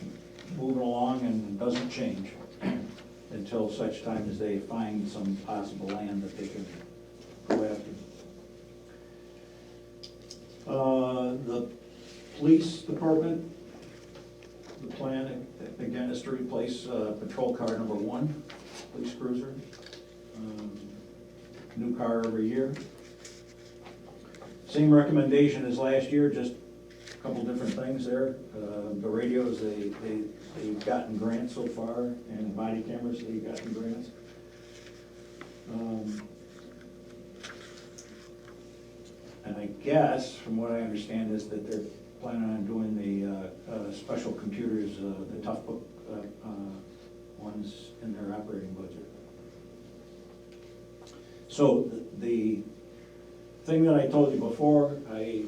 moving along and doesn't change until such time as they find some possible land that they can go after. The police department, the plan again is to replace patrol car number 1, police cruiser. New car every year. Same recommendation as last year, just a couple different things there. The radios, they've gotten grants so far, and body cameras, they've gotten grants. And I guess, from what I understand, is that they're planning on doing the special computers, the tough book ones in their operating budget. So the thing that I told you before, I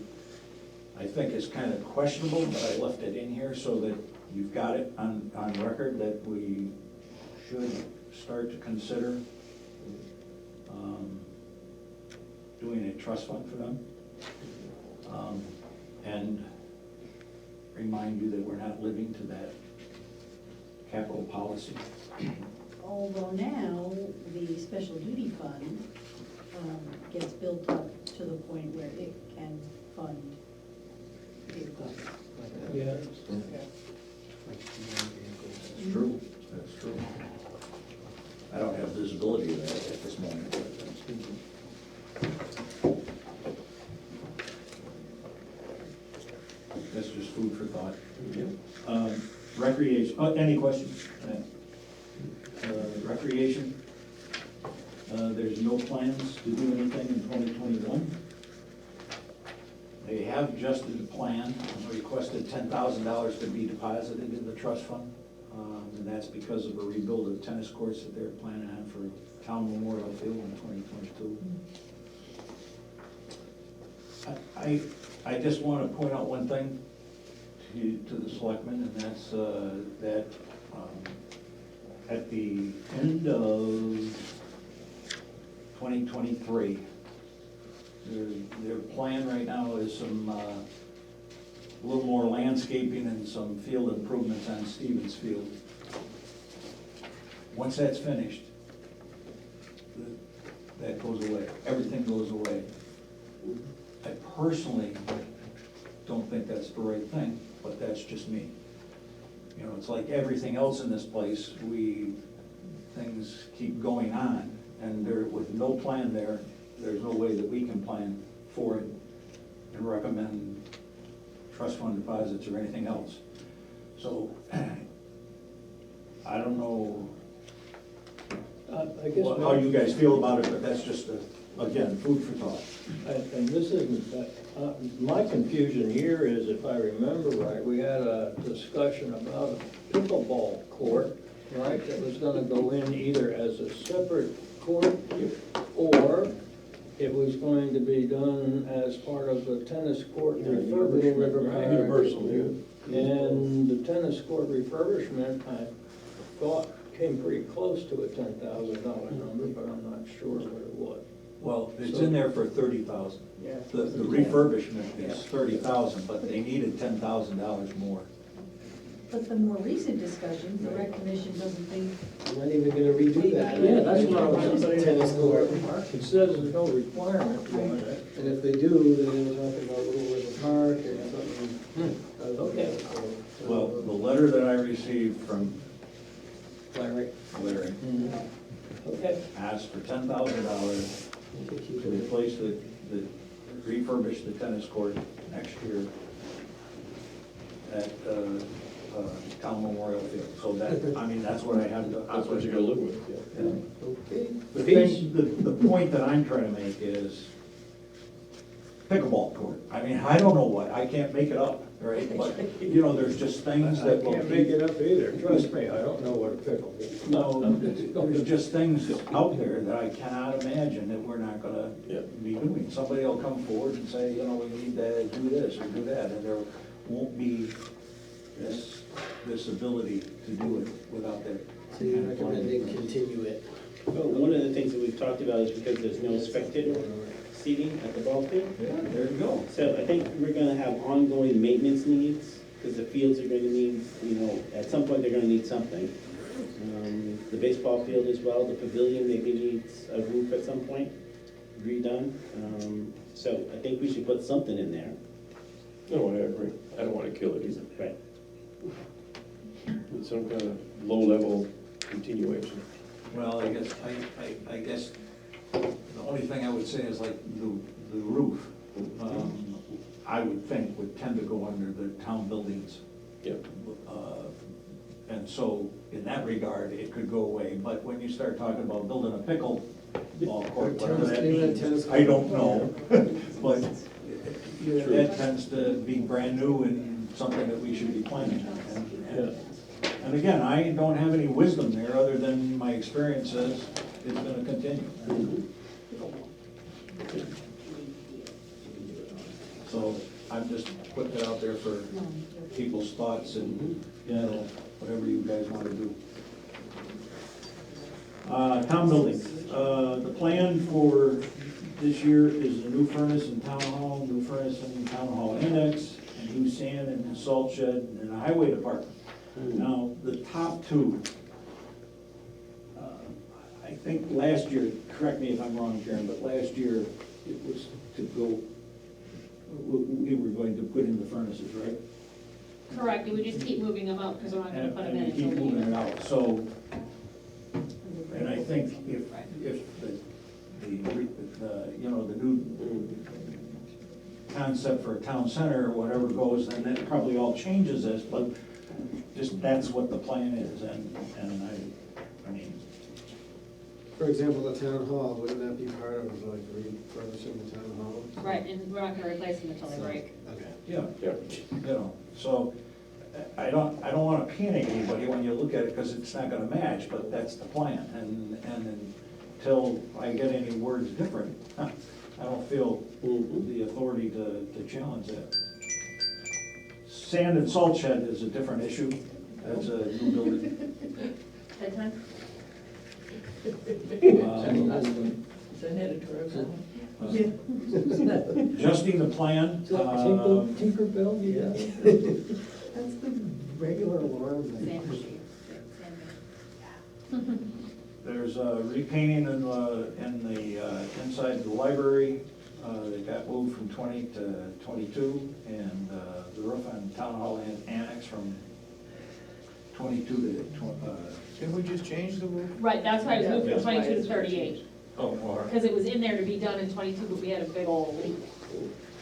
think is kind of questionable, but I left it in here so that you've got it on record that we should start to consider doing a trust fund for them. And remind you that we're not living to that capital policy. Although now, the special duty fund gets built up to the point where it can fund vehicles. Yeah. That's true, that's true. I don't have visibility of that at this moment. That's just food for thought. Recreation, any questions? Recreation, there's no plans to do anything in 2021. They have adjusted the plan and requested $10,000 to be deposited in the trust fund. And that's because of a rebuild of tennis courts that they're planning on for Town Memorial Field in 2022. I just want to point out one thing to the selectmen, and that's that at the end of 2023, their plan right now is some, a little more landscaping and some field improvements on Stevens Field. Once that's finished, that goes away, everything goes away. I personally don't think that's the right thing, but that's just me. You know, it's like everything else in this place, things keep going on, and with no plan there's no way that we can plan for it and recommend trust fund deposits or anything else. So, I don't know I guess how you guys feel about it, but that's just, again, food for thought. And this isn't, my confusion here is, if I remember right, we had a discussion about a pickleball court, right? That was gonna go in either as a separate court, or it was going to be done as part of the tennis court refurbishment, right? Universal, yeah. And the tennis court refurbishment, I thought, came pretty close to a $10,000 number, but I'm not sure what it was. Well, it's in there for $30,000. Yeah. The refurbishment is $30,000, but they needed $10,000 more. But the more recent discussion, the rec commission doesn't think. I'm not even gonna redo that. Yeah, that's what I was saying. Tennis court. It says there's no requirement for it. And if they do, then they were talking about Little River Park or something. Okay. Well, the letter that I received from Larry. Larry Okay. asked for $10,000 to replace refurbish the tennis court next year at Town Memorial Field. So that, I mean, that's what I have to. That's what you're gonna live with, yeah. Okay. The thing, the point that I'm trying to make is pickleball court. I mean, I don't know what, I can't make it up, right? But, you know, there's just things I that will can't make keep. it up either, trust me, I don't know what a pickle is. No, there's just things out there that I cannot imagine that we're not gonna be doing. Somebody will come forward and say, you know, we need to do this or do that, and there won't be this ability to do it without that. So you're recommending continue it? Well, one of the things that we've talked about is because there's no spectator seating at the ball field. Yeah, there you go. So I think we're gonna have ongoing maintenance needs, because the fields are gonna need, you know, at some point, they're gonna need something. The baseball field as well, the pavilion maybe needs a roof at some point, redone. So I think we should put something in there. No, I agree. I don't wanna kill it either. Right. With some kind of low-level continuation. Well, I guess the only thing I would say is like the roof, I would think would tend to go under the town buildings. Yep. And so in that regard, it could go away. But when you start talking about building a pickleball court, whatever that means, I don't know. But that tends to be brand new and something that we should be planning on. And again, I don't have any wisdom there other than my experience says it's gonna continue. So I'm just putting it out there for people's thoughts and, you know, whatever you guys wanna do. Town buildings, the plan for this year is a new furnace in Town Hall, new furnace in Town Hall Annex, a new sand and salt shed, and a highway department. Now, the top two, I think last year, correct me if I'm wrong, Karen, but last year it was to go, we were going to put in the furnaces, right? Correct, we just keep moving them out because we're not gonna put them in And we keep until we. moving it out, so, and I think if the you know, the new concept for a town center or whatever goes, then that probably all changes this, but just that's what the plan is, and I mean, For example, the town hall, wouldn't that be part of like refurbishing the town hall? Right, and we're not gonna replace them until they break. Okay. Yeah, Yeah. you know, so I don't wanna panic anybody when you look at it, because it's not gonna match, but that's the plan. And until I get any words different, I don't feel the authority to challenge that. Sand and salt shed is a different issue. That's a new building. Bedtime? Is that editorial comment? Adjusting the plan. Tinkerbell, yeah. That's the regular alarm. Sand machine. There's repainting in the inside the library. It got moved from 20 to 22, and the roof on Town Hall Annex from 22 to Didn't we just change the roof? Right, that's why it was moved Yeah, from that's why 22 to it's 38, all right. because it was in there to be done in 22, but we had a big old leak.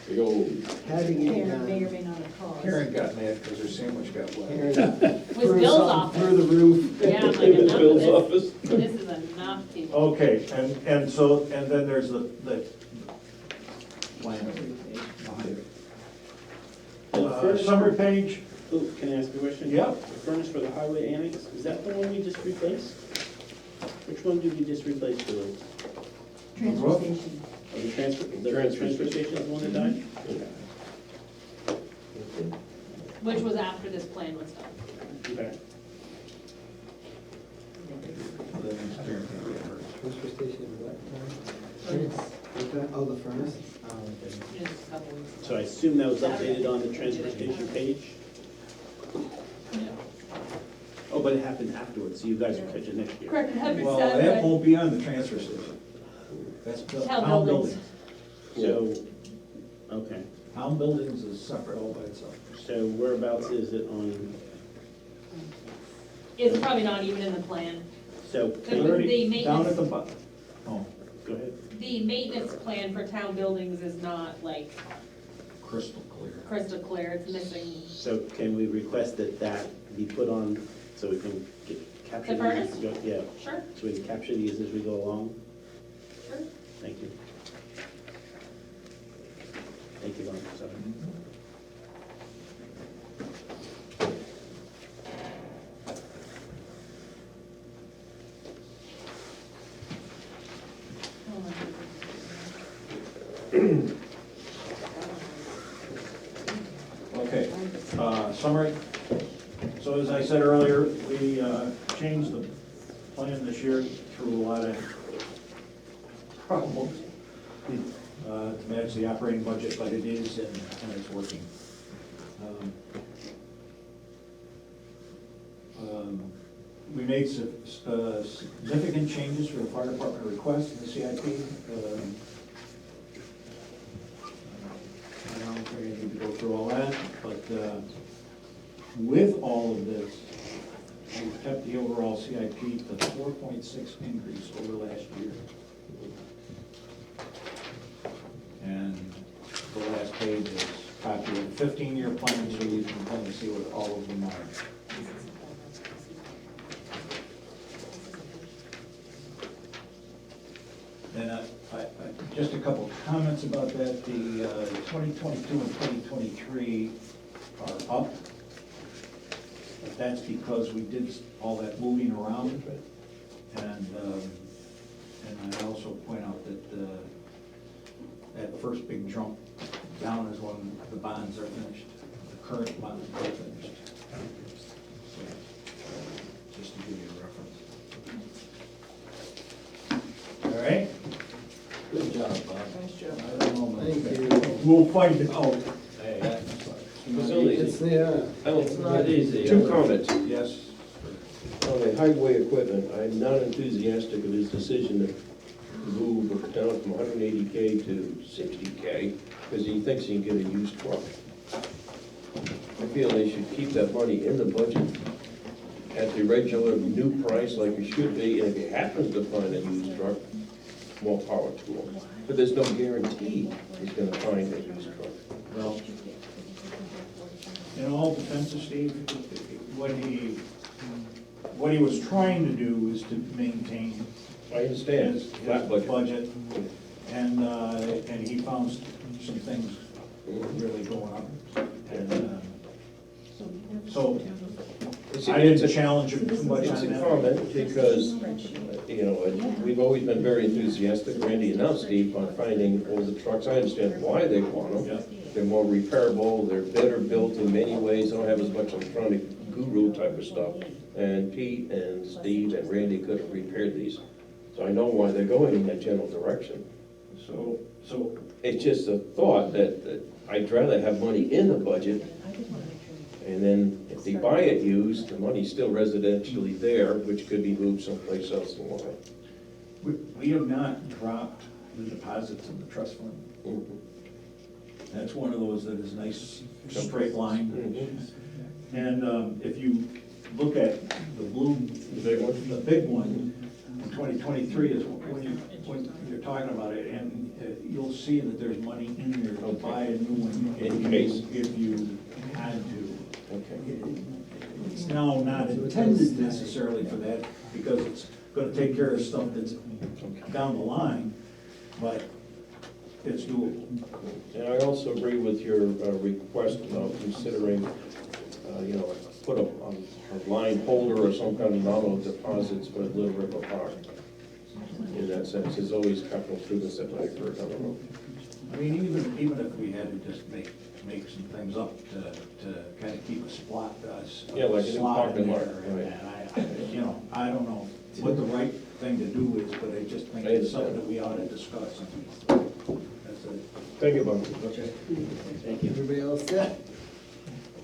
Big old, Having it, Karen may or may not have caused. Karen got mad because her sandwich got wet. It was Bill's office. Through the roof. Yeah, I'm like, enough of Bill's this. office. This is enough, people. Okay, and then there's the plan behind it. Summary page, Oh, can I ask a question? Yeah. The furnace for the highway annex, is that the one we just replaced? Which one did we just replace, Julie? Transfer Roof? station. Oh, the transfer station is the one that died? Which was after this plan was done. Okay. Transfer station, what? What's that? Oh, the furnace? Oh, okay. Just a couple weeks. So I assume that was updated on the transfer station page? Oh, but it happened afterwards, so you guys will catch it next year. Correct, 100%. well, that won't be on the transfer station. That's Town town buildings. buildings. So, okay, Town buildings is separate all by itself. so whereabouts is it on, It's probably not even in the plan. so, The- can- maintenance- Down at the bottom. Oh, go ahead. The maintenance plan for town buildings is not like crystal clear. crystal clear, it's missing. So can we request that that be put on, so we can capture The these? furnace? Yeah, Sure, so we can capture these as we go along? sure. Thank you. Thank you, Ron, sorry. Okay, summary. So as I said earlier, we changed the plan this year through a lot of problems to match the operating budget, but it is and it's working. We made significant changes for the fire department request in the CIP. I don't think I need to go through all that, but with all of this, we've kept the overall CIP to 4.6 increase over last year. And the last page is a copy of the 15-year plan, so you can kind of see what all of them are. And just a couple comments about that. The 2022 and 2023 are up. But that's because we did all that moving around. And I also point out that that first big jump down is when the bonds are finished, the current bonds are finished. So, just to give you a reference. All right? Good job, Bob. Nice job. I don't know, man. Thank you. We'll find out. It's the, It's not easy. Two comments. Yes. On the highway equipment, I'm not enthusiastic of his decision to move it down from 180K to 60K, because he thinks he can get a used truck. I feel they should keep that money in the budget at the regular new price like it should be, and if he happens to find a used truck, more power to him. But there's no guarantee he's gonna find a used truck. Well, in all defense of Steve, what he was trying to do is to maintain I understand, his flat budget. budget, and he found some things really going up. And, so, I didn't challenge him too much It's on a that. comment because, we've always been very enthusiastic, Randy and now Steve, on finding all the trucks. I understand why they want them. They're more repairable, they're better built in many ways, they don't have as much electronic guru type of stuff. And Pete and Steve and Randy could have repaired these. So I know why they're going in that general direction. So, It's just a thought that I'd rather have money in the budget. And then if they buy it used, the money's still residentially there, which could be moved someplace else in line. we have not dropped the deposits in the trust fund. Mhm. That's one of those that is nice, straight line. Mhm. And if you look at the blue, big one? the big one, in 2023 is when you're talking about it, and you'll see that there's money in there to buy a new one. In case. If you had to. Okay. It's now not intended necessarily for that, because it's gonna take care of stuff that's down the line, but it's doable. And I also agree with your request about considering, put a line holder or some kind of nominal deposits for Little River Park. In that sense, there's always capital improvements that might occur down the road. I mean, even if we had to just make some things up to kind of keep a spot, Yeah, like a new slot in parking lot, there, and right. I don't know what the right thing to do is, but I just think it's something that we ought to discuss. That's it. Thank you, Bob. Thank you. Everybody else set?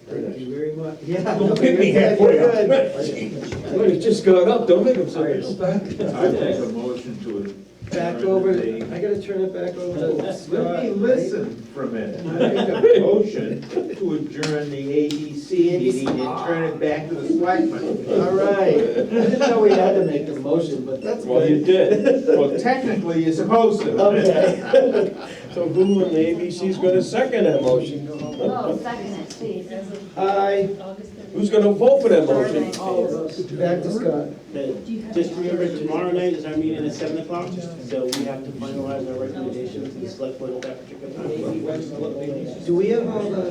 Very Thank nice. you very much. Yeah. Don't pick me halfway up. Well, he just got up, don't make him All right, sit back, I make a motion to. back over, I gotta turn it back over to Scott. Let me right? listen for a minute. I make a motion to adjourn the ABC meeting and turn it back to the selectmen. All right, I didn't know we had to make the motion, but that's Well, you good. did. Well, technically, you're supposed to. Okay. So who in the ABC's gonna second that motion? Oh, second it, please. Aye, Who's gonna vote for that motion? back to Scott. Just remember, tomorrow night is our meeting at 7 o'clock, so we have to finalize our recommendations to the select board at that particular time. Do we have all the